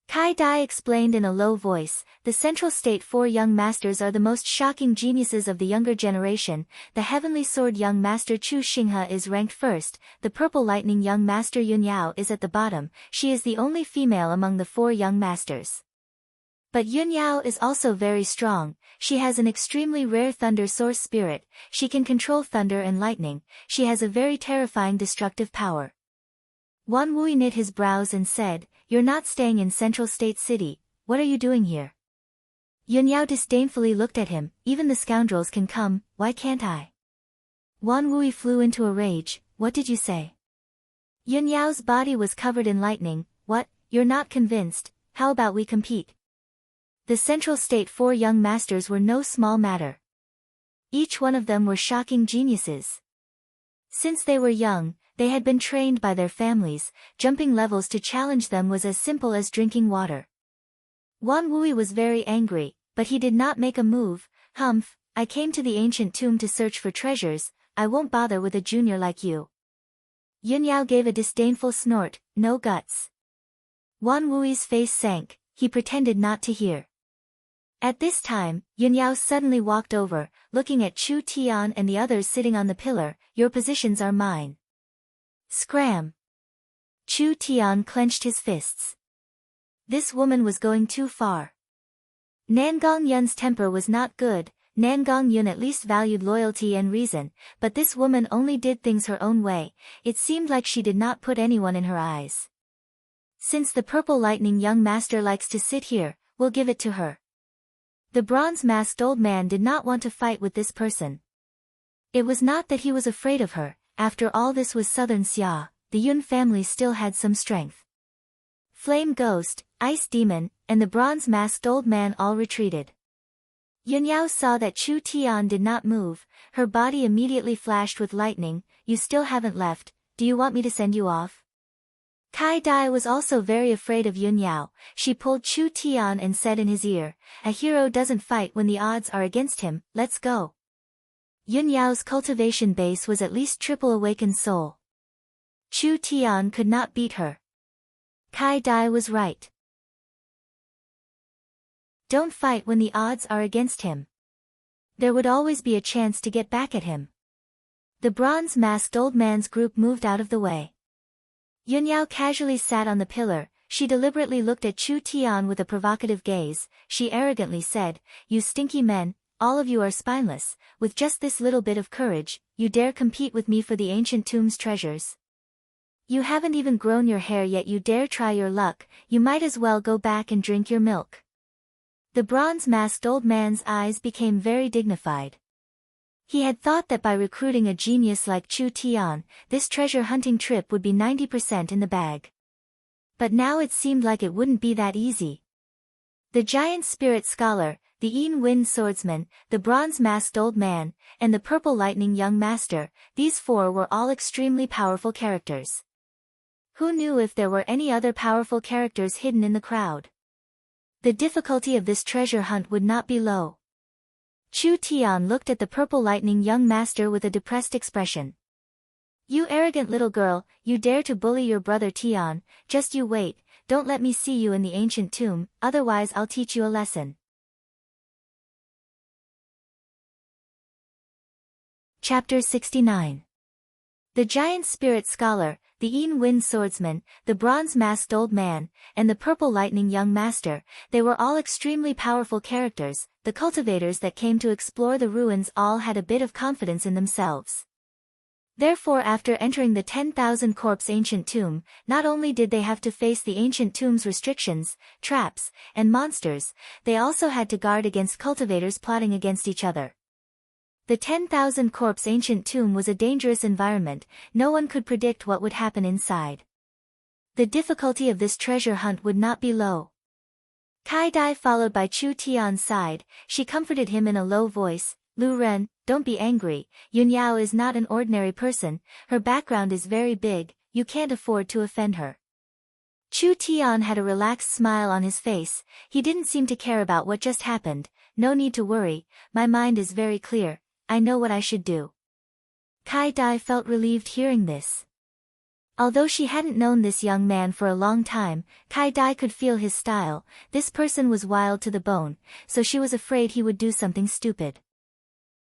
Kai Dai explained in a low voice, the Central State 4 young masters are the most shocking geniuses of the younger generation. The Heavenly Sword young master Chu Xinghe is ranked first, the Purple Lightning young master Yunyao is at the bottom. She is the only female among the 4 young masters. But Yunyao is also very strong. She has an extremely rare thunder source spirit. She can control thunder and lightning. She has a very terrifying destructive power. Wan Wui knit his brows and said, "You're not staying in Central State City. What are you doing here?" Yunyao disdainfully looked at him. "Even the scoundrels can come, why can't I?" Wan Wui flew into a rage. "What did you say?" Yunyao's body was covered in lightning. "What, you're not convinced? How about we compete?" The Central State 4 young masters were no small matter. Each one of them were shocking geniuses. Since they were young, they had been trained by their families. Jumping levels to challenge them was as simple as drinking water. Wan Wui was very angry, but he did not make a move. "Humph, I came to the ancient tomb to search for treasures. I won't bother with a junior like you." Yunyao gave a disdainful snort. "No guts." Wan Wui's face sank. He pretended not to hear. At this time, Yunyao suddenly walked over, looking at Chu Tian and the others sitting on the pillar. "Your positions are mine." Scram! Chu Tian clenched his fists. This woman was going too far. Nangong Yun's temper was not good. Nangong Yun at least valued loyalty and reason, but this woman only did things her own way. It seemed like she did not put anyone in her eyes. "Since the Purple Lightning young master likes to sit here, we'll give it to her." The bronze-masked old man did not want to fight with this person. It was not that he was afraid of her. After all, this was Southern Xia. The Yun family still had some strength. Flame Ghost, Ice Demon, and the bronze-masked old man all retreated. Yunyao saw that Chu Tian did not move. Her body immediately flashed with lightning. "You still haven't left. Do you want me to send you off?" Kai Dai was also very afraid of Yunyao. She pulled Chu Tian and said in his ear, "A hero doesn't fight when the odds are against him. Let's go." Yunyao's cultivation base was at least triple awakened soul. Chu Tian could not beat her. Kai Dai was right. Don't fight when the odds are against him. There would always be a chance to get back at him. The bronze-masked old man's group moved out of the way. Yunyao casually sat on the pillar. She deliberately looked at Chu Tian with a provocative gaze. She arrogantly said, "You stinky men, all of you are spineless. With just this little bit of courage, you dare compete with me for the ancient tomb's treasures. You haven't even grown your hair yet, you dare try your luck. You might as well go back and drink your milk." The bronze-masked old man's eyes became very dignified. He had thought that by recruiting a genius like Chu Tian, this treasure-hunting trip would be 90% in the bag. But now it seemed like it wouldn't be that easy. The giant spirit scholar, the wind swordsman, the bronze-masked old man, and the purple lightning young master, these 4 were all extremely powerful characters. Who knew if there were any other powerful characters hidden in the crowd? The difficulty of this treasure hunt would not be low. Chu Tian looked at the purple lightning young master with a depressed expression. You arrogant little girl, you dare to bully your brother Tian, just you wait, don't let me see you in the ancient tomb, otherwise I'll teach you a lesson. Chapter 69. The giant spirit scholar, the Yin Wind swordsman, the bronze-masked old man, and the purple lightning young master, they were all extremely powerful characters. The cultivators that came to explore the ruins all had a bit of confidence in themselves. Therefore, after entering the 10,000 corpse ancient tomb, not only did they have to face the ancient tomb's restrictions, traps, and monsters, they also had to guard against cultivators plotting against each other. The 10,000 corpse ancient tomb was a dangerous environment, no one could predict what would happen inside. The difficulty of this treasure hunt would not be low. Kai Dai followed by Chu Tian's side, she comforted him in a low voice, Lu Ren, don't be angry, Yun Yao is not an ordinary person, her background is very big, you can't afford to offend her. Chu Tian had a relaxed smile on his face, he didn't seem to care about what just happened. No need to worry, my mind is very clear. I know what I should do. Kai Dai felt relieved hearing this. Although she hadn't known this young man for a long time, Kai Dai could feel his style. This person was wild to the bone, so she was afraid he would do something stupid.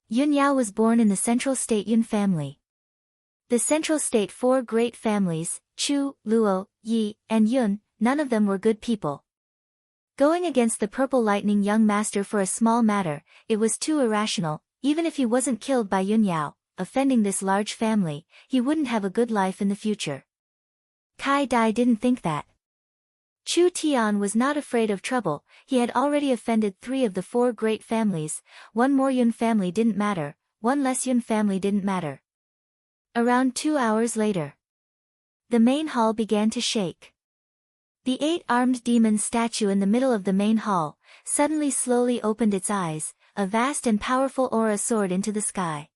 Yun Yao was born in the Central State Yun family. The Central State four great families, Chu, Luo, Yi, and Yun, none of them were good people. Going against the purple lightning young master for a small matter, it was too irrational. Even if he wasn't killed by Yun Yao, offending this large family, he wouldn't have a good life in the future. Kai Dai didn't think that. Chu Tian was not afraid of trouble, he had already offended 3 of the 4 great families, 1 more Yun family didn't matter, 1 less Yun family didn't matter. Around 2 hours later, the main hall began to shake. The 8-armed demon statue in the middle of the main hall suddenly slowly opened its eyes, a vast and powerful aura soared into the sky.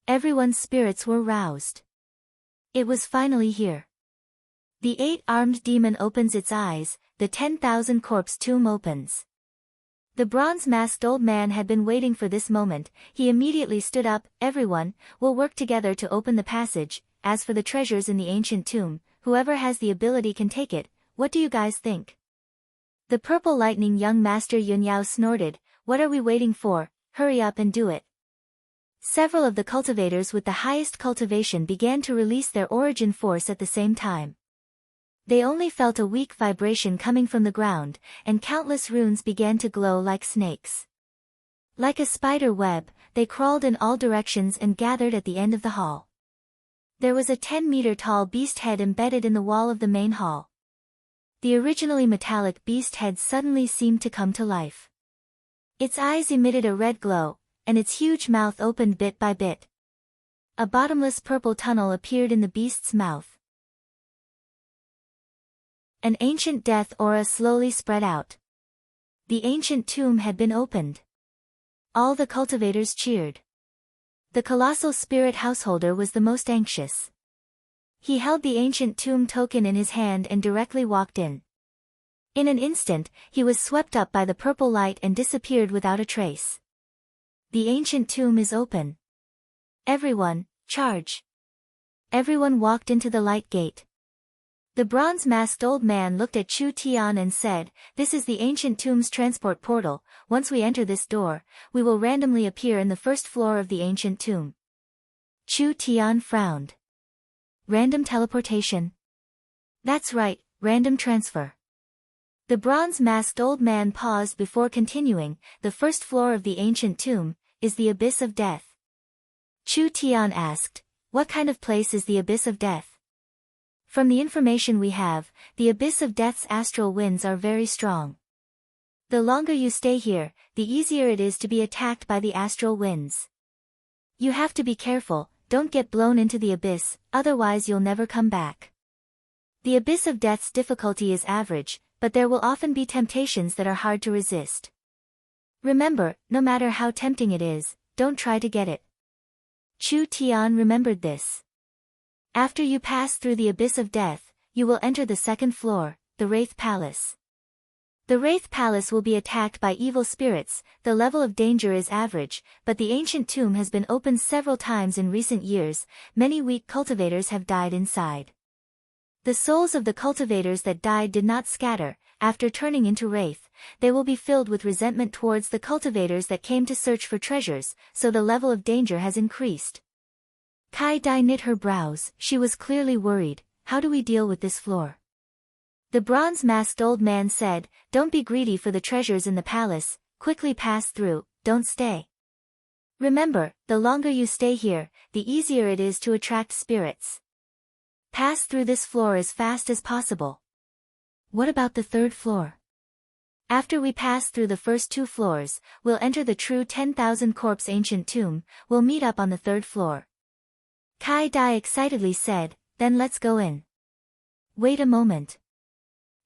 Everyone's spirits were roused. It was finally here. The 8-armed demon opens its eyes, the 10,000 corpse tomb opens. The bronze-masked old man had been waiting for this moment, he immediately stood up, everyone, will work together to open the passage, as for the treasures in the ancient tomb, whoever has the ability can take it, what do you guys think? The purple lightning young master Yun Yao snorted, what are we waiting for, hurry up and do it. Several of the cultivators with the highest cultivation began to release their origin force at the same time. They only felt a weak vibration coming from the ground, and countless runes began to glow like snakes. Like a spider web, they crawled in all directions and gathered at the end of the hall. There was a 10-meter tall beast head embedded in the wall of the main hall. The originally metallic beast head suddenly seemed to come to life. Its eyes emitted a red glow, and its huge mouth opened bit by bit. A bottomless purple tunnel appeared in the beast's mouth. An ancient death aura slowly spread out. The ancient tomb had been opened. All the cultivators cheered. The colossal spirit householder was the most anxious. He held the ancient tomb token in his hand and directly walked in. In an instant, he was swept up by the purple light and disappeared without a trace. The ancient tomb is open. Everyone, charge. Everyone walked into the light gate. The bronze-masked old man looked at Chu Tian and said, this is the ancient tomb's transport portal, once we enter this door, we will randomly appear in the first floor of the ancient tomb. Chu Tian frowned. Random teleportation? That's right, random transfer. The bronze-masked old man paused before continuing, the first floor of the ancient tomb, is the Abyss of Death. Chu Tian asked, what kind of place is the Abyss of Death? From the information we have, the Abyss of Death's astral winds are very strong. The longer you stay here, the easier it is to be attacked by the astral winds. You have to be careful, don't get blown into the abyss, otherwise you'll never come back. The Abyss of Death's difficulty is average, but there will often be temptations that are hard to resist. Remember, no matter how tempting it is, don't try to get it. Chu Tian remembered this. After you pass through the Abyss of Death, you will enter the second floor, the Wraith Palace. The Wraith Palace will be attacked by evil spirits. The level of danger is average, but the ancient tomb has been opened several times in recent years. Many weak cultivators have died inside. The souls of the cultivators that died did not scatter. After turning into wraith, they will be filled with resentment towards the cultivators that came to search for treasures, so the level of danger has increased. Kai Dai knit her brows. She was clearly worried. How do we deal with this floor? The bronze-masked old man said, don't be greedy for the treasures in the palace, quickly pass through, don't stay. Remember, the longer you stay here, the easier it is to attract spirits. Pass through this floor as fast as possible. What about the third floor? After we pass through the first 2 floors, we'll enter the true 10,000 corpse ancient tomb. We'll meet up on the 3rd floor. Kai Dai excitedly said, then let's go in. Wait a moment.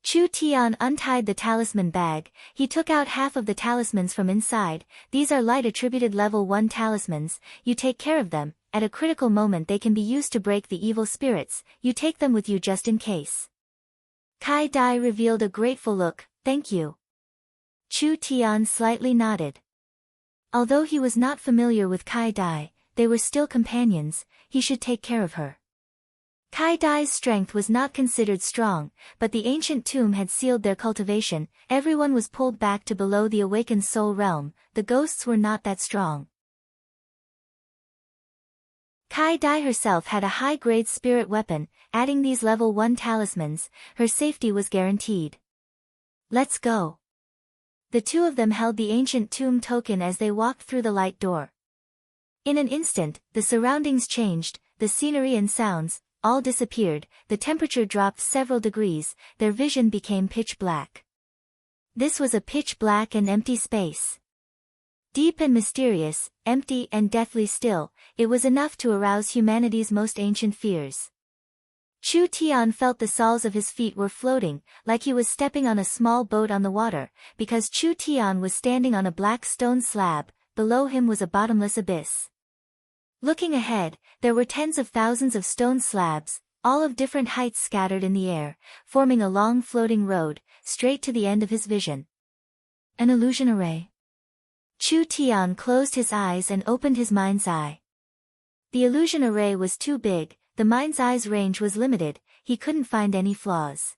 Chu Tian untied the talisman bag. He took out half of the talismans from inside. These are light attributed level 1 talismans. You take care of them. At a critical moment they can be used to break the evil spirits. You take them with you just in case. Kai Dai revealed a grateful look. Thank you. Chu Tian slightly nodded. Although he was not familiar with Kai Dai, they were still companions. He should take care of her. Kai Dai's strength was not considered strong, but the ancient tomb had sealed their cultivation. Everyone was pulled back to below the awakened soul realm. The ghosts were not that strong. Kai Dai herself had a high-grade spirit weapon. Adding these level 1 talismans, her safety was guaranteed. Let's go. The 2 of them held the ancient tomb token as they walked through the light door. In an instant, the surroundings changed, the scenery and sounds, all disappeared. The temperature dropped several degrees. Their vision became pitch black. This was a pitch black and empty space. Deep and mysterious, empty and deathly still, it was enough to arouse humanity's most ancient fears. Chu Tian felt the soles of his feet were floating, like he was stepping on a small boat on the water, because Chu Tian was standing on a black stone slab. Below him was a bottomless abyss. Looking ahead, there were tens of thousands of stone slabs, all of different heights scattered in the air, forming a long floating road, straight to the end of his vision. An illusion array. Chu Tian closed his eyes and opened his mind's eye. The illusion array was too big, the mind's eye's range was limited, he couldn't find any flaws.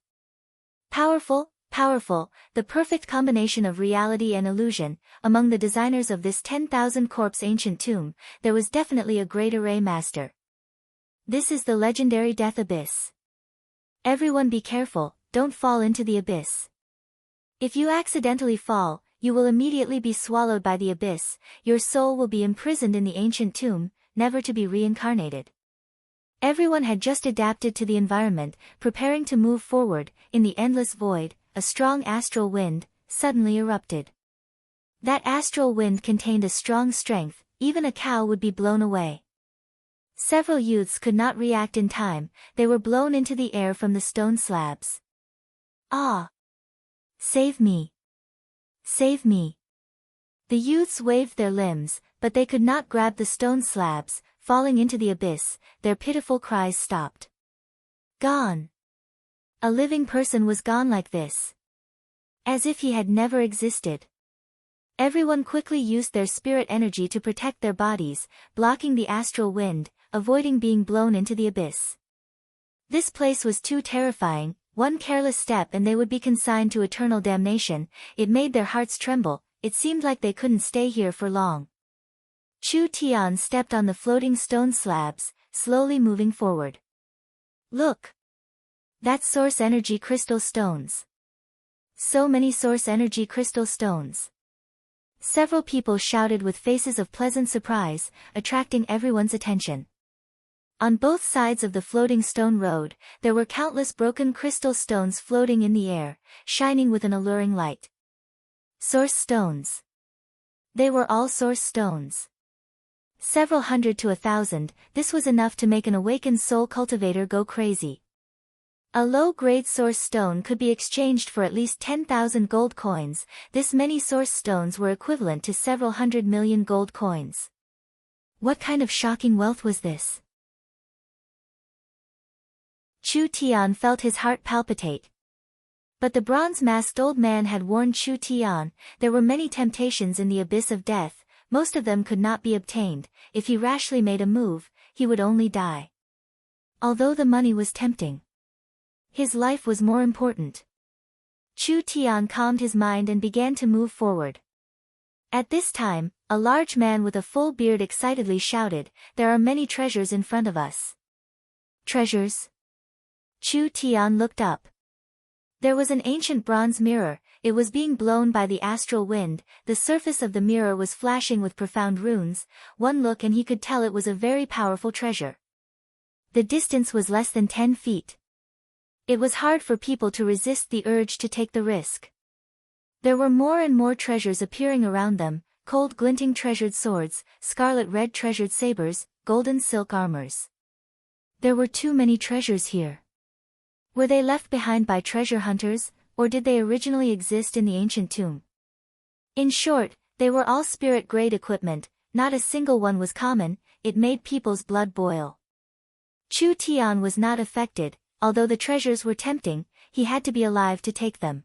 Powerful, powerful, the perfect combination of reality and illusion. Among the designers of this 10,000 corpse ancient tomb, there was definitely a great array master. This is the legendary Death Abyss. Everyone be careful, don't fall into the abyss. If you accidentally fall, you will immediately be swallowed by the abyss. Your soul will be imprisoned in the ancient tomb, never to be reincarnated. Everyone had just adapted to the environment, preparing to move forward. In the endless void, a strong astral wind suddenly erupted. That astral wind contained a strong strength, even a cow would be blown away. Several youths could not react in time, they were blown into the air from the stone slabs. Ah! Save me! Save me! The youths waved their limbs, but they could not grab the stone slabs. Falling into the abyss, their pitiful cries stopped. Gone! A living person was gone like this. As if he had never existed. Everyone quickly used their spirit energy to protect their bodies, blocking the astral wind, avoiding being blown into the abyss. This place was too terrifying. One careless step and they would be consigned to eternal damnation. It made their hearts tremble. It seemed like they couldn't stay here for long. Chu Tian stepped on the floating stone slabs, slowly moving forward. Look! That's source energy crystal stones. So many source energy crystal stones. Several people shouted with faces of pleasant surprise, attracting everyone's attention. On both sides of the floating stone road, there were countless broken crystal stones floating in the air, shining with an alluring light. Source stones. They were all source stones. Several hundred to 1,000, this was enough to make an awakened soul cultivator go crazy. A low-grade source stone could be exchanged for at least 10,000 gold coins. This many source stones were equivalent to several 100 million gold coins. What kind of shocking wealth was this? Chu Tian felt his heart palpitate. But the bronze-masked old man had warned Chu Tian, there were many temptations in the abyss of death, most of them could not be obtained, if he rashly made a move, he would only die. Although the money was tempting, his life was more important. Chu Tian calmed his mind and began to move forward. At this time, a large man with a full beard excitedly shouted, "There are many treasures in front of us." Treasures? Chu Tian looked up. There was an ancient bronze mirror, it was being blown by the astral wind, the surface of the mirror was flashing with profound runes, one look and he could tell it was a very powerful treasure. The distance was less than 10 feet. It was hard for people to resist the urge to take the risk. There were more and more treasures appearing around them, cold glinting treasured swords, scarlet red treasured sabers, golden silk armors. There were too many treasures here. Were they left behind by treasure hunters, or did they originally exist in the ancient tomb? In short, they were all spirit-grade equipment, not a single one was common, it made people's blood boil. Chu Tian was not affected, although the treasures were tempting, he had to be alive to take them.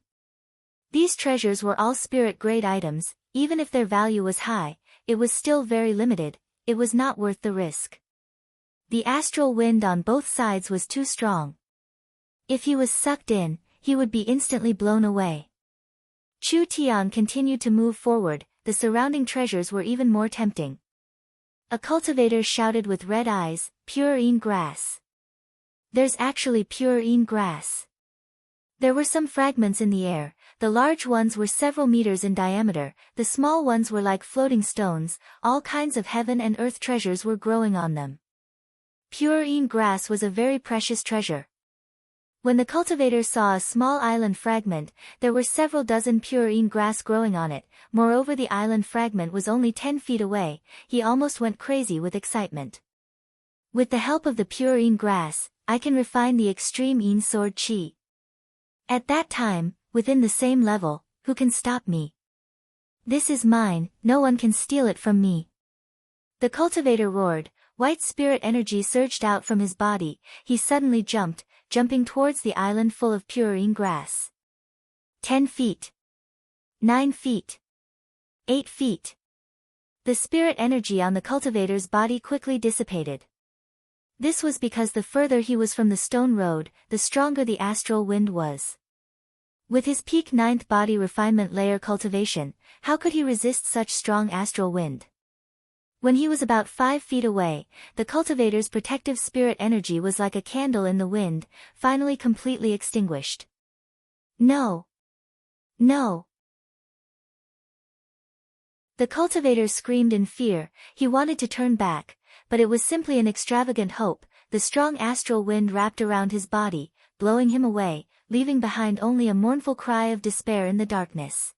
These treasures were all spirit-grade items, even if their value was high, it was still very limited, it was not worth the risk. The astral wind on both sides was too strong. If he was sucked in, he would be instantly blown away. Chu Tian continued to move forward, the surrounding treasures were even more tempting. A cultivator shouted with red eyes, "Pure grass. There's actually pure grass." There were some fragments in the air, the large ones were several meters in diameter, the small ones were like floating stones, all kinds of heaven and earth treasures were growing on them. Pure grass was a very precious treasure. When the cultivator saw a small island fragment, there were several dozen pure grass growing on it, moreover the island fragment was only 10 feet away, he almost went crazy with excitement. With the help of the pure grass, I can refine the extreme sword chi. At that time, within the same level, who can stop me? This is mine, no one can steal it from me. The cultivator roared, white spirit energy surged out from his body, he suddenly jumping towards the island full of pure grass. 10 feet. 9 feet. 8 feet. The spirit energy on the cultivator's body quickly dissipated. This was because the further he was from the stone road, the stronger the astral wind was. With his peak 9th body refinement layer cultivation, how could he resist such strong astral wind? When he was about 5 feet away, the cultivator's protective spirit energy was like a candle in the wind, finally completely extinguished. No! No! The cultivator screamed in fear, he wanted to turn back, but it was simply an extravagant hope, the strong astral wind wrapped around his body, blowing him away, leaving behind only a mournful cry of despair in the darkness.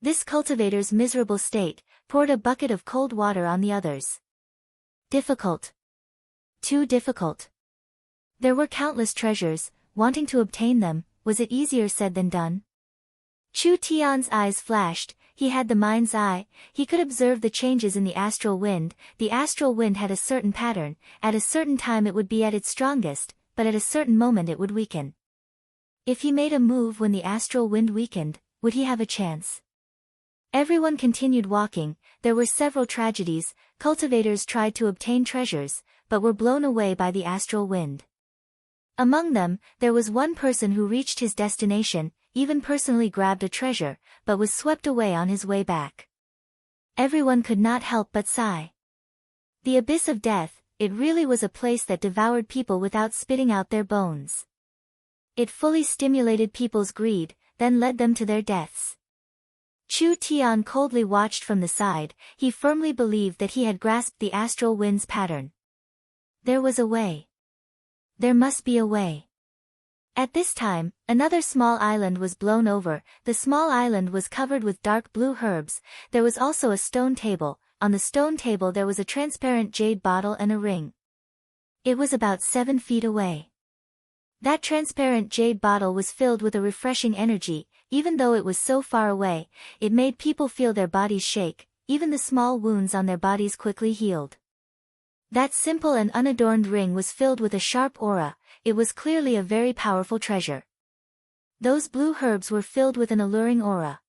This cultivator's miserable state poured a bucket of cold water on the others. Difficult. Too difficult. There were countless treasures, wanting to obtain them, was it easier said than done? Chu Tian's eyes flashed, he had the mind's eye, he could observe the changes in the astral wind had a certain pattern, at a certain time it would be at its strongest, but at a certain moment it would weaken. If he made a move when the astral wind weakened, would he have a chance? Everyone continued walking, there were several tragedies, cultivators tried to obtain treasures, but were blown away by the astral wind. Among them, there was one person who reached his destination, even personally grabbed a treasure, but was swept away on his way back. Everyone could not help but sigh. The abyss of death, it really was a place that devoured people without spitting out their bones. It fully stimulated people's greed, then led them to their deaths. Chu Tian coldly watched from the side, he firmly believed that he had grasped the astral wind's pattern. There was a way. There must be a way. At this time, another small island was blown over, the small island was covered with dark blue herbs, there was also a stone table, on the stone table there was a transparent jade bottle and a ring. It was about 7 feet away. That transparent jade bottle was filled with a refreshing energy, even though it was so far away, it made people feel their bodies shake, even the small wounds on their bodies quickly healed. That simple and unadorned ring was filled with a sharp aura, it was clearly a very powerful treasure. Those blue herbs were filled with an alluring aura.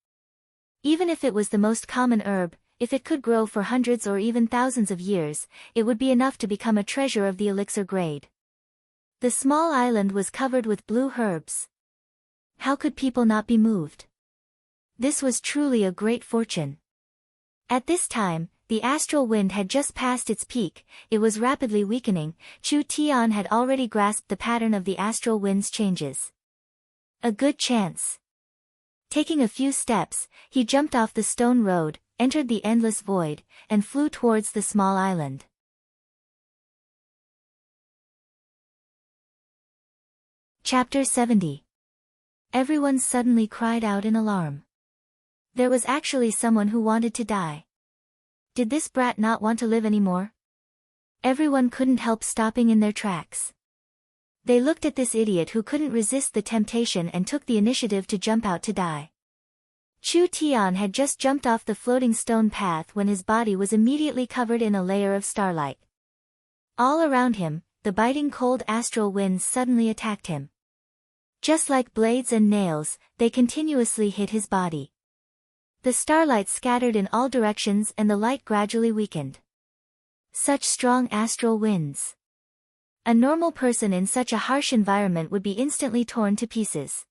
Even if it was the most common herb, if it could grow for hundreds or even thousands of years, it would be enough to become a treasure of the elixir grade. The small island was covered with blue herbs. How could people not be moved? This was truly a great fortune. At this time, the astral wind had just passed its peak, it was rapidly weakening. Chu Tian had already grasped the pattern of the astral wind's changes. A good chance. Taking a few steps, he jumped off the stone road, entered the endless void, and flew towards the small island. Chapter 70. Everyone suddenly cried out in alarm. There was actually someone who wanted to die. Did this brat not want to live anymore? Everyone couldn't help stopping in their tracks. They looked at this idiot who couldn't resist the temptation and took the initiative to jump out to die. Chu Tian had just jumped off the floating stone path when his body was immediately covered in a layer of starlight. All around him, the biting cold astral winds suddenly attacked him. Just like blades and nails, they continuously hit his body. The starlight scattered in all directions and the light gradually weakened. Such strong astral winds. A normal person in such a harsh environment would be instantly torn to pieces.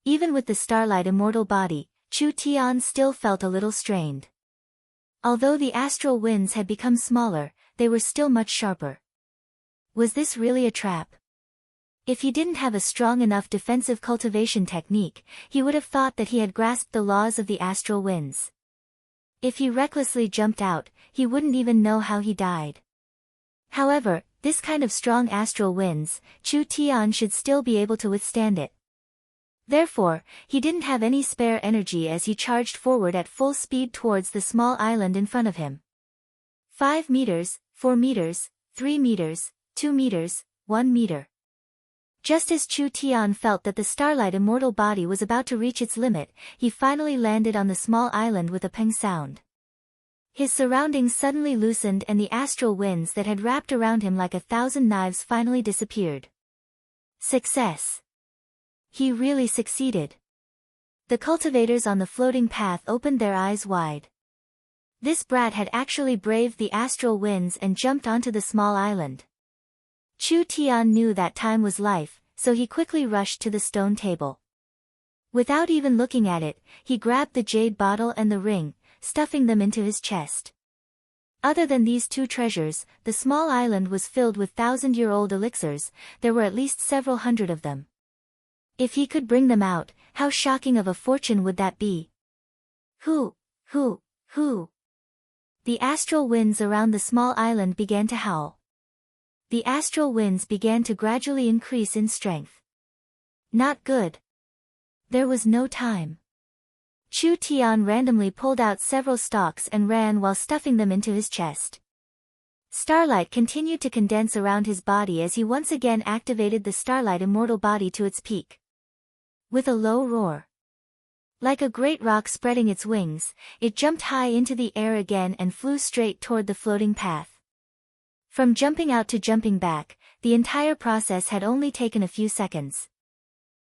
Even with the starlight immortal body, Chu Tian still felt a little strained. Although the astral winds had become smaller, they were still much sharper. Was this really a trap? If he didn't have a strong enough defensive cultivation technique, he would have thought that he had grasped the laws of the astral winds. If he recklessly jumped out, he wouldn't even know how he died. However, this kind of strong astral winds, Chu Tian should still be able to withstand it. Therefore, he didn't have any spare energy as he charged forward at full speed towards the small island in front of him. 5 meters, 4 meters, 3 meters, 2 meters, 1 meter. Just as Chu Tian felt that the starlight immortal body was about to reach its limit, he finally landed on the small island with a ping sound. His surroundings suddenly loosened and the astral winds that had wrapped around him like 1,000 knives finally disappeared. Success! He really succeeded. The cultivators on the floating path opened their eyes wide. This brat had actually braved the astral winds and jumped onto the small island. Chu Tian knew that time was life, so he quickly rushed to the stone table. Without even looking at it, he grabbed the jade bottle and the ring, stuffing them into his chest. Other than these two treasures, the small island was filled with 1,000-year-old elixirs, there were at least several hundred of them. If he could bring them out, how shocking of a fortune would that be? Who? The astral winds around the small island began to howl. The astral winds began to gradually increase in strength. Not good. There was no time. Chu Tian randomly pulled out several stalks and ran while stuffing them into his chest. Starlight continued to condense around his body as he once again activated the starlight immortal body to its peak. With a low roar. Like a great rock spreading its wings, it jumped high into the air again and flew straight toward the floating path. From jumping out to jumping back, the entire process had only taken a few seconds.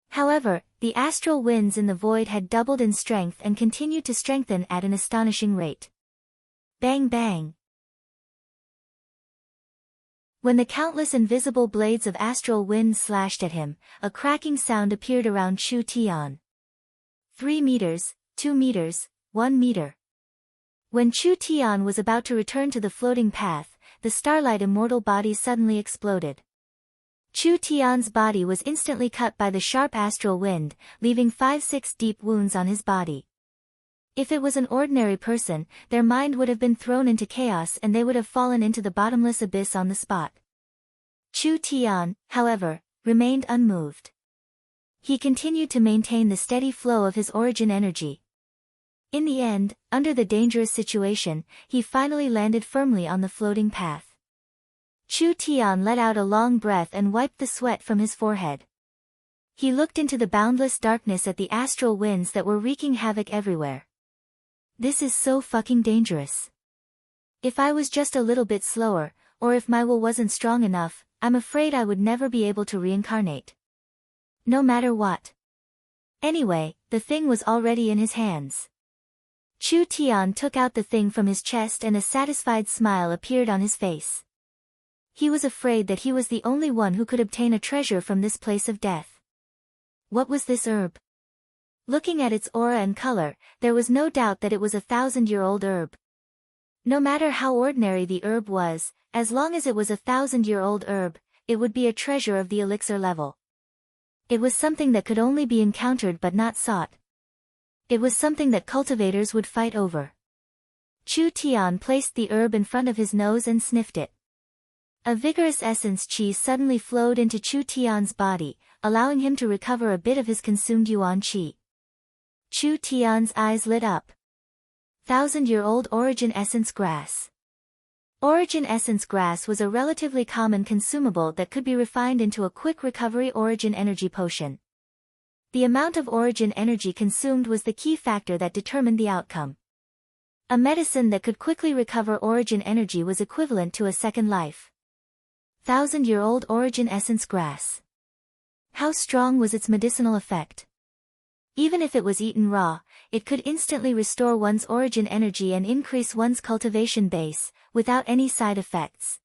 However, the astral winds in the void had doubled in strength and continued to strengthen at an astonishing rate. Bang bang! When the countless invisible blades of astral wind slashed at him, a cracking sound appeared around Chu Tian. 3 meters, 2 meters, 1 meter. When Chu Tian was about to return to the floating path, the starlight immortal body suddenly exploded. Chu Tian's body was instantly cut by the sharp astral wind, leaving 5-6 deep wounds on his body. If it was an ordinary person, their mind would have been thrown into chaos and they would have fallen into the bottomless abyss on the spot. Chu Tian, however, remained unmoved. He continued to maintain the steady flow of his origin energy. In the end, under the dangerous situation, he finally landed firmly on the floating path. Chu Tian let out a long breath and wiped the sweat from his forehead. He looked into the boundless darkness at the astral winds that were wreaking havoc everywhere. This is so fucking dangerous. If I was just a little bit slower, or if my will wasn't strong enough, I'm afraid I would never be able to reincarnate. No matter what. Anyway, the thing was already in his hands. Chu Tian took out the thing from his chest and a satisfied smile appeared on his face. He was afraid that he was the only one who could obtain a treasure from this place of death. What was this herb? Looking at its aura and color, there was no doubt that it was a 1,000-year-old herb. No matter how ordinary the herb was, as long as it was a 1,000-year-old herb, it would be a treasure of the elixir level. It was something that could only be encountered but not sought. It was something that cultivators would fight over. Chu Tian placed the herb in front of his nose and sniffed it. A vigorous essence qi suddenly flowed into Chu Tian's body, allowing him to recover a bit of his consumed yuan qi. Chu Tian's eyes lit up. 1,000-year-old origin essence grass. Origin essence grass was a relatively common consumable that could be refined into a quick recovery origin energy potion. The amount of origin energy consumed was the key factor that determined the outcome. A medicine that could quickly recover origin energy was equivalent to a second life. 1,000-year-old origin essence grass. How strong was its medicinal effect? Even if it was eaten raw, it could instantly restore one's origin energy and increase one's cultivation base, without any side effects.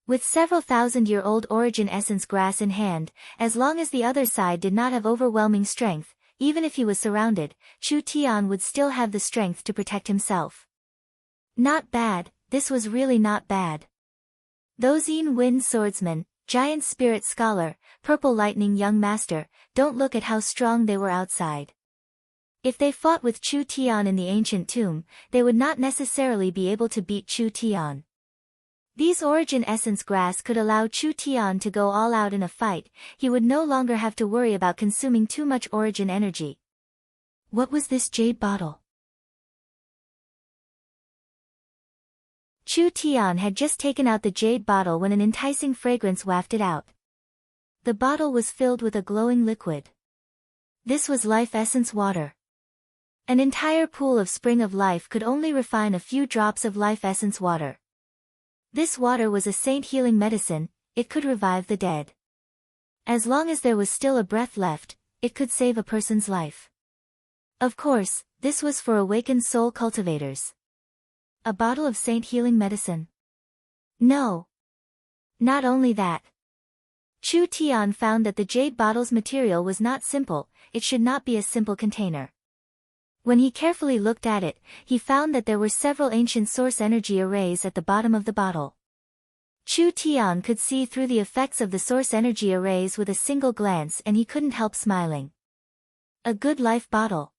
With several 1,000-year-old origin essence grass in hand, as long as the other side did not have overwhelming strength, even if he was surrounded, Chu Tian would still have the strength to protect himself. Not bad, this was really not bad. Those Yin Wind swordsmen, giant spirit scholar, purple lightning young master, don't look at how strong they were outside. If they fought with Chu Tian in the ancient tomb, they would not necessarily be able to beat Chu Tian. These origin essence grass could allow Chu Tian to go all out in a fight. He would no longer have to worry about consuming too much origin energy. What was this jade bottle? Chu Tian had just taken out the jade bottle when an enticing fragrance wafted out. The bottle was filled with a glowing liquid. This was life essence water. An entire pool of spring of life could only refine a few drops of life essence water. This water was a saint healing medicine, it could revive the dead. As long as there was still a breath left, it could save a person's life. Of course, this was for awakened soul cultivators. A bottle of saint healing medicine? No. Not only that. Chu Tian found that the jade bottle's material was not simple, it should not be a simple container. When he carefully looked at it, he found that there were several ancient source energy arrays at the bottom of the bottle. Chu Tian could see through the effects of the source energy arrays with a single glance and he couldn't help smiling. A good life bottle.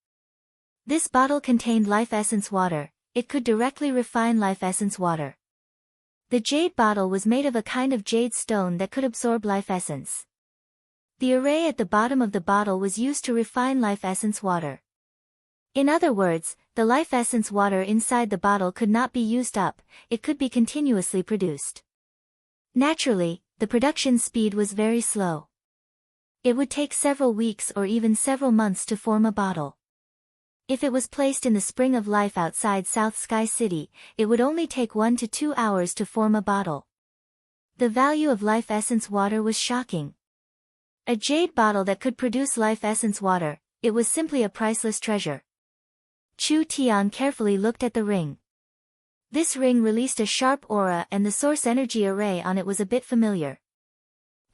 This bottle contained life essence water, it could directly refine life essence water. The jade bottle was made of a kind of jade stone that could absorb life essence. The array at the bottom of the bottle was used to refine life essence water. In other words, the life essence water inside the bottle could not be used up, it could be continuously produced. Naturally, the production speed was very slow. It would take several weeks or even several months to form a bottle. If it was placed in the spring of life outside South Sky City, it would only take 1 to 2 hours to form a bottle. The value of life essence water was shocking. A jade bottle that could produce life essence water, it was simply a priceless treasure. Chu Tian carefully looked at the ring. This ring released a sharp aura and the source energy array on it was a bit familiar.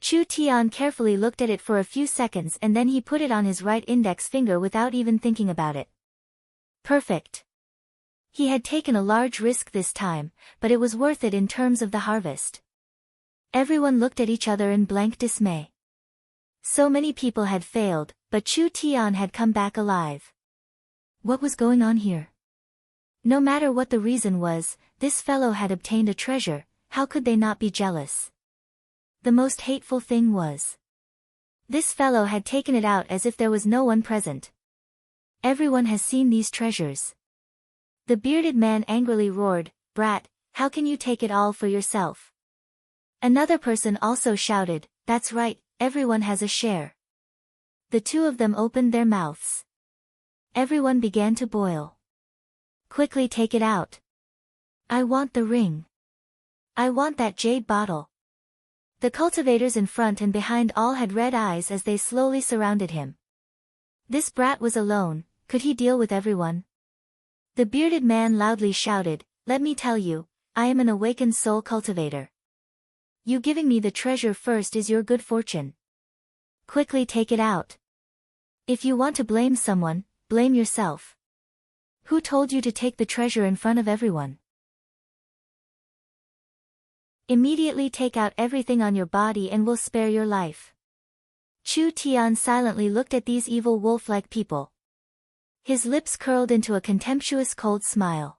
Chu Tian carefully looked at it for a few seconds and then he put it on his right index finger without even thinking about it. Perfect. He had taken a large risk this time, but it was worth it in terms of the harvest. Everyone looked at each other in blank dismay. So many people had failed, but Chu Tian had come back alive. What was going on here? No matter what the reason was, this fellow had obtained a treasure, how could they not be jealous? The most hateful thing was, this fellow had taken it out as if there was no one present. Everyone has seen these treasures. The bearded man angrily roared, "Brat, how can you take it all for yourself?" Another person also shouted, "That's right, everyone has a share." The two of them opened their mouths. Everyone began to boil. Quickly take it out. I want the ring. I want that jade bottle. The cultivators in front and behind all had red eyes as they slowly surrounded him. This brat was alone, could he deal with everyone? The bearded man loudly shouted, "Let me tell you, I am an awakened soul cultivator. You giving me the treasure first is your good fortune. Quickly take it out. If you want to blame someone, blame yourself. Who told you to take the treasure in front of everyone? Immediately take out everything on your body and we'll spare your life." Chu Tian silently looked at these evil wolf-like people. His lips curled into a contemptuous cold smile.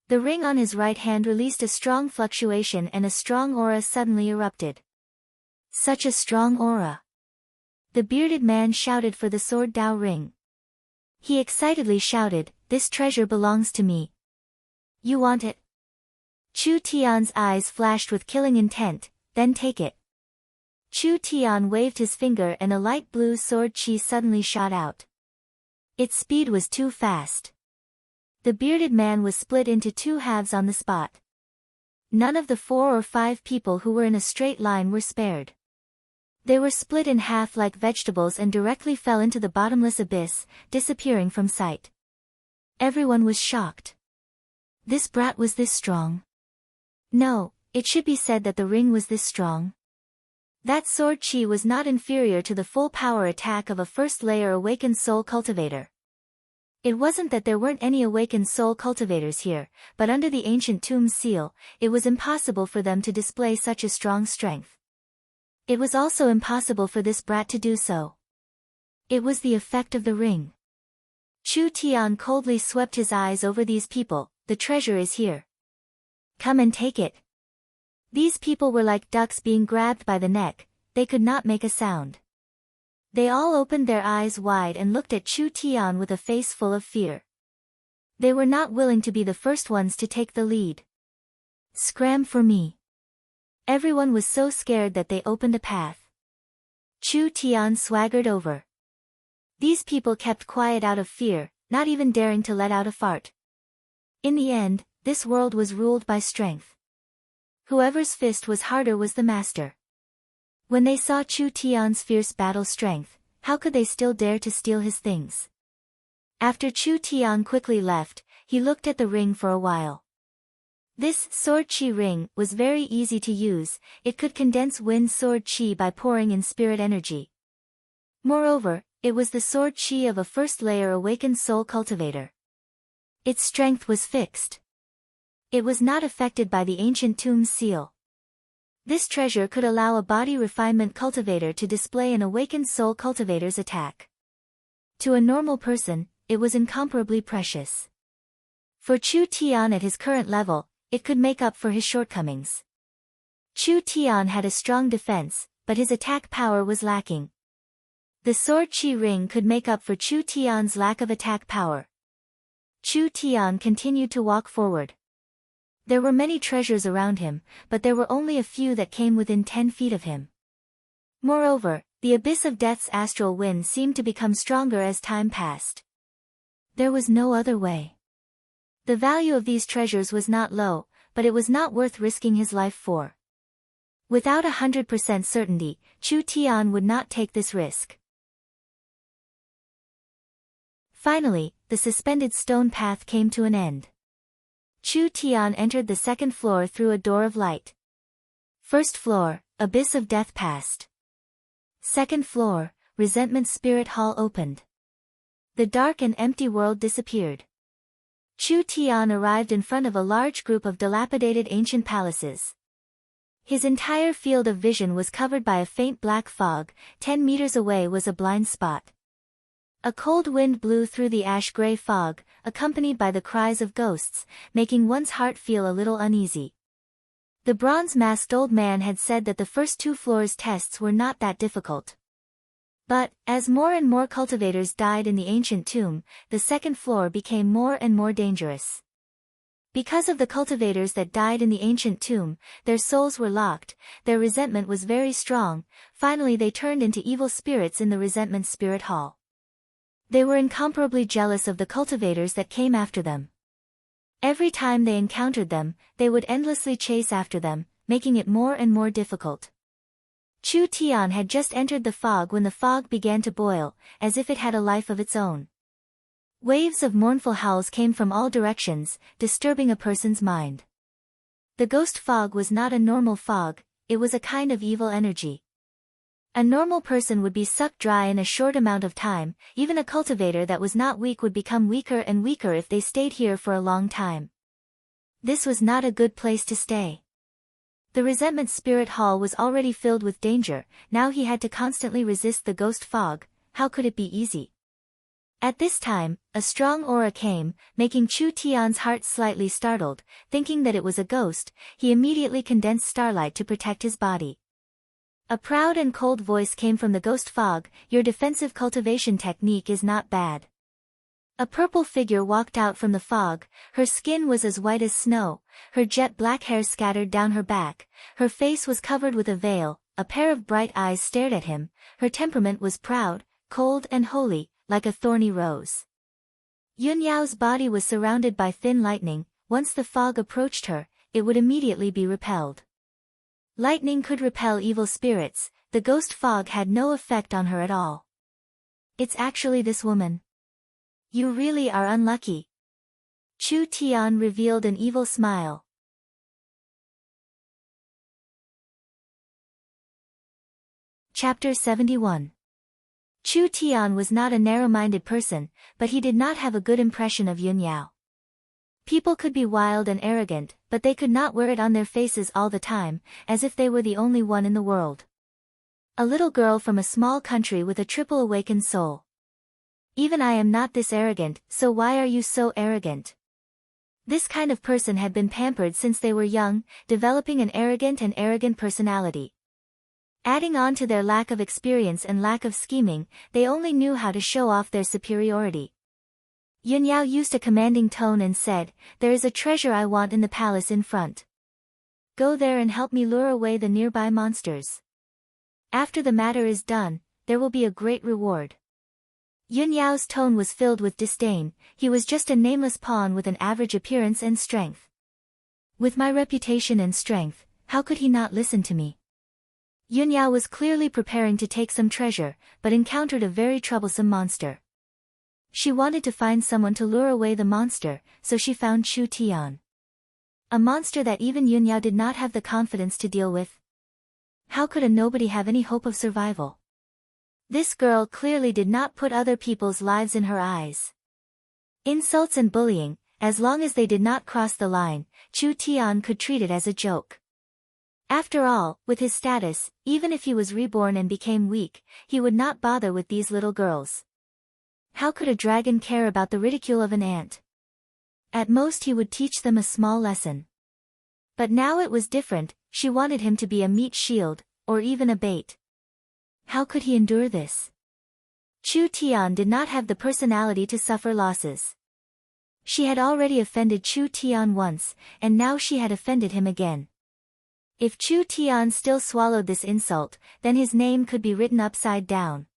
The ring on his right hand released a strong fluctuation and a strong aura suddenly erupted. Such a strong aura! The bearded man shouted for the sword Dao ring. He excitedly shouted, "This treasure belongs to me. You want it?" Chu Tian's eyes flashed with killing intent, "Then take it." Chu Tian waved his finger and a light blue sword chi suddenly shot out. Its speed was too fast. The bearded man was split into two halves on the spot. None of the 4 or 5 people who were in a straight line were spared. They were split in half like vegetables and directly fell into the bottomless abyss, disappearing from sight. Everyone was shocked. This brat was this strong? No, it should be said that the ring was this strong. That sword chi was not inferior to the full power attack of a first-layer awakened soul cultivator. It wasn't that there weren't any awakened soul cultivators here, but under the ancient tomb's seal, it was impossible for them to display such a strong strength. It was also impossible for this brat to do so. It was the effect of the ring. Chu Tian coldly swept his eyes over these people. "The treasure is here. Come and take it." These people were like ducks being grabbed by the neck, they could not make a sound. They all opened their eyes wide and looked at Chu Tian with a face full of fear. They were not willing to be the first ones to take the lead. "Scram for me." Everyone was so scared that they opened a path. Chu Tian swaggered over. These people kept quiet out of fear, not even daring to let out a fart. In the end, this world was ruled by strength. Whoever's fist was harder was the master. When they saw Chu Tian's fierce battle strength, how could they still dare to steal his things? After Chu Tian quickly left, he looked at the ring for a while. This sword chi ring was very easy to use, it could condense wind sword chi by pouring in spirit energy. Moreover, it was the sword chi of a first-layer awakened soul cultivator. Its strength was fixed. It was not affected by the ancient tomb's seal. This treasure could allow a body refinement cultivator to display an awakened soul cultivator's attack. To a normal person, it was incomparably precious. For Chu Tian at his current level, it could make up for his shortcomings. Chu Tian had a strong defense, but his attack power was lacking. The sword chi ring could make up for Chu Tian's lack of attack power. Chu Tian continued to walk forward. There were many treasures around him, but there were only a few that came within 10 feet of him. Moreover, the abyss of death's astral wind seemed to become stronger as time passed. There was no other way. The value of these treasures was not low, but it was not worth risking his life for. Without 100% certainty, Chu Tian would not take this risk. Finally, the suspended stone path came to an end. Chu Tian entered the second floor through a door of light. First floor, abyss of death passed. Second floor, resentment spirit hall opened. The dark and empty world disappeared. Chu Tian arrived in front of a large group of dilapidated ancient palaces. His entire field of vision was covered by a faint black fog, 10 meters away was a blind spot. A cold wind blew through the ash-gray fog, accompanied by the cries of ghosts, making one's heart feel a little uneasy. The bronze-masked old man had said that the first 2 floors' tests were not that difficult. But, as more and more cultivators died in the ancient tomb, the second floor became more and more dangerous. Because of the cultivators that died in the ancient tomb, their souls were locked, their resentment was very strong, finally they turned into evil spirits in the resentment spirit hall. They were incomparably jealous of the cultivators that came after them. Every time they encountered them, they would endlessly chase after them, making it more and more difficult. Chu Tian had just entered the fog when the fog began to boil, as if it had a life of its own. Waves of mournful howls came from all directions, disturbing a person's mind. The ghost fog was not a normal fog, it was a kind of evil energy. A normal person would be sucked dry in a short amount of time, even a cultivator that was not weak would become weaker and weaker if they stayed here for a long time. This was not a good place to stay. The resentment spirit hall was already filled with danger, now he had to constantly resist the ghost fog. How could it be easy? At this time, a strong aura came, making Chu Tian's heart slightly startled. Thinking that it was a ghost, he immediately condensed starlight to protect his body. A proud and cold voice came from the ghost fog, "Your defensive cultivation technique is not bad." A purple figure walked out from the fog, her skin was as white as snow, her jet black hair scattered down her back, her face was covered with a veil, a pair of bright eyes stared at him, her temperament was proud, cold and holy, like a thorny rose. Yun Yao's body was surrounded by thin lightning, once the fog approached her, it would immediately be repelled. Lightning could repel evil spirits, the ghost fog had no effect on her at all. It's actually this woman. You really are unlucky. Chu Tian revealed an evil smile. Chapter 71. Chu Tian was not a narrow-minded person, but he did not have a good impression of Yun Yao. People could be wild and arrogant, but they could not wear it on their faces all the time, as if they were the only one in the world. A little girl from a small country with a triple awakened soul. Even I am not this arrogant, so why are you so arrogant? This kind of person had been pampered since they were young, developing an arrogant personality. Adding on to their lack of experience and lack of scheming, they only knew how to show off their superiority. Yun Yao used a commanding tone and said, "There is a treasure I want in the palace in front. Go there and help me lure away the nearby monsters. After the matter is done, there will be a great reward." Yun Yao's tone was filled with disdain, he was just a nameless pawn with an average appearance and strength. With my reputation and strength, how could he not listen to me? Yun Yao was clearly preparing to take some treasure, but encountered a very troublesome monster. She wanted to find someone to lure away the monster, so she found Chu Tian. A monster that even Yun Yao did not have the confidence to deal with. How could a nobody have any hope of survival? This girl clearly did not put other people's lives in her eyes. Insults and bullying, as long as they did not cross the line, Chu Tian could treat it as a joke. After all, with his status, even if he was reborn and became weak, he would not bother with these little girls. How could a dragon care about the ridicule of an ant? At most he would teach them a small lesson. But now it was different, she wanted him to be a meat shield, or even a bait. How could he endure this? Chu Tian did not have the personality to suffer losses. She had already offended Chu Tian once, and now she had offended him again. If Chu Tian still swallowed this insult, then his name could be written upside down.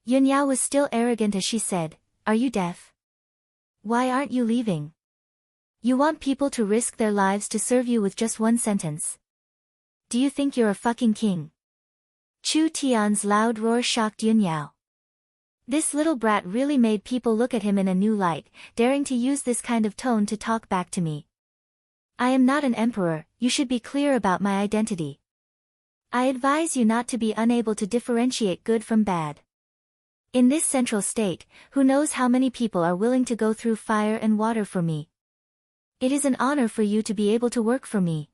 Yun Yao was still arrogant as she said, "Are you deaf? Why aren't you leaving? You want people to risk their lives to serve you with just one sentence. Do you think you're a fucking king?" Chu Tian's loud roar shocked Yun Yao. This little brat really made people look at him in a new light, daring to use this kind of tone to talk back to me. I am not an emperor, you should be clear about my identity. I advise you not to be unable to differentiate good from bad. In this central state, who knows how many people are willing to go through fire and water for me. It is an honor for you to be able to work for me.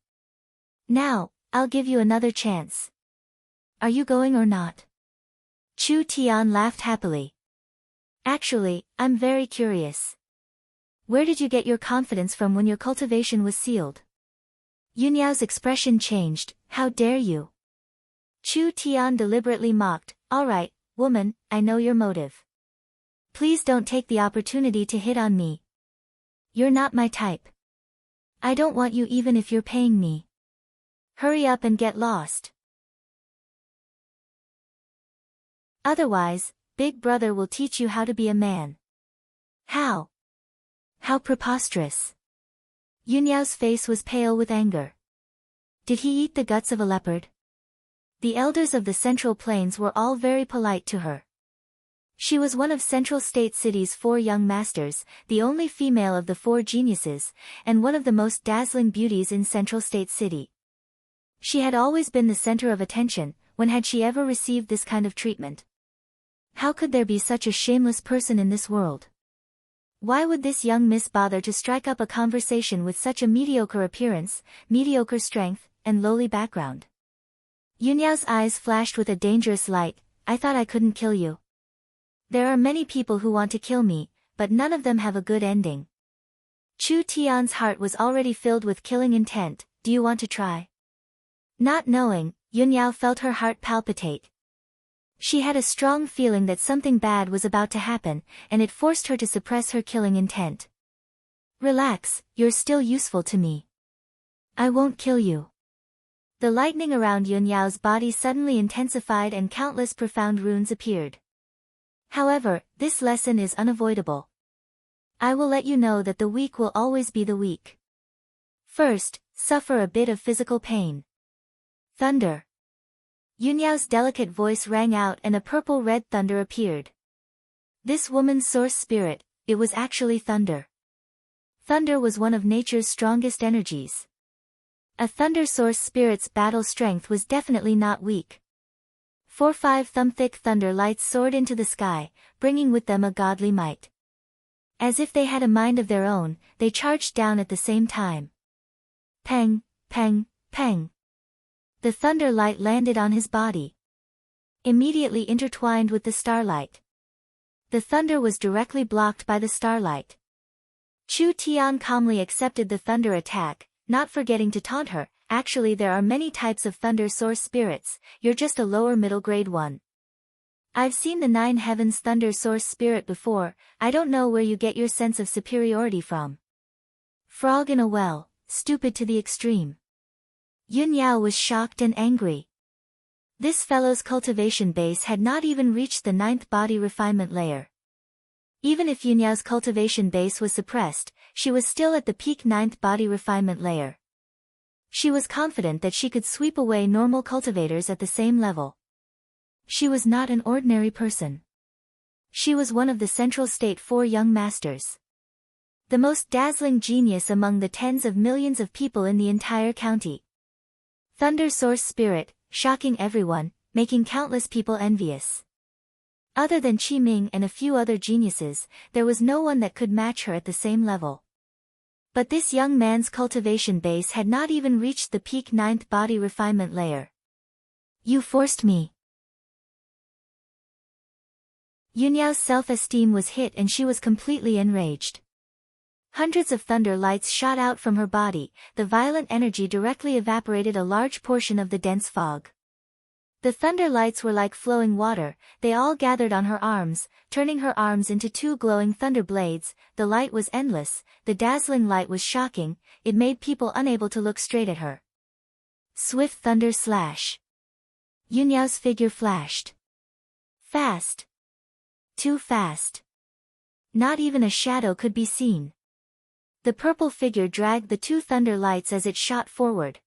Now, I'll give you another chance. Are you going or not? Chu Tian laughed happily. Actually, I'm very curious. Where did you get your confidence from when your cultivation was sealed? Yun Yao's expression changed, how dare you? Chu Tian deliberately mocked, all right, woman, I know your motive. Please don't take the opportunity to hit on me. You're not my type. I don't want you even if you're paying me. Hurry up and get lost. Otherwise, Big Brother will teach you how to be a man. How? How preposterous. Yun Yao's face was pale with anger. Did he eat the guts of a leopard? The elders of the Central Plains were all very polite to her. She was one of Central State City's 4 young masters, the only female of the 4 geniuses, and one of the most dazzling beauties in Central State City. She had always been the center of attention. When had she ever received this kind of treatment? How could there be such a shameless person in this world? Why would this young miss bother to strike up a conversation with such a mediocre appearance, mediocre strength, and lowly background? Yunyao's eyes flashed with a dangerous light. I thought I couldn't kill you. There are many people who want to kill me, but none of them have a good ending. Chu Tian's heart was already filled with killing intent. Do you want to try? Not knowing, Yunyao felt her heart palpitate. She had a strong feeling that something bad was about to happen, and it forced her to suppress her killing intent. Relax, you're still useful to me. I won't kill you. The lightning around Yunyao's body suddenly intensified and countless profound runes appeared. However, this lesson is unavoidable. I will let you know that the weak will always be the weak. First, suffer a bit of physical pain. Thunder. Yunyao's delicate voice rang out and a purple-red thunder appeared. This woman's source spirit, it was actually thunder. Thunder was one of nature's strongest energies. A thunder source spirit's battle strength was definitely not weak. 4-5 thumb-thick thunder lights soared into the sky, bringing with them a godly might. As if they had a mind of their own, they charged down at the same time. Peng, peng, peng. The thunder light landed on his body. Immediately intertwined with the starlight. The thunder was directly blocked by the starlight. Chu Tian calmly accepted the thunder attack, not forgetting to taunt her. Actually, there are many types of thunder source spirits, you're just a lower middle grade one. I've seen the 9 heavens thunder source spirit before, I don't know where you get your sense of superiority from. Frog in a well, stupid to the extreme. Yunyao was shocked and angry. This fellow's cultivation base had not even reached the 9th body refinement layer. Even if Yunyao's cultivation base was suppressed, she was still at the peak 9th body refinement layer. She was confident that she could sweep away normal cultivators at the same level. She was not an ordinary person. She was one of the Central State 4 young masters. The most dazzling genius among the tens of millions of people in the entire county. Thunder source spirit, shocking everyone, making countless people envious. Other than Qi Ming and a few other geniuses, there was no one that could match her at the same level. But this young man's cultivation base had not even reached the peak 9th body refinement layer. You forced me. Yunyao's self-esteem was hit and she was completely enraged. Hundreds of thunder lights shot out from her body, the violent energy directly evaporated a large portion of the dense fog. The thunder lights were like flowing water, they all gathered on her arms, turning her arms into 2 glowing thunder blades. The light was endless, the dazzling light was shocking, it made people unable to look straight at her. Swift thunder slash. Yunyao's figure flashed. Fast. Too fast. Not even a shadow could be seen. The purple figure dragged the 2 thunder lights as it shot forward.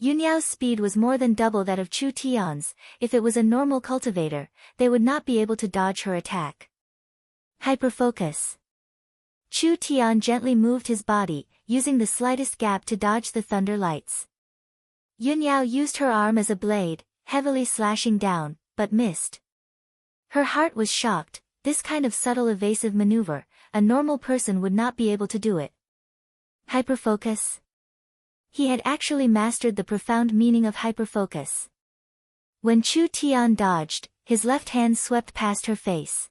Yunyao's speed was more than double that of Chu Tian's. If it was a normal cultivator, they would not be able to dodge her attack. Hyperfocus. Chu Tian gently moved his body, using the slightest gap to dodge the thunder lights. Yunyao used her arm as a blade, heavily slashing down, but missed. Her heart was shocked. This kind of subtle evasive maneuver, a normal person would not be able to do it. Hyperfocus. He had actually mastered the profound meaning of hyperfocus. When Chu Tian dodged, his left hand swept past her face.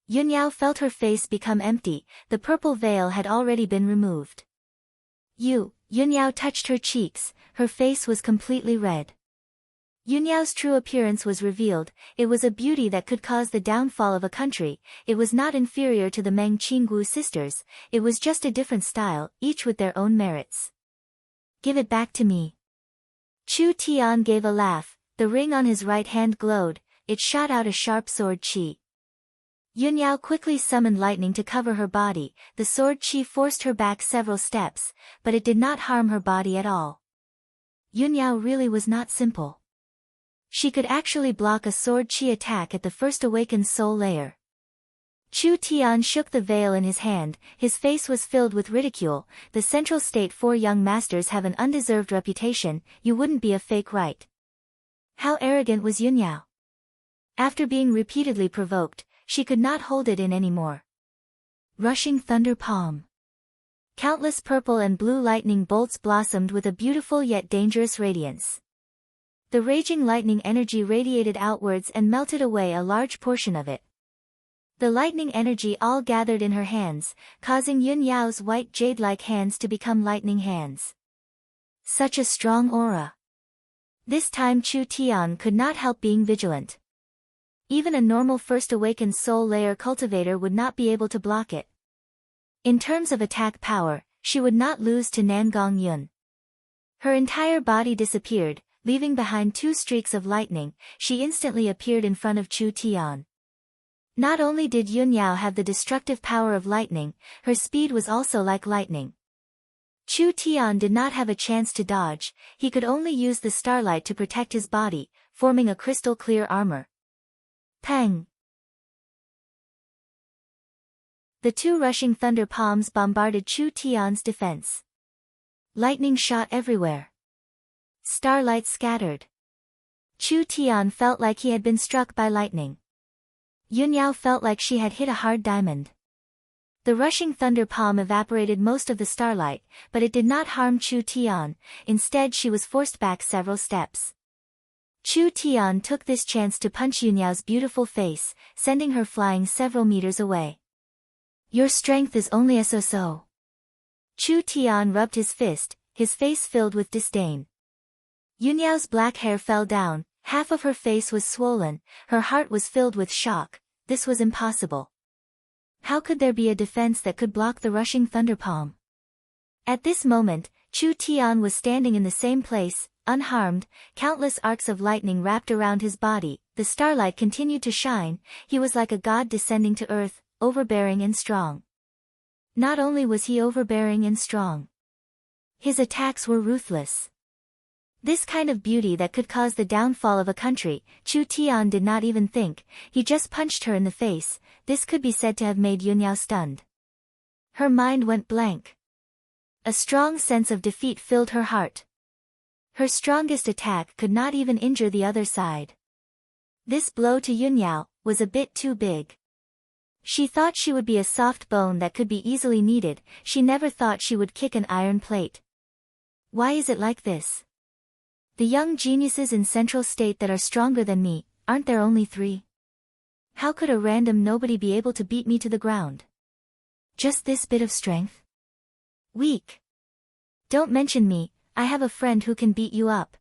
Yunyao felt her face become empty, the purple veil had already been removed. Yunyao touched her cheeks, her face was completely red. Yunyao's true appearance was revealed, it was a beauty that could cause the downfall of a country, it was not inferior to the Meng Qinggu sisters, it was just a different style, each with their own merits. Give it back to me. Chu Tian gave a laugh, the ring on his right hand glowed, it shot out a sharp sword qi. Yunyao quickly summoned lightning to cover her body, the sword qi forced her back several steps, but it did not harm her body at all. Yunyao really was not simple. She could actually block a sword chi attack at the first awakened soul layer. Chu Tian shook the veil in his hand, his face was filled with ridicule. The Central State 4 young masters have an undeserved reputation, you wouldn't be a fake, right? How arrogant was Yunyao? After being repeatedly provoked, she could not hold it in anymore. Rushing thunder palm. Countless purple and blue lightning bolts blossomed with a beautiful yet dangerous radiance. The raging lightning energy radiated outwards and melted away a large portion of it. The lightning energy all gathered in her hands, causing Yunyao's white jade-like hands to become lightning hands. Such a strong aura. This time Chu Tian could not help being vigilant. Even a normal first awakened soul layer cultivator would not be able to block it. In terms of attack power, she would not lose to Nangong Yun. Her entire body disappeared, leaving behind 2 streaks of lightning. She instantly appeared in front of Chu Tian. Not only did Yunyao have the destructive power of lightning, her speed was also like lightning. Chu Tian did not have a chance to dodge, he could only use the starlight to protect his body, forming a crystal-clear armor. Pang! The 2 rushing thunder palms bombarded Chu Tian's defense. Lightning shot everywhere. Starlight scattered. Chu Tian felt like he had been struck by lightning. Yunyao felt like she had hit a hard diamond. The rushing thunder palm evaporated most of the starlight, but it did not harm Chu Tian, instead she was forced back several steps. Chu Tian took this chance to punch Yunyao's beautiful face, sending her flying several meters away. Your strength is only so. Chu Tian rubbed his fist, his face filled with disdain. Yunyao's black hair fell down, half of her face was swollen, her heart was filled with shock. This was impossible. How could there be a defense that could block the rushing thunder palm? At this moment, Chu Tian was standing in the same place, unharmed, countless arcs of lightning wrapped around his body, the starlight continued to shine, he was like a god descending to earth, overbearing and strong. Not only was he overbearing and strong. His attacks were ruthless. This kind of beauty that could cause the downfall of a country, Chu Tian did not even think, he just punched her in the face, this could be said to have made Yunyao stunned. Her mind went blank. A strong sense of defeat filled her heart. Her strongest attack could not even injure the other side. This blow to Yunyao was a bit too big. She thought she would be a soft bone that could be easily kneaded, she never thought she would kick an iron plate. Why is it like this? The young geniuses in Central State that are stronger than me, aren't there only 3? How could a random nobody be able to beat me to the ground? Just this bit of strength? Weak. Don't mention me, I have a friend who can beat you up.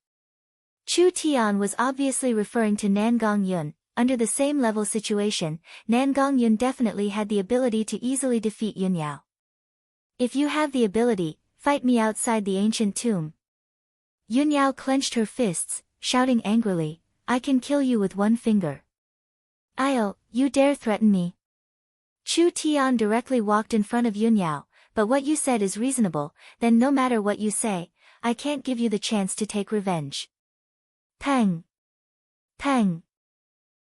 Chu Tian was obviously referring to Nangong Yun. Under the same level situation, Nangong Yun definitely had the ability to easily defeat Yunyao. If you have the ability, fight me outside the ancient tomb. Yunyao clenched her fists, shouting angrily, I can kill you with 1 finger. Io, you dare threaten me? Chu Tian directly walked in front of Yunyao, but what you said is reasonable, then no matter what you say, I can't give you the chance to take revenge. Pang! Pang!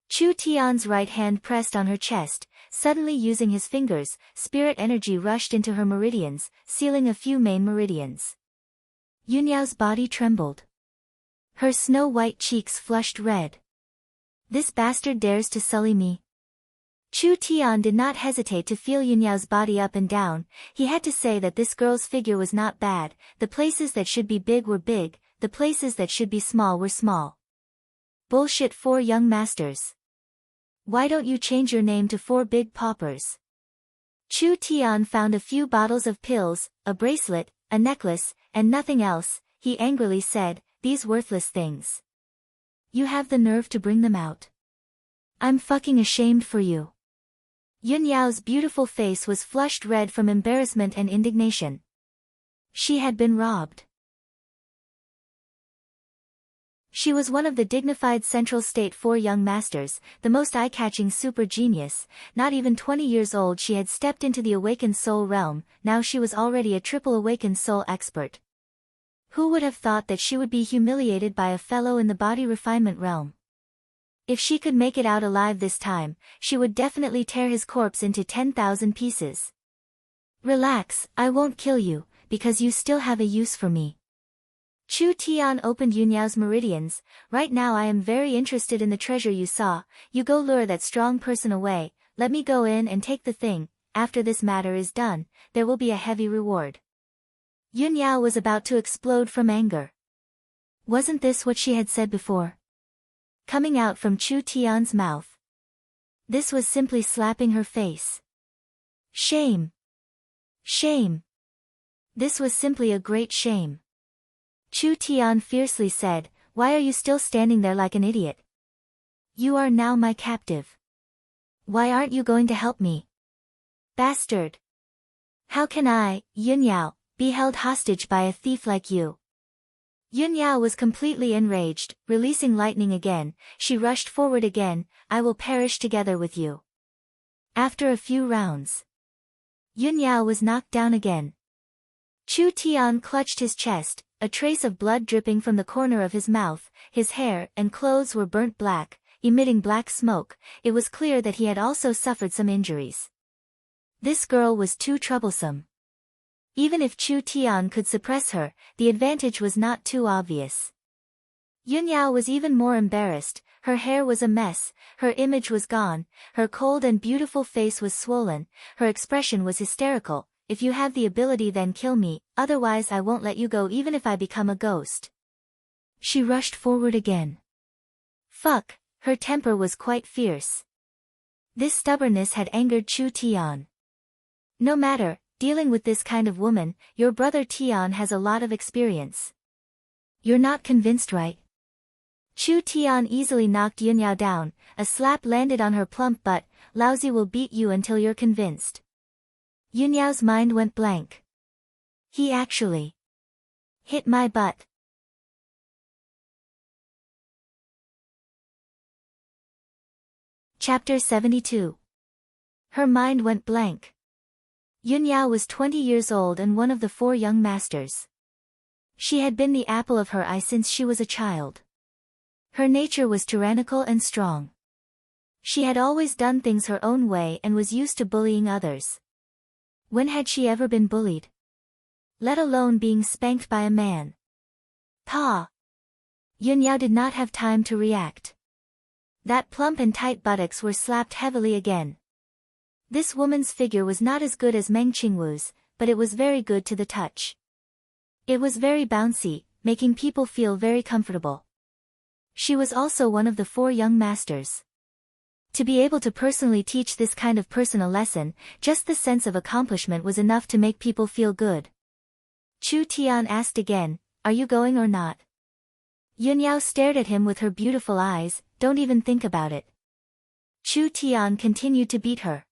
Chu Tian's right hand pressed on her chest, suddenly using his fingers, spirit energy rushed into her meridians, sealing a few main meridians. Yunyao's body trembled. Her snow-white cheeks flushed red. This bastard dares to sully me. Chu Tian did not hesitate to feel Yunyao's body up and down, he had to say that this girl's figure was not bad, the places that should be big were big, the places that should be small were small. Bullshit 4 young masters. Why don't you change your name to 4 big paupers? Chu Tian found a few bottles of pills, a bracelet, a necklace, and nothing else, he angrily said, these worthless things. You have the nerve to bring them out. I'm fucking ashamed for you. Yunyao's beautiful face was flushed red from embarrassment and indignation. She had been robbed. She was one of the dignified Central State 4 young masters, the most eye-catching super genius, not even 20 years old she had stepped into the awakened soul realm, now she was already a triple awakened soul expert. Who would have thought that she would be humiliated by a fellow in the body refinement realm? If she could make it out alive this time, she would definitely tear his corpse into 10,000 pieces. Relax, I won't kill you, because you still have a use for me. Chu Tian opened Yunyao's meridians. Right now I am very interested in the treasure you saw. You go lure that strong person away, let me go in and take the thing. After this matter is done, there will be a heavy reward. Yunyao was about to explode from anger. Wasn't this what she had said before? Coming out from Chu Tian's mouth. This was simply slapping her face. Shame! Shame! This was simply a great shame. Chu Tian fiercely said, why are you still standing there like an idiot? You are now my captive. Why aren't you going to help me? Bastard! How can I, Yunyao, be held hostage by a thief like you? Yunyao was completely enraged. Releasing lightning again, she rushed forward again. I will perish together with you. After a few rounds, Yunyao was knocked down again. Chu Tian clutched his chest, a trace of blood dripping from the corner of his mouth. His hair and clothes were burnt black, emitting black smoke. It was clear that he had also suffered some injuries. This girl was too troublesome. Even if Chu Tian could suppress her, the advantage was not too obvious. Yunyao was even more embarrassed. Her hair was a mess, her image was gone, her cold and beautiful face was swollen, her expression was hysterical. If you have the ability then kill me, otherwise I won't let you go even if I become a ghost. She rushed forward again. Fuck, her temper was quite fierce. This stubbornness had angered Chu Tian. No matter, dealing with this kind of woman, your brother Tian has a lot of experience. You're not convinced, right? Chu Tian easily knocked Yunyao down. A slap landed on her plump butt. Lousy will beat you until you're convinced. Yunyao's mind went blank. He actually hit my butt. Chapter 72. Her mind went blank. Yunyao was 20 years old and one of the 4 young masters. She had been the apple of her eye since she was a child. Her nature was tyrannical and strong. She had always done things her own way and was used to bullying others. When had she ever been bullied? Let alone being spanked by a man. Pa! Yunyao did not have time to react. That plump and tight buttocks were slapped heavily again. This woman's figure was not as good as Meng Qingwu's, but it was very good to the touch. It was very bouncy, making people feel very comfortable. She was also one of the 4 young masters. To be able to personally teach this kind of person a lesson, just the sense of accomplishment was enough to make people feel good. Chu Tian asked again, are you going or not? Yunyao stared at him with her beautiful eyes, don't even think about it. Chu Tian continued to beat her.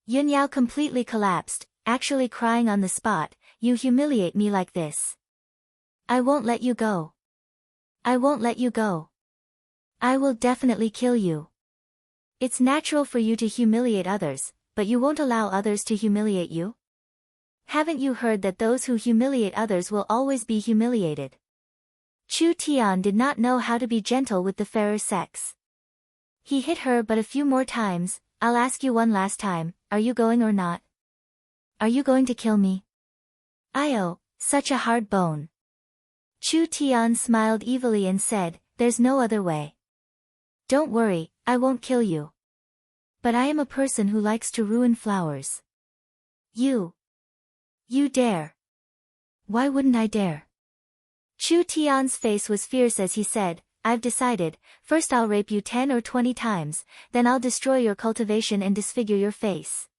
Yunyao completely collapsed, actually crying on the spot, you humiliate me like this. I won't let you go. I won't let you go. I will definitely kill you. It's natural for you to humiliate others, but you won't allow others to humiliate you? Haven't you heard that those who humiliate others will always be humiliated? Chu Tian did not know how to be gentle with the fairer sex. He hit her but a few more times. I'll ask you one last time, are you going or not? Are you going to kill me? Io, such a hard bone. Chu Tian smiled evilly and said, there's no other way. Don't worry, I won't kill you. But I am a person who likes to ruin flowers. You dare. Why wouldn't I dare? Chu Tian's face was fierce as he said, I've decided, first I'll rape you 10 or 20 times, then I'll destroy your cultivation and disfigure your face.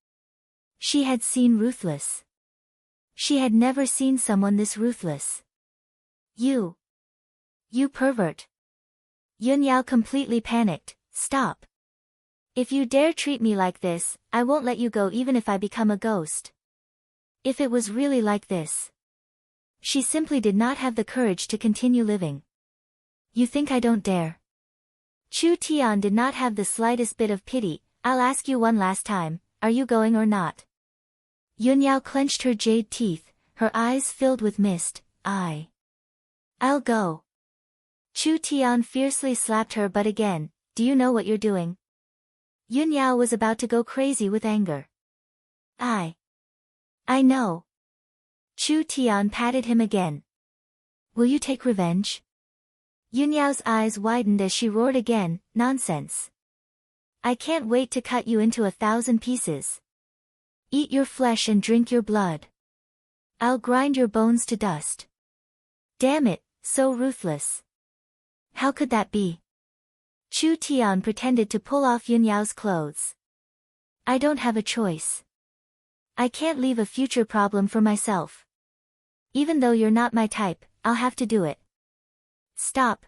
She had seen ruthless. She had never seen someone this ruthless. You pervert. Yunyao completely panicked, stop. If you dare treat me like this, I won't let you go even if I become a ghost. If it was really like this. She simply did not have the courage to continue living. You think I don't dare? Chu Tian did not have the slightest bit of pity. I'll ask you one last time, are you going or not? Yunyao clenched her jade teeth, her eyes filled with mist. I'll go. Chu Tian fiercely slapped her butt again. do you know what you're doing? Yun Yao was about to go crazy with anger. I know. Chu Tian patted him again. Will you take revenge? Yun Yao's eyes widened as she roared again, nonsense. I can't wait to cut you into 1,000 pieces. Eat your flesh and drink your blood. I'll grind your bones to dust. Damn it, so ruthless. How could that be? Chu Tian pretended to pull off Yun Yao's clothes. I don't have a choice. I can't leave a future problem for myself. Even though you're not my type, I'll have to do it. Stop.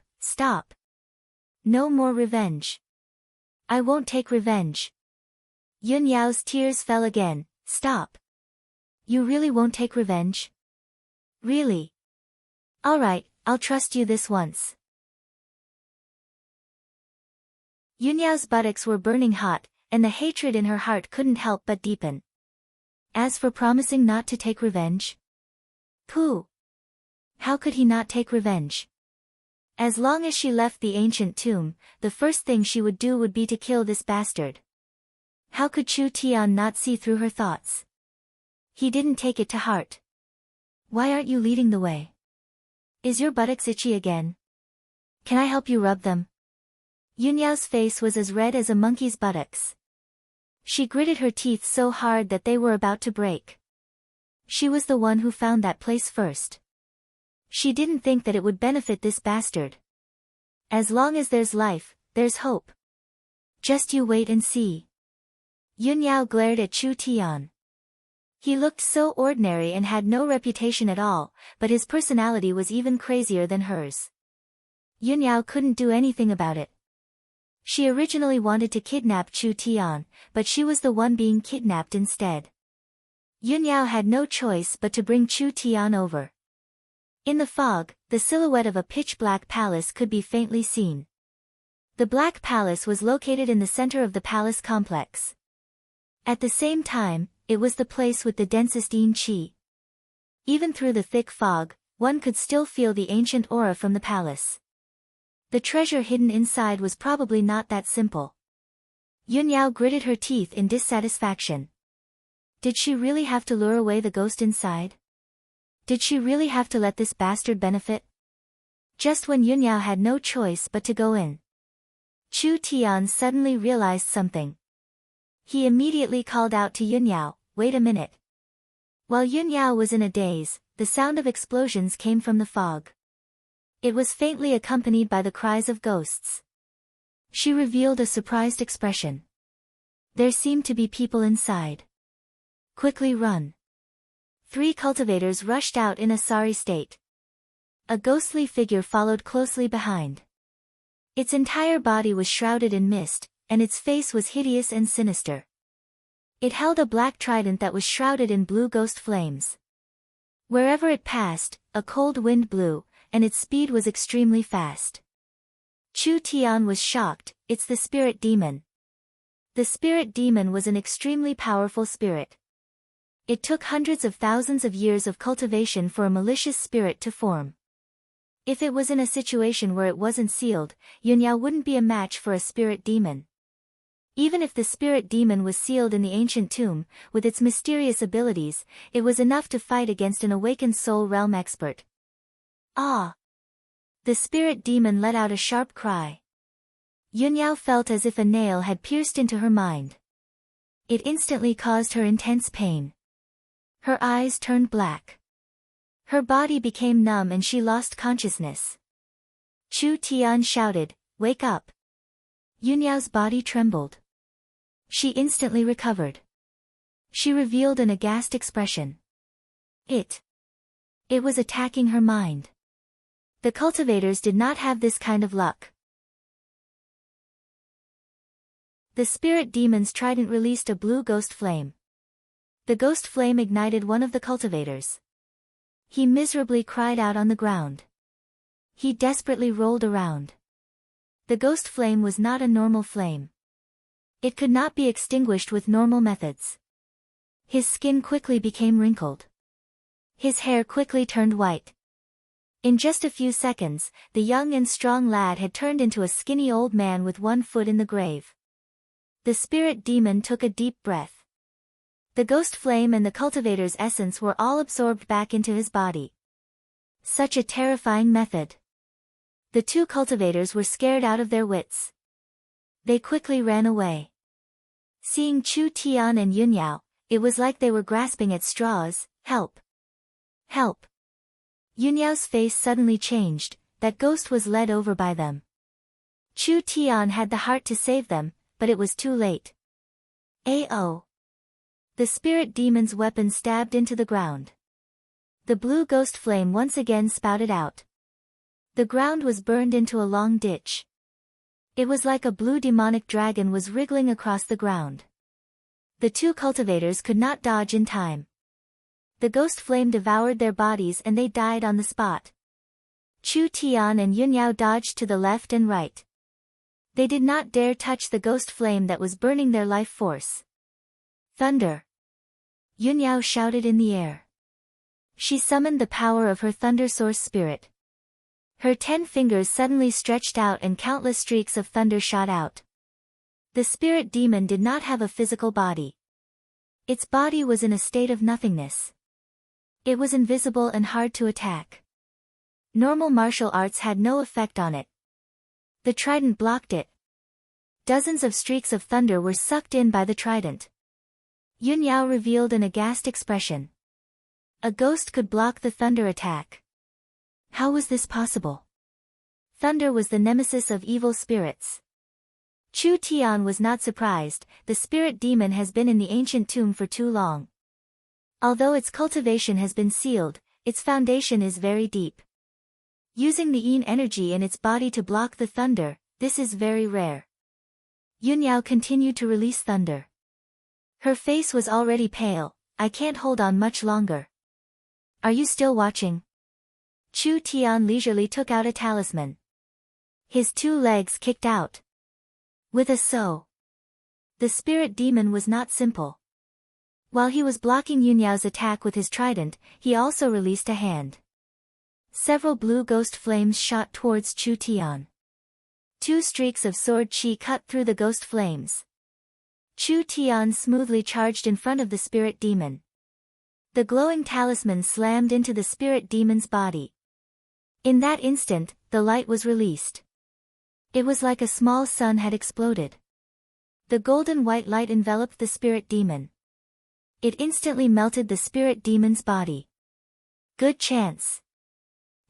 No more revenge. I won't take revenge. Yun Yao's tears fell again. Stop. You really won't take revenge? Really? Alright, I'll trust you this once. Yun Yao's buttocks were burning hot, and the hatred in her heart couldn't help but deepen. As for promising not to take revenge? Pooh! How could he not take revenge? As long as she left the ancient tomb, the first thing she would do would be to kill this bastard. How could Chu Tian not see through her thoughts? He didn't take it to heart. Why aren't you leading the way? Is your buttocks itchy again? Can I help you rub them? Yun Yao's face was as red as a monkey's buttocks. She gritted her teeth so hard that they were about to break. She was the one who found that place first. She didn't think that it would benefit this bastard. As long as there's life, there's hope. Just you wait and see. Yun Yao glared at Chu Tian. He looked so ordinary and had no reputation at all, but his personality was even crazier than hers. Yun Yao couldn't do anything about it. She originally wanted to kidnap Chu Tian, but she was the one being kidnapped instead. Yun Yao had no choice but to bring Chu Tian over. In the fog, the silhouette of a pitch-black palace could be faintly seen. The Black Palace was located in the center of the palace complex. At the same time, it was the place with the densest yin qi. Even through the thick fog, one could still feel the ancient aura from the palace. The treasure hidden inside was probably not that simple. Yun Yao gritted her teeth in dissatisfaction. Did she really have to lure away the ghost inside? Did she really have to let this bastard benefit? Just when Yun Yao had no choice but to go in, Chu Tian suddenly realized something. He immediately called out to Yun Yao, "Wait a minute." While Yun Yao was in a daze, the sound of explosions came from the fog. It was faintly accompanied by the cries of ghosts. She revealed a surprised expression. There seemed to be people inside. Quickly run. 3 cultivators rushed out in a sorry state. A ghostly figure followed closely behind. Its entire body was shrouded in mist, and its face was hideous and sinister. It held a black trident that was shrouded in blue ghost flames. Wherever it passed, a cold wind blew, and its speed was extremely fast. Chu Tian was shocked. It's the spirit demon. The spirit demon was an extremely powerful spirit. It took hundreds of thousands of years of cultivation for a malicious spirit to form. If it was in a situation where it wasn't sealed, Yun Yao wouldn't be a match for a spirit demon. Even if the spirit demon was sealed in the ancient tomb, with its mysterious abilities, it was enough to fight against an awakened soul realm expert. Ah! The spirit demon let out a sharp cry. Yun Yao felt as if a nail had pierced into her mind. It instantly caused her intense pain. Her eyes turned black. Her body became numb and she lost consciousness. Chu Tian shouted, "Wake up!" Yun Yao's body trembled. She instantly recovered. She revealed an aghast expression. It was attacking her mind. The cultivators did not have this kind of luck. The spirit demon's trident released a blue ghost flame. The ghost flame ignited one of the cultivators. He miserably cried out on the ground. He desperately rolled around. The ghost flame was not a normal flame. It could not be extinguished with normal methods. His skin quickly became wrinkled. His hair quickly turned white. In just a few seconds, the young and strong lad had turned into a skinny old man with one foot in the grave. The spirit demon took a deep breath. The ghost flame and the cultivator's essence were all absorbed back into his body. Such a terrifying method. The two cultivators were scared out of their wits. They quickly ran away. Seeing Chu Tian and Yun Yao, it was like they were grasping at straws. Help! Help! Yun Yao's face suddenly changed, that ghost was led over by them. Chu Tian had the heart to save them, but it was too late. A.O. The spirit demon's weapon stabbed into the ground. The blue ghost flame once again spouted out. The ground was burned into a long ditch. It was like a blue demonic dragon was wriggling across the ground. The two cultivators could not dodge in time. The ghost flame devoured their bodies and they died on the spot. Chu Tian and Yun Yao dodged to the left and right. They did not dare touch the ghost flame that was burning their life force. Thunder! Yun Yao shouted in the air. She summoned the power of her thunder source spirit. Her 10 fingers suddenly stretched out and countless streaks of thunder shot out. The spirit demon did not have a physical body. Its body was in a state of nothingness. It was invisible and hard to attack. Normal martial arts had no effect on it. The trident blocked it. Dozens of streaks of thunder were sucked in by the trident. Yun Yao revealed an aghast expression. A ghost could block the thunder attack. How was this possible? Thunder was the nemesis of evil spirits. Chu Tian was not surprised, the spirit demon has been in the ancient tomb for too long. Although its cultivation has been sealed, its foundation is very deep. Using the yin energy in its body to block the thunder, this is very rare. Yun Yao continued to release thunder. Her face was already pale. I can't hold on much longer. Are you still watching? Chu Tian leisurely took out a talisman. His 2 legs kicked out. With a so. The spirit demon was not simple. While he was blocking Yun Yao's attack with his trident, he also released a hand. Several blue ghost flames shot towards Chu Tian. 2 streaks of sword chi cut through the ghost flames. Chu Tian smoothly charged in front of the spirit demon. The glowing talisman slammed into the spirit demon's body. In that instant, the light was released. It was like a small sun had exploded. The golden white light enveloped the spirit demon. It instantly melted the spirit demon's body. Good chance.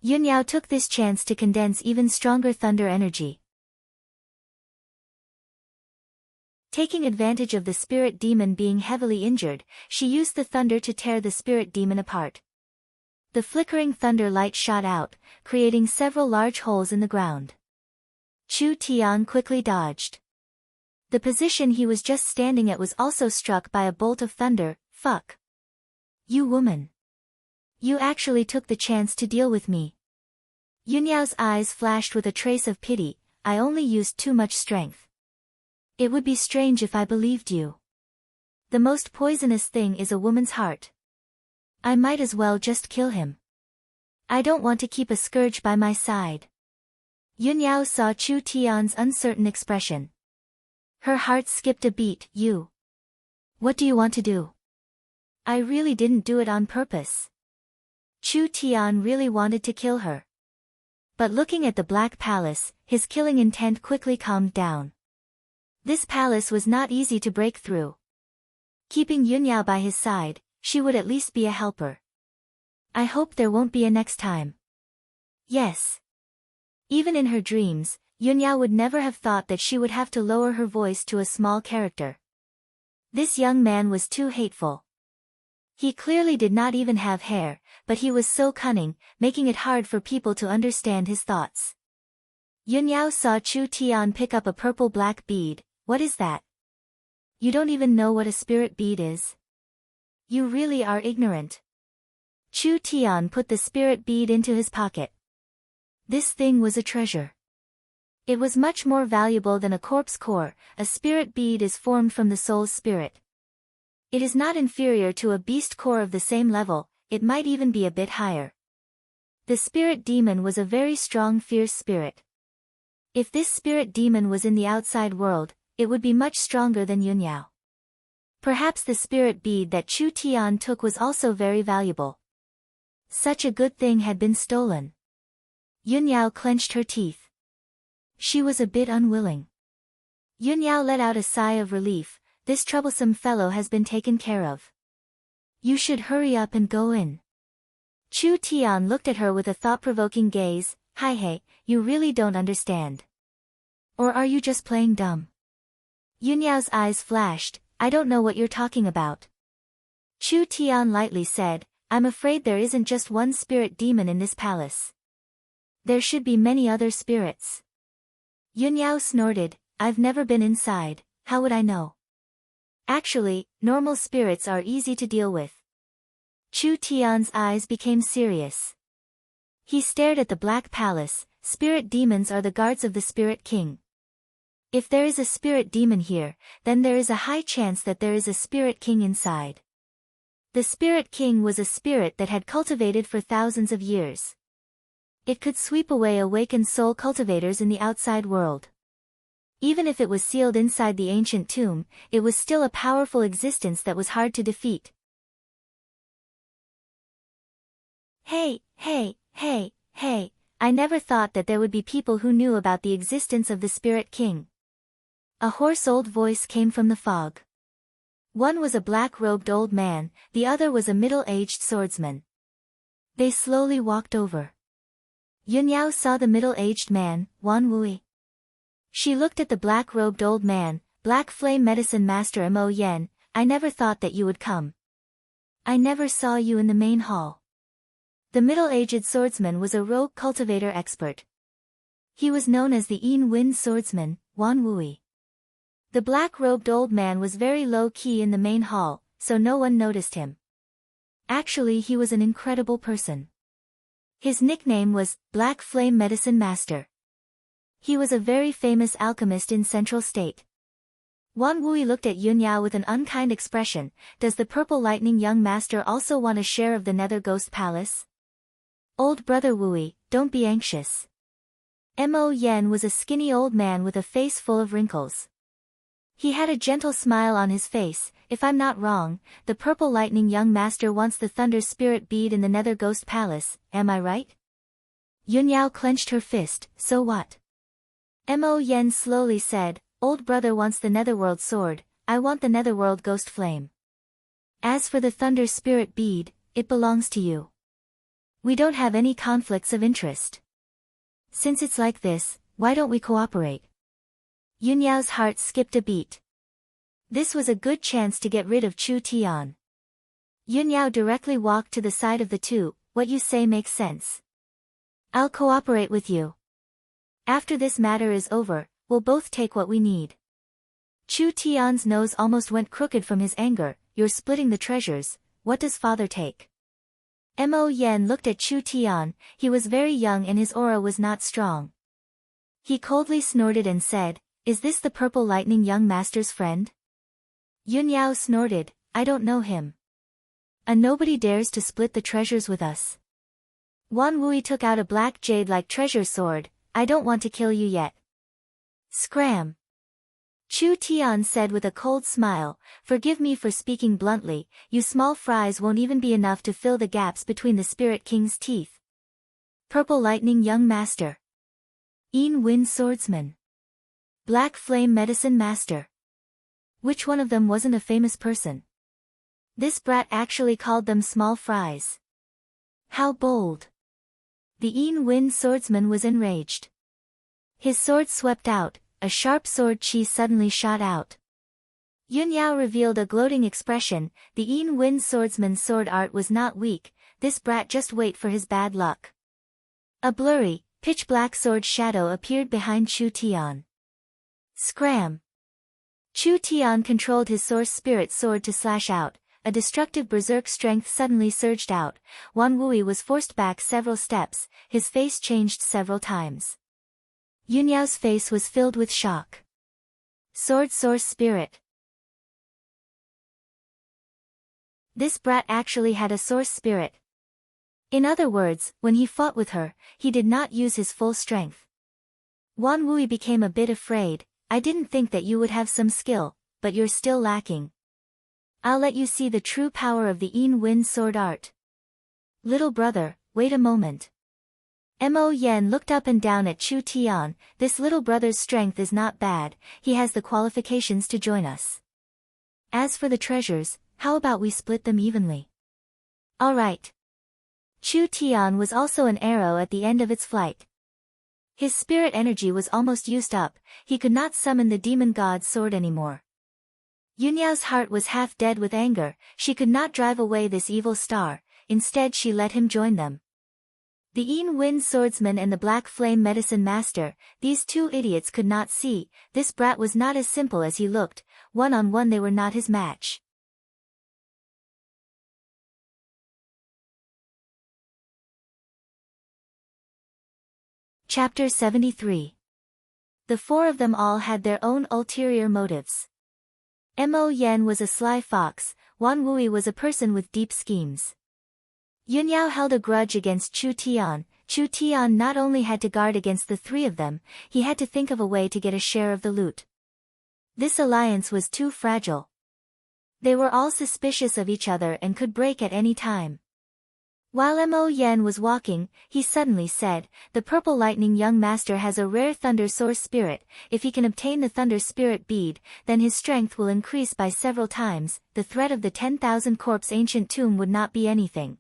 Yun Yao took this chance to condense even stronger thunder energy. Taking advantage of the spirit demon being heavily injured, she used the thunder to tear the spirit demon apart. The flickering thunder light shot out, creating several large holes in the ground. Chu Tian quickly dodged. The position he was just standing at was also struck by a bolt of thunder. Fuck. You woman. You actually took the chance to deal with me. Yun Yao's eyes flashed with a trace of pity. I only used too much strength. It would be strange if I believed you. The most poisonous thing is a woman's heart. I might as well just kill him. I don't want to keep a scourge by my side. Yun Yao saw Chu Tian's uncertain expression. Her heart skipped a beat. You. What do you want to do? I really didn't do it on purpose. Chu Tian really wanted to kill her. But looking at the Black Palace, his killing intent quickly calmed down. This palace was not easy to break through. Keeping Yun Yao by his side, she would at least be a helper. I hope there won't be a next time. Yes. Even in her dreams, Yun Yao would never have thought that she would have to lower her voice to a small character. This young man was too hateful. He clearly did not even have hair, but he was so cunning, making it hard for people to understand his thoughts. Yun Yao saw Chu Tian pick up a purple-black bead. What is that? You don't even know what a spirit bead is? You really are ignorant. Chu Tian put the spirit bead into his pocket. This thing was a treasure. It was much more valuable than a corpse core. A spirit bead is formed from the soul's spirit. It is not inferior to a beast core of the same level, it might even be a bit higher. The spirit demon was a very strong, fierce spirit. If this spirit demon was in the outside world, it would be much stronger than Yunyao. Perhaps the spirit bead that Chu Tian took was also very valuable. Such a good thing had been stolen. Yunyao clenched her teeth. She was a bit unwilling. Yunyao let out a sigh of relief. This troublesome fellow has been taken care of. You should hurry up and go in. Chu Tian looked at her with a thought-provoking gaze. Hey, you really don't understand. Or are you just playing dumb? Yunyao's eyes flashed. I don't know what you're talking about. Chu Tian lightly said, I'm afraid there isn't just one spirit demon in this palace. There should be many other spirits. Yunyao snorted, I've never been inside, how would I know? Actually, normal spirits are easy to deal with. Chu Tian's eyes became serious. He stared at the Black Palace. Spirit demons are the guards of the Spirit King. If there is a spirit demon here, then there is a high chance that there is a Spirit King inside. The Spirit King was a spirit that had cultivated for thousands of years. It could sweep away awakened soul cultivators in the outside world. Even if it was sealed inside the ancient tomb, it was still a powerful existence that was hard to defeat. Hey, I never thought that there would be people who knew about the existence of the Spirit King. A hoarse old voice came from the fog. One was a black-robed old man, the other was a middle-aged swordsman. They slowly walked over. Yunyao saw the middle-aged man, Wan Wui. She looked at the black-robed old man, Black Flame Medicine Master Mo Yen. I never thought that you would come. I never saw you in the main hall. The middle-aged swordsman was a rogue cultivator expert. He was known as the Yin Wind Swordsman, Wan Wui. The black-robed old man was very low-key in the main hall, so no one noticed him. Actually, he was an incredible person. His nickname was Black Flame Medicine Master. He was a very famous alchemist in Central State. Wan Wui looked at Yunyao with an unkind expression. Does the Purple Lightning young master also want a share of the Nether Ghost Palace? Old brother Wui, don't be anxious. Mo Yen was a skinny old man with a face full of wrinkles. He had a gentle smile on his face. If I'm not wrong, the Purple Lightning young master wants the Thunder Spirit bead in the Nether Ghost Palace, am I right? Yunyao clenched her fist. So what? Mo Yen slowly said, Old brother wants the Netherworld sword, I want the Netherworld Ghost Flame. As for the Thunder Spirit bead, it belongs to you. We don't have any conflicts of interest. Since it's like this, why don't we cooperate? Yunyao's heart skipped a beat. This was a good chance to get rid of Chu Tian. Yunyao directly walked to the side of the two. What you say makes sense. I'll cooperate with you. After this matter is over, we'll both take what we need. Chu Tian's nose almost went crooked from his anger. You're splitting the treasures, what does father take? Mo Yen looked at Chu Tian. He was very young and his aura was not strong. He coldly snorted and said, Is this the Purple Lightning young master's friend? Yunyao snorted, I don't know him. And nobody dares to split the treasures with us. Wan Wui took out a black jade-like treasure sword. I don't want to kill you yet. Scram! Chu Tian said with a cold smile, Forgive me for speaking bluntly, you small fries won't even be enough to fill the gaps between the Spirit King's teeth. Purple Lightning young master. Yin Wind Swordsman. Black Flame Medicine Master. Which one of them wasn't a famous person? This brat actually called them small fries. How bold! The Yin Wind Swordsman was enraged. His sword swept out. A sharp sword chi suddenly shot out. Yunyao revealed a gloating expression. The Yin Wind Swordsman's sword art was not weak. This brat just wait for his bad luck. A blurry, pitch-black sword shadow appeared behind Chu Tian. Scram! Chu Tian controlled his source spirit sword to slash out. A destructive berserk strength suddenly surged out. Wan Wui was forced back several steps. His face changed several times. Yunyao's face was filled with shock. Sword source spirit. This brat actually had a source spirit. In other words, when he fought with her, he did not use his full strength. Wan Wui became a bit afraid. I didn't think that you would have some skill, but you're still lacking. I'll let you see the true power of the Yin Wind Sword art. Little brother, wait a moment. Mo Yen looked up and down at Chu Tian. This little brother's strength is not bad, he has the qualifications to join us. As for the treasures, how about we split them evenly? All right. Chu Tian was also an arrow at the end of its flight. His spirit energy was almost used up, he could not summon the demon god's sword anymore. Yunyao's heart was half dead with anger, she could not drive away this evil star, instead she let him join them. The Yin Wind Swordsman and the Black Flame Medicine Master, these two idiots could not see, this brat was not as simple as he looked, one-on-one they were not his match. Chapter 73. The four of them all had their own ulterior motives. Mo Yen was a sly fox, Wan Wui was a person with deep schemes. Yunyao held a grudge against Chu Tian. Chu Tian not only had to guard against the three of them, he had to think of a way to get a share of the loot. This alliance was too fragile. They were all suspicious of each other and could break at any time. While Mo Yen was walking, he suddenly said, "The Purple Lightning young master has a rare Thunder Source spirit. If he can obtain the Thunder Spirit bead, then his strength will increase by several times. The threat of the 10,000 corpse ancient tomb would not be anything.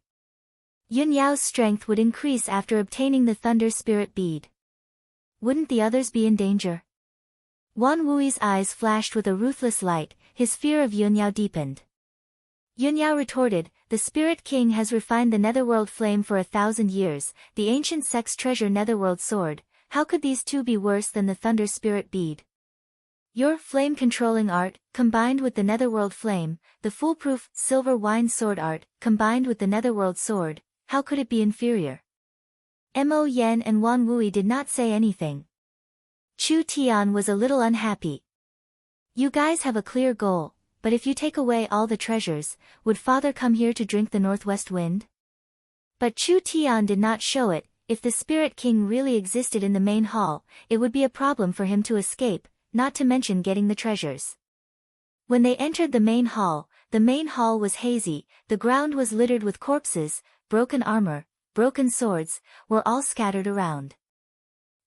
Yun Yao's strength would increase after obtaining the Thunder Spirit bead. Wouldn't the others be in danger?" Wan Wui's eyes flashed with a ruthless light, his fear of Yun Yao deepened. Yun Yao retorted, "The Spirit King has refined the Netherworld flame for 1,000 years, the ancient sect's treasure Netherworld sword, how could these two be worse than the Thunder Spirit bead? Your flame-controlling art, combined with the Netherworld flame, the foolproof silver wine sword art, combined with the Netherworld sword, how could it be inferior?" Mo Yen and Wan Wui did not say anything. Chu Tian was a little unhappy. "You guys have a clear goal. But if you take away all the treasures, would father come here to drink the northwest wind?" But Chu Tian did not show it. If the Spirit King really existed in the main hall, it would be a problem for him to escape, not to mention getting the treasures. When they entered the main hall was hazy, the ground was littered with corpses, broken armor, broken swords, were all scattered around.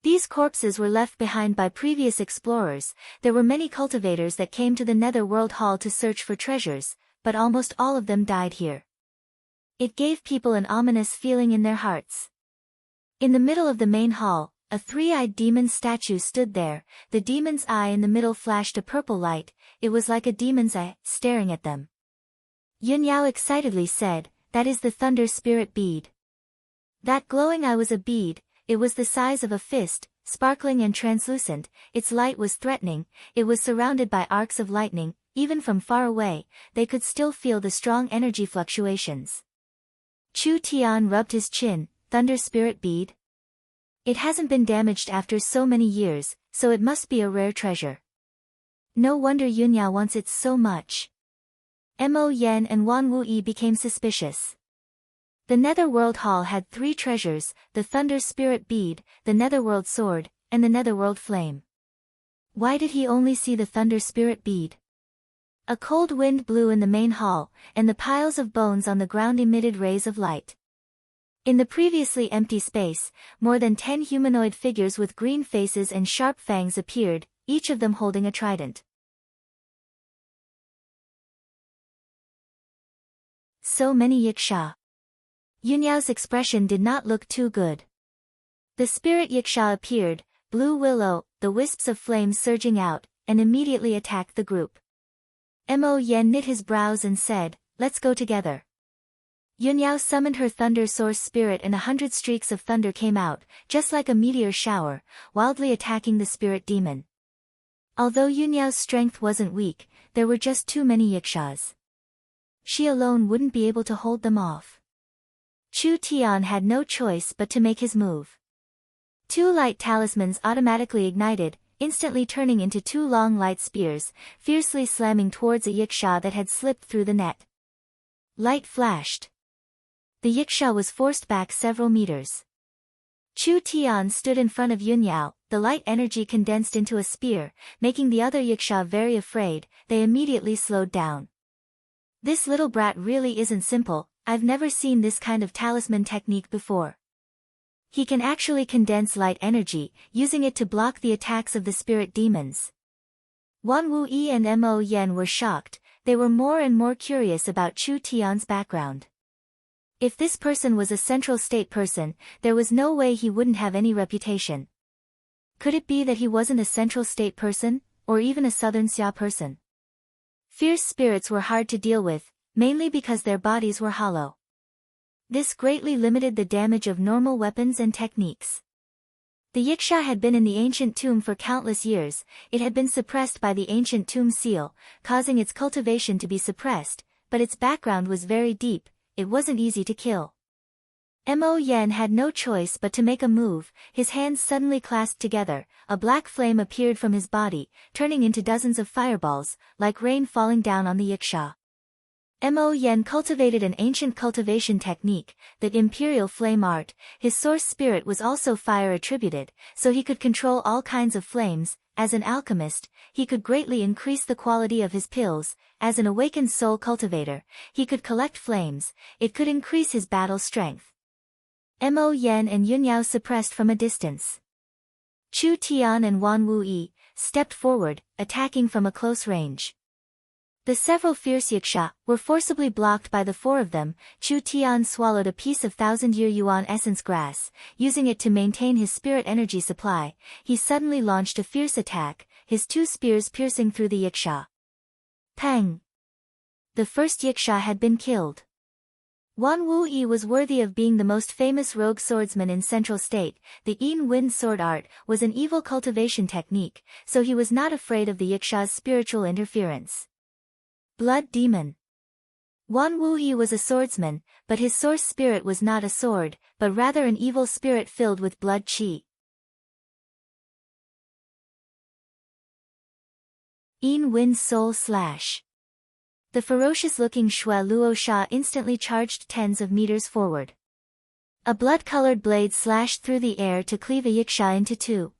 These corpses were left behind by previous explorers. There were many cultivators that came to the Netherworld Hall to search for treasures, but almost all of them died here. It gave people an ominous feeling in their hearts. In the middle of the main hall, a three-eyed demon statue stood there. The demon's eye in the middle flashed a purple light, it was like a demon's eye, staring at them. Yun Yao excitedly said, "That is the Thunder Spirit bead." That glowing eye was a bead. It was the size of a fist, sparkling and translucent, its light was threatening, it was surrounded by arcs of lightning, even from far away, they could still feel the strong energy fluctuations. Chu Tian rubbed his chin, Thunder Spirit bead? It hasn't been damaged after so many years, so it must be a rare treasure. No wonder Yunya wants it so much. Mo Yen and Wan Wui became suspicious. The Netherworld Hall had 3 treasures, the Thunder Spirit bead, the Netherworld sword, and the Netherworld flame. Why did he only see the Thunder Spirit bead? A cold wind blew in the main hall, and the piles of bones on the ground emitted rays of light. In the previously empty space, more than 10 humanoid figures with green faces and sharp fangs appeared, each of them holding a trident. So many Yiksha. Yunyao's expression did not look too good. The spirit Yiksha appeared, blue willow, the wisps of flame surging out, and immediately attacked the group. Mo Yen knit his brows and said, "Let's go together." Yunyao summoned her thunder source spirit and 100 streaks of thunder came out, just like a meteor shower, wildly attacking the spirit demon. Although Yunyao's strength wasn't weak, there were just too many Yikshas. She alone wouldn't be able to hold them off. Chu Tian had no choice but to make his move. 2 light talismans automatically ignited, instantly turning into 2 long light spears, fiercely slamming towards a Yiksha that had slipped through the net. Light flashed. The yiksha was forced back several meters. Chu Tian stood in front of Yunyao, the light energy condensed into a spear, making the other yiksha very afraid. They immediately slowed down. This little brat really isn't simple. I've never seen this kind of talisman technique before. He can actually condense light energy, using it to block the attacks of the spirit demons. Wan Wuyi and Mo Yen were shocked. They were more and more curious about Chu Tian's background. If this person was a central state person, there was no way he wouldn't have any reputation. Could it be that he wasn't a central state person, or even a southern Xia person? Fierce spirits were hard to deal with, mainly because their bodies were hollow. This greatly limited the damage of normal weapons and techniques. The yiksha had been in the ancient tomb for countless years. It had been suppressed by the ancient tomb seal, causing its cultivation to be suppressed, but its background was very deep. It wasn't easy to kill. Mo Yen had no choice but to make a move. His hands suddenly clasped together, a black flame appeared from his body, turning into dozens of fireballs, like rain falling down on the yiksha. Mo Yen cultivated an ancient cultivation technique, the imperial flame art. His source spirit was also fire attributed, so he could control all kinds of flames. As an alchemist, he could greatly increase the quality of his pills. As an awakened soul cultivator, he could collect flames. It could increase his battle strength. Mo Yen and Yunyao suppressed from a distance. Chu Tian and Wan Wuyi stepped forward, attacking from a close range. The several fierce yiksha were forcibly blocked by the four of them. Chu Tian swallowed a piece of 1,000-year yuan essence grass, using it to maintain his spirit energy supply. He suddenly launched a fierce attack, his two spears piercing through the yiksha. Pang! The first yiksha had been killed. Wan Wuyi was worthy of being the most famous rogue swordsman in Central State. The Yin Wind sword art was an evil cultivation technique, so he was not afraid of the yiksha's spiritual interference. Blood Demon. Wan Wuyi was a swordsman, but his source spirit was not a sword, but rather an evil spirit filled with blood qi. Yin Wind Soul Slash. The ferocious-looking Shui Luo Sha instantly charged tens of meters forward. A blood-colored blade slashed through the air to cleave a yiksha into two.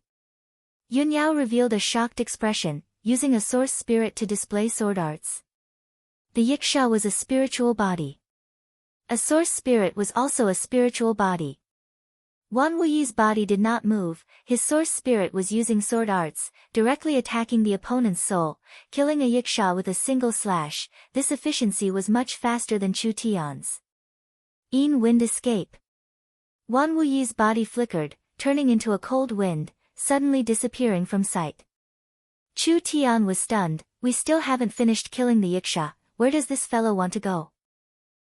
Yunyao revealed a shocked expression, using a source spirit to display sword arts. The yiksha was a spiritual body. A source spirit was also a spiritual body. Wan Wuyi's body did not move. His source spirit was using sword arts, directly attacking the opponent's soul, killing a yiksha with a single slash. This efficiency was much faster than Chu Tian's. Yin Wind Escape. Wan Wuyi's body flickered, turning into a cold wind, suddenly disappearing from sight. Chu Tian was stunned. We still haven't finished killing the yiksha. Where does this fellow want to go?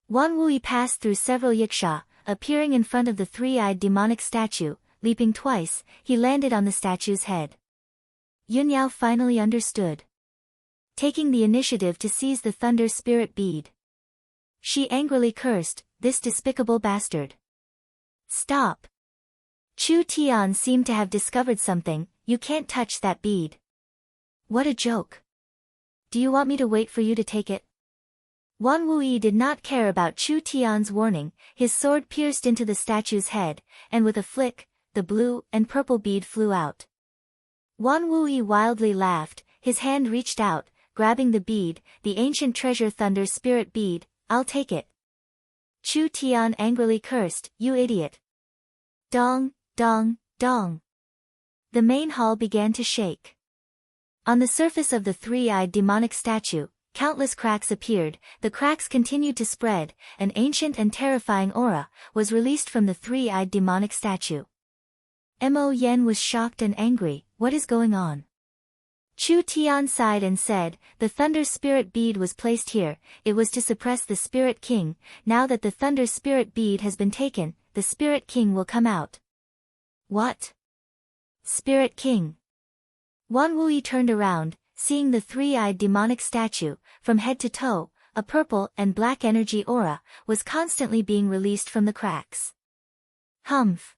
Wan Wuyi passed through several yiksha, appearing in front of the three-eyed demonic statue. Leaping twice, he landed on the statue's head. Yunyao finally understood. Taking the initiative to seize the thunder spirit bead. She angrily cursed, "This despicable bastard. Stop!" Chu Tian seemed to have discovered something. "You can't touch that bead." "What a joke. Do you want me to wait for you to take it?" Wan Wuyi did not care about Chu Tian's warning. His sword pierced into the statue's head, and with a flick, the blue and purple bead flew out. Wan Wuyi wildly laughed. His hand reached out, grabbing the bead, the ancient treasure thunder spirit bead. "I'll take it." Chu Tian angrily cursed, "You idiot." Dong, dong, dong. The main hall began to shake. On the surface of the three-eyed demonic statue, countless cracks appeared. The cracks continued to spread. An ancient and terrifying aura was released from the three-eyed demonic statue. Mo Yen was shocked and angry. What is going on? Chu Tian sighed and said, "The thunder spirit bead was placed here. It was to suppress the spirit king. Now that the thunder spirit bead has been taken, the spirit king will come out." What? Spirit king? Wan Wuyi turned around, seeing the three-eyed demonic statue. From head to toe, a purple and black energy aura was constantly being released from the cracks. Humph!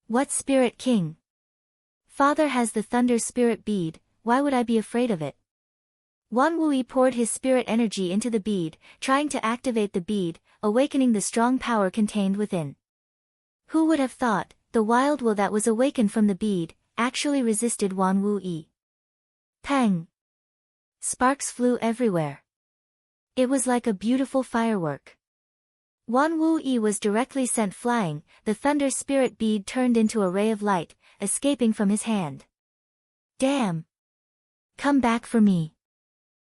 What spirit king? Father has the thunder spirit bead. Why would I be afraid of it? Wan Wui poured his spirit energy into the bead, trying to activate the bead, awakening the strong power contained within. Who would have thought, the wild will that was awakened from the bead, actually resisted Wan Wui. Pang! Sparks flew everywhere. It was like a beautiful firework. Wan Wui was directly sent flying, the thunder spirit bead turned into a ray of light, escaping from his hand. Damn! Come back for me.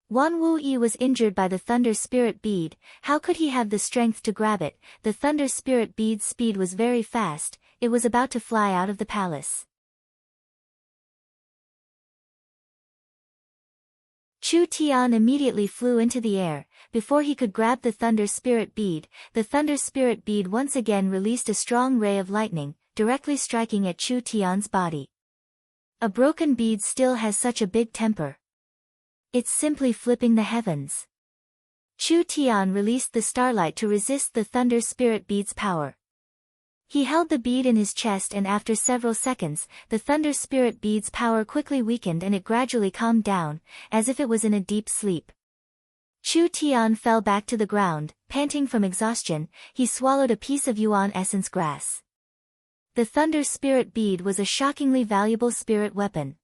Wan Wui was injured by the thunder spirit bead. How could he have the strength to grab it? The thunder spirit bead's speed was very fast, it was about to fly out of the palace. Chu Tian immediately flew into the air. Before he could grab the thunder spirit bead once again released a strong ray of lightning, directly striking at Chu Tian's body. A broken bead still has such a big temper. It's simply flipping the heavens. Chu Tian released the starlight to resist the thunder spirit bead's power. He held the bead in his chest, and after several seconds, the thunder spirit bead's power quickly weakened and it gradually calmed down, as if it was in a deep sleep. Chu Tian fell back to the ground, panting from exhaustion. He swallowed a piece of yuan essence grass. The thunder spirit bead was a shockingly valuable spirit weapon.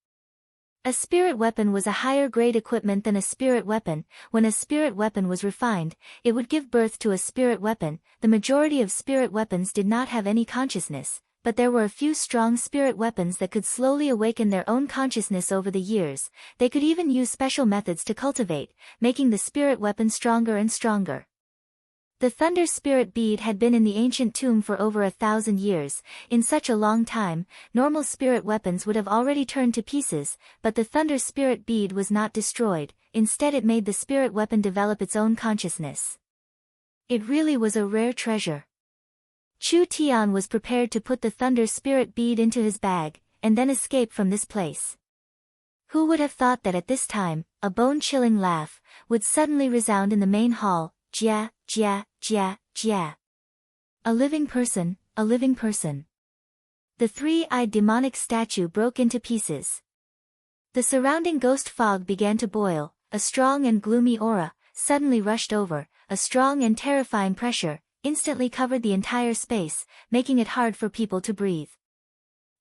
A spirit weapon was a higher grade equipment than a spirit weapon. When a spirit weapon was refined, it would give birth to a spirit weapon. The majority of spirit weapons did not have any consciousness, but there were a few strong spirit weapons that could slowly awaken their own consciousness over the years. They could even use special methods to cultivate, making the spirit weapon stronger and stronger. The thunder spirit bead had been in the ancient tomb for over 1,000 years. In such a long time, normal spirit weapons would have already turned to pieces, but the thunder spirit bead was not destroyed. Instead, it made the spirit weapon develop its own consciousness. It really was a rare treasure. Chu Tian was prepared to put the thunder spirit bead into his bag, and then escape from this place. Who would have thought that at this time, a bone-chilling laugh would suddenly resound in the main hall. Jia, jia, jia, jia. A living person, a living person. The three-eyed demonic statue broke into pieces. The surrounding ghost fog began to boil, a strong and gloomy aura suddenly rushed over, a strong and terrifying pressure instantly covered the entire space, making it hard for people to breathe.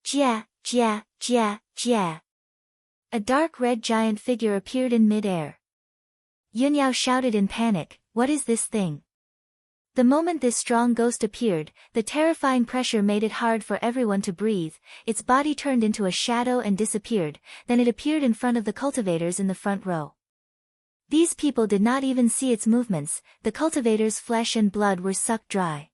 Jia, jia, jia, jia. A dark red giant figure appeared in mid-air. Yunyao shouted in panic, "What is this thing?" The moment this strong ghost appeared, the terrifying pressure made it hard for everyone to breathe. Its body turned into a shadow and disappeared, then it appeared in front of the cultivators in the front row. These people did not even see its movements. The cultivators' flesh and blood were sucked dry.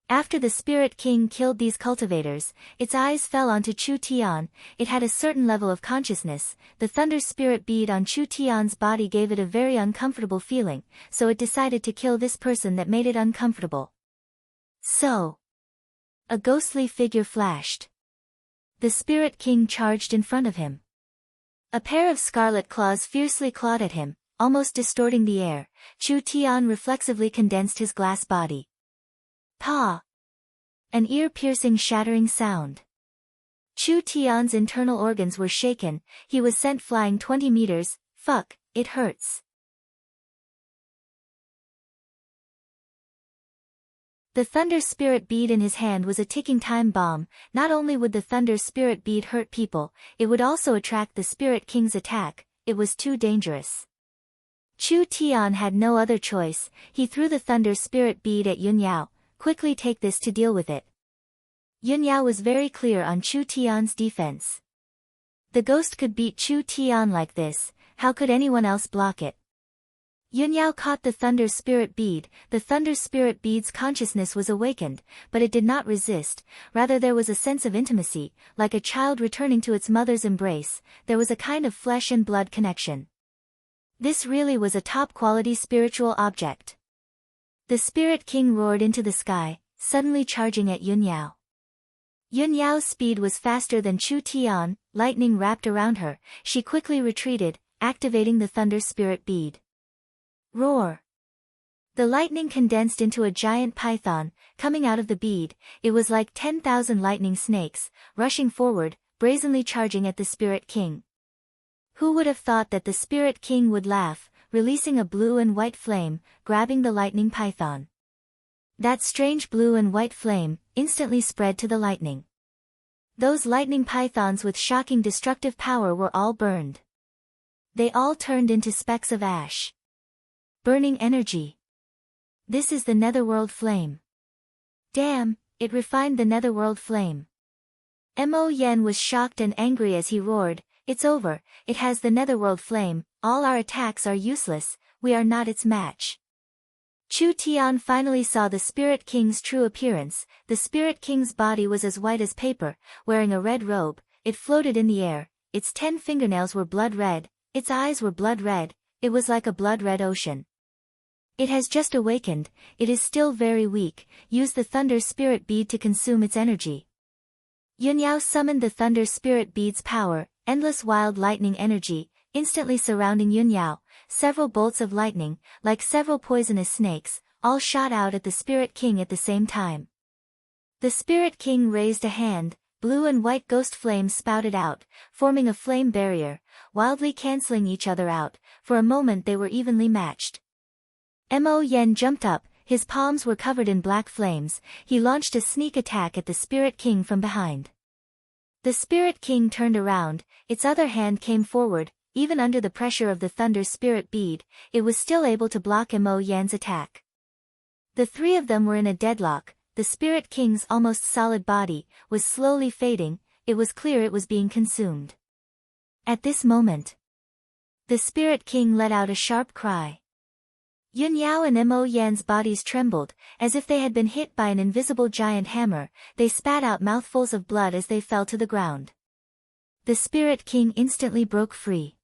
After the Spirit King killed these cultivators, its eyes fell onto Chu Tian. It had a certain level of consciousness. The thunder spirit bead on Chu Tian's body gave it a very uncomfortable feeling, so it decided to kill this person that made it uncomfortable. So, a ghostly figure flashed. The Spirit King charged in front of him. A pair of scarlet claws fiercely clawed at him, almost distorting the air. Chu Tian reflexively condensed his glass body. Pa! An ear-piercing shattering sound. Chu Tian's internal organs were shaken. He was sent flying 20 meters. Fuck, it hurts. The thunder spirit bead in his hand was a ticking time bomb. Not only would the thunder spirit bead hurt people, it would also attract the Spirit King's attack. It was too dangerous. Chu Tian had no other choice. He threw the thunder spirit bead at Yunyao. Quickly take this to deal with it. Yunyao was very clear on Chu Tian's defense. The ghost could beat Chu Tian like this, how could anyone else block it? Yunyao caught the thunder spirit bead. The thunder spirit bead's consciousness was awakened, but it did not resist. Rather, there was a sense of intimacy, like a child returning to its mother's embrace. There was a kind of flesh and blood connection. This really was a top-quality spiritual object. The Spirit King roared into the sky, suddenly charging at Yunyao. Yunyao's speed was faster than Chu Tian. Lightning wrapped around her. She quickly retreated, activating the thunder spirit bead. Roar! The lightning condensed into a giant python, coming out of the bead. It was like 10,000 lightning snakes, rushing forward, brazenly charging at the Spirit King. Who would have thought that the Spirit King would laugh, releasing a blue and white flame, grabbing the lightning python. That strange blue and white flame instantly spread to the lightning. Those lightning pythons with shocking destructive power were all burned. They all turned into specks of ash. Burning energy. This is the netherworld flame. Damn, it refined the netherworld flame. Mo Yen was shocked and angry as he roared, "It's over, it has the netherworld flame, all our attacks are useless, we are not its match." Chu Tian finally saw the Spirit King's true appearance. The Spirit King's body was as white as paper, wearing a red robe, it floated in the air, its 10 fingernails were blood red, its eyes were blood red, it was like a blood red ocean. It has just awakened, it is still very weak, use the Thunder Spirit Bead to consume its energy. Yunyao summoned the Thunder Spirit Bead's power, endless wild lightning energy, instantly surrounding Yunyao. Several bolts of lightning, like several poisonous snakes, all shot out at the Spirit King at the same time. The Spirit King raised a hand, blue and white ghost flames spouted out, forming a flame barrier, wildly cancelling each other out. For a moment they were evenly matched. Mo Yen jumped up, his palms were covered in black flames, he launched a sneak attack at the Spirit King from behind. The Spirit King turned around, its other hand came forward. Even under the pressure of the Thunder Spirit Bead, it was still able to block Mo Yan's attack. The three of them were in a deadlock, the Spirit King's almost solid body was slowly fading, it was clear it was being consumed. At this moment, the Spirit King let out a sharp cry. Yunyao and Mo Yan's bodies trembled, as if they had been hit by an invisible giant hammer, they spat out mouthfuls of blood as they fell to the ground. The Spirit King instantly broke free.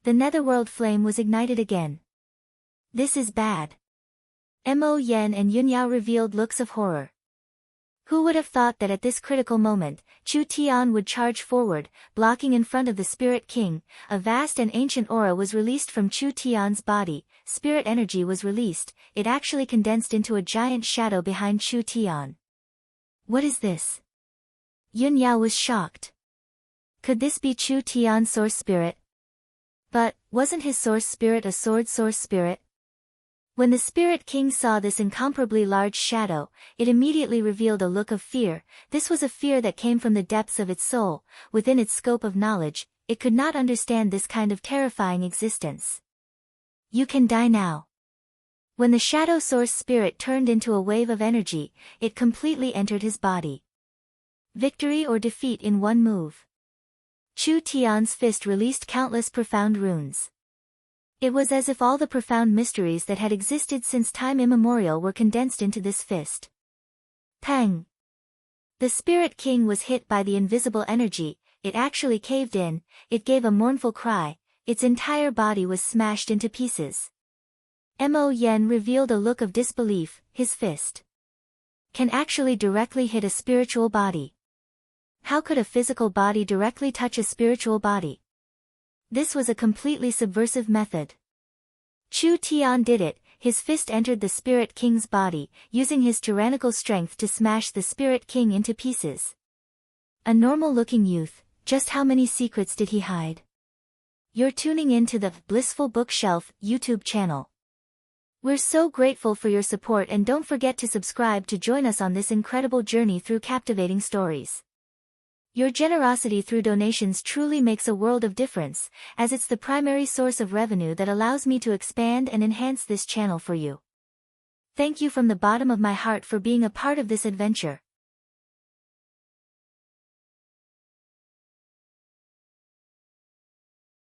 The netherworld flame was ignited again. This is bad. Mo Yen and Yunyao revealed looks of horror. Who would have thought that at this critical moment, Chu Tian would charge forward, blocking in front of the Spirit King. A vast and ancient aura was released from Chu Tian's body, spirit energy was released, it actually condensed into a giant shadow behind Chu Tian. What is this? Yunyao was shocked. Could this be Chu Tian's source spirit? But, wasn't his source spirit a sword source spirit? When the Spirit King saw this incomparably large shadow, it immediately revealed a look of fear. This was a fear that came from the depths of its soul, within its scope of knowledge, it could not understand this kind of terrifying existence. You can die now. When the shadow source spirit turned into a wave of energy, it completely entered his body. Victory or defeat in one move. Chu Tian's fist released countless profound runes. It was as if all the profound mysteries that had existed since time immemorial were condensed into this fist. Pang! The Spirit King was hit by the invisible energy, it actually caved in, it gave a mournful cry, its entire body was smashed into pieces. Mo Yen revealed a look of disbelief, his fist can actually directly hit a spiritual body. How could a physical body directly touch a spiritual body? This was a completely subversive method. Chu Tian did it, his fist entered the Spirit King's body, using his tyrannical strength to smash the Spirit King into pieces. A normal-looking youth, just how many secrets did he hide? You're tuning in to the Blissful Bookshelf YouTube channel. We're so grateful for your support and don't forget to subscribe to join us on this incredible journey through captivating stories. Your generosity through donations truly makes a world of difference, as it's the primary source of revenue that allows me to expand and enhance this channel for you. Thank you from the bottom of my heart for being a part of this adventure.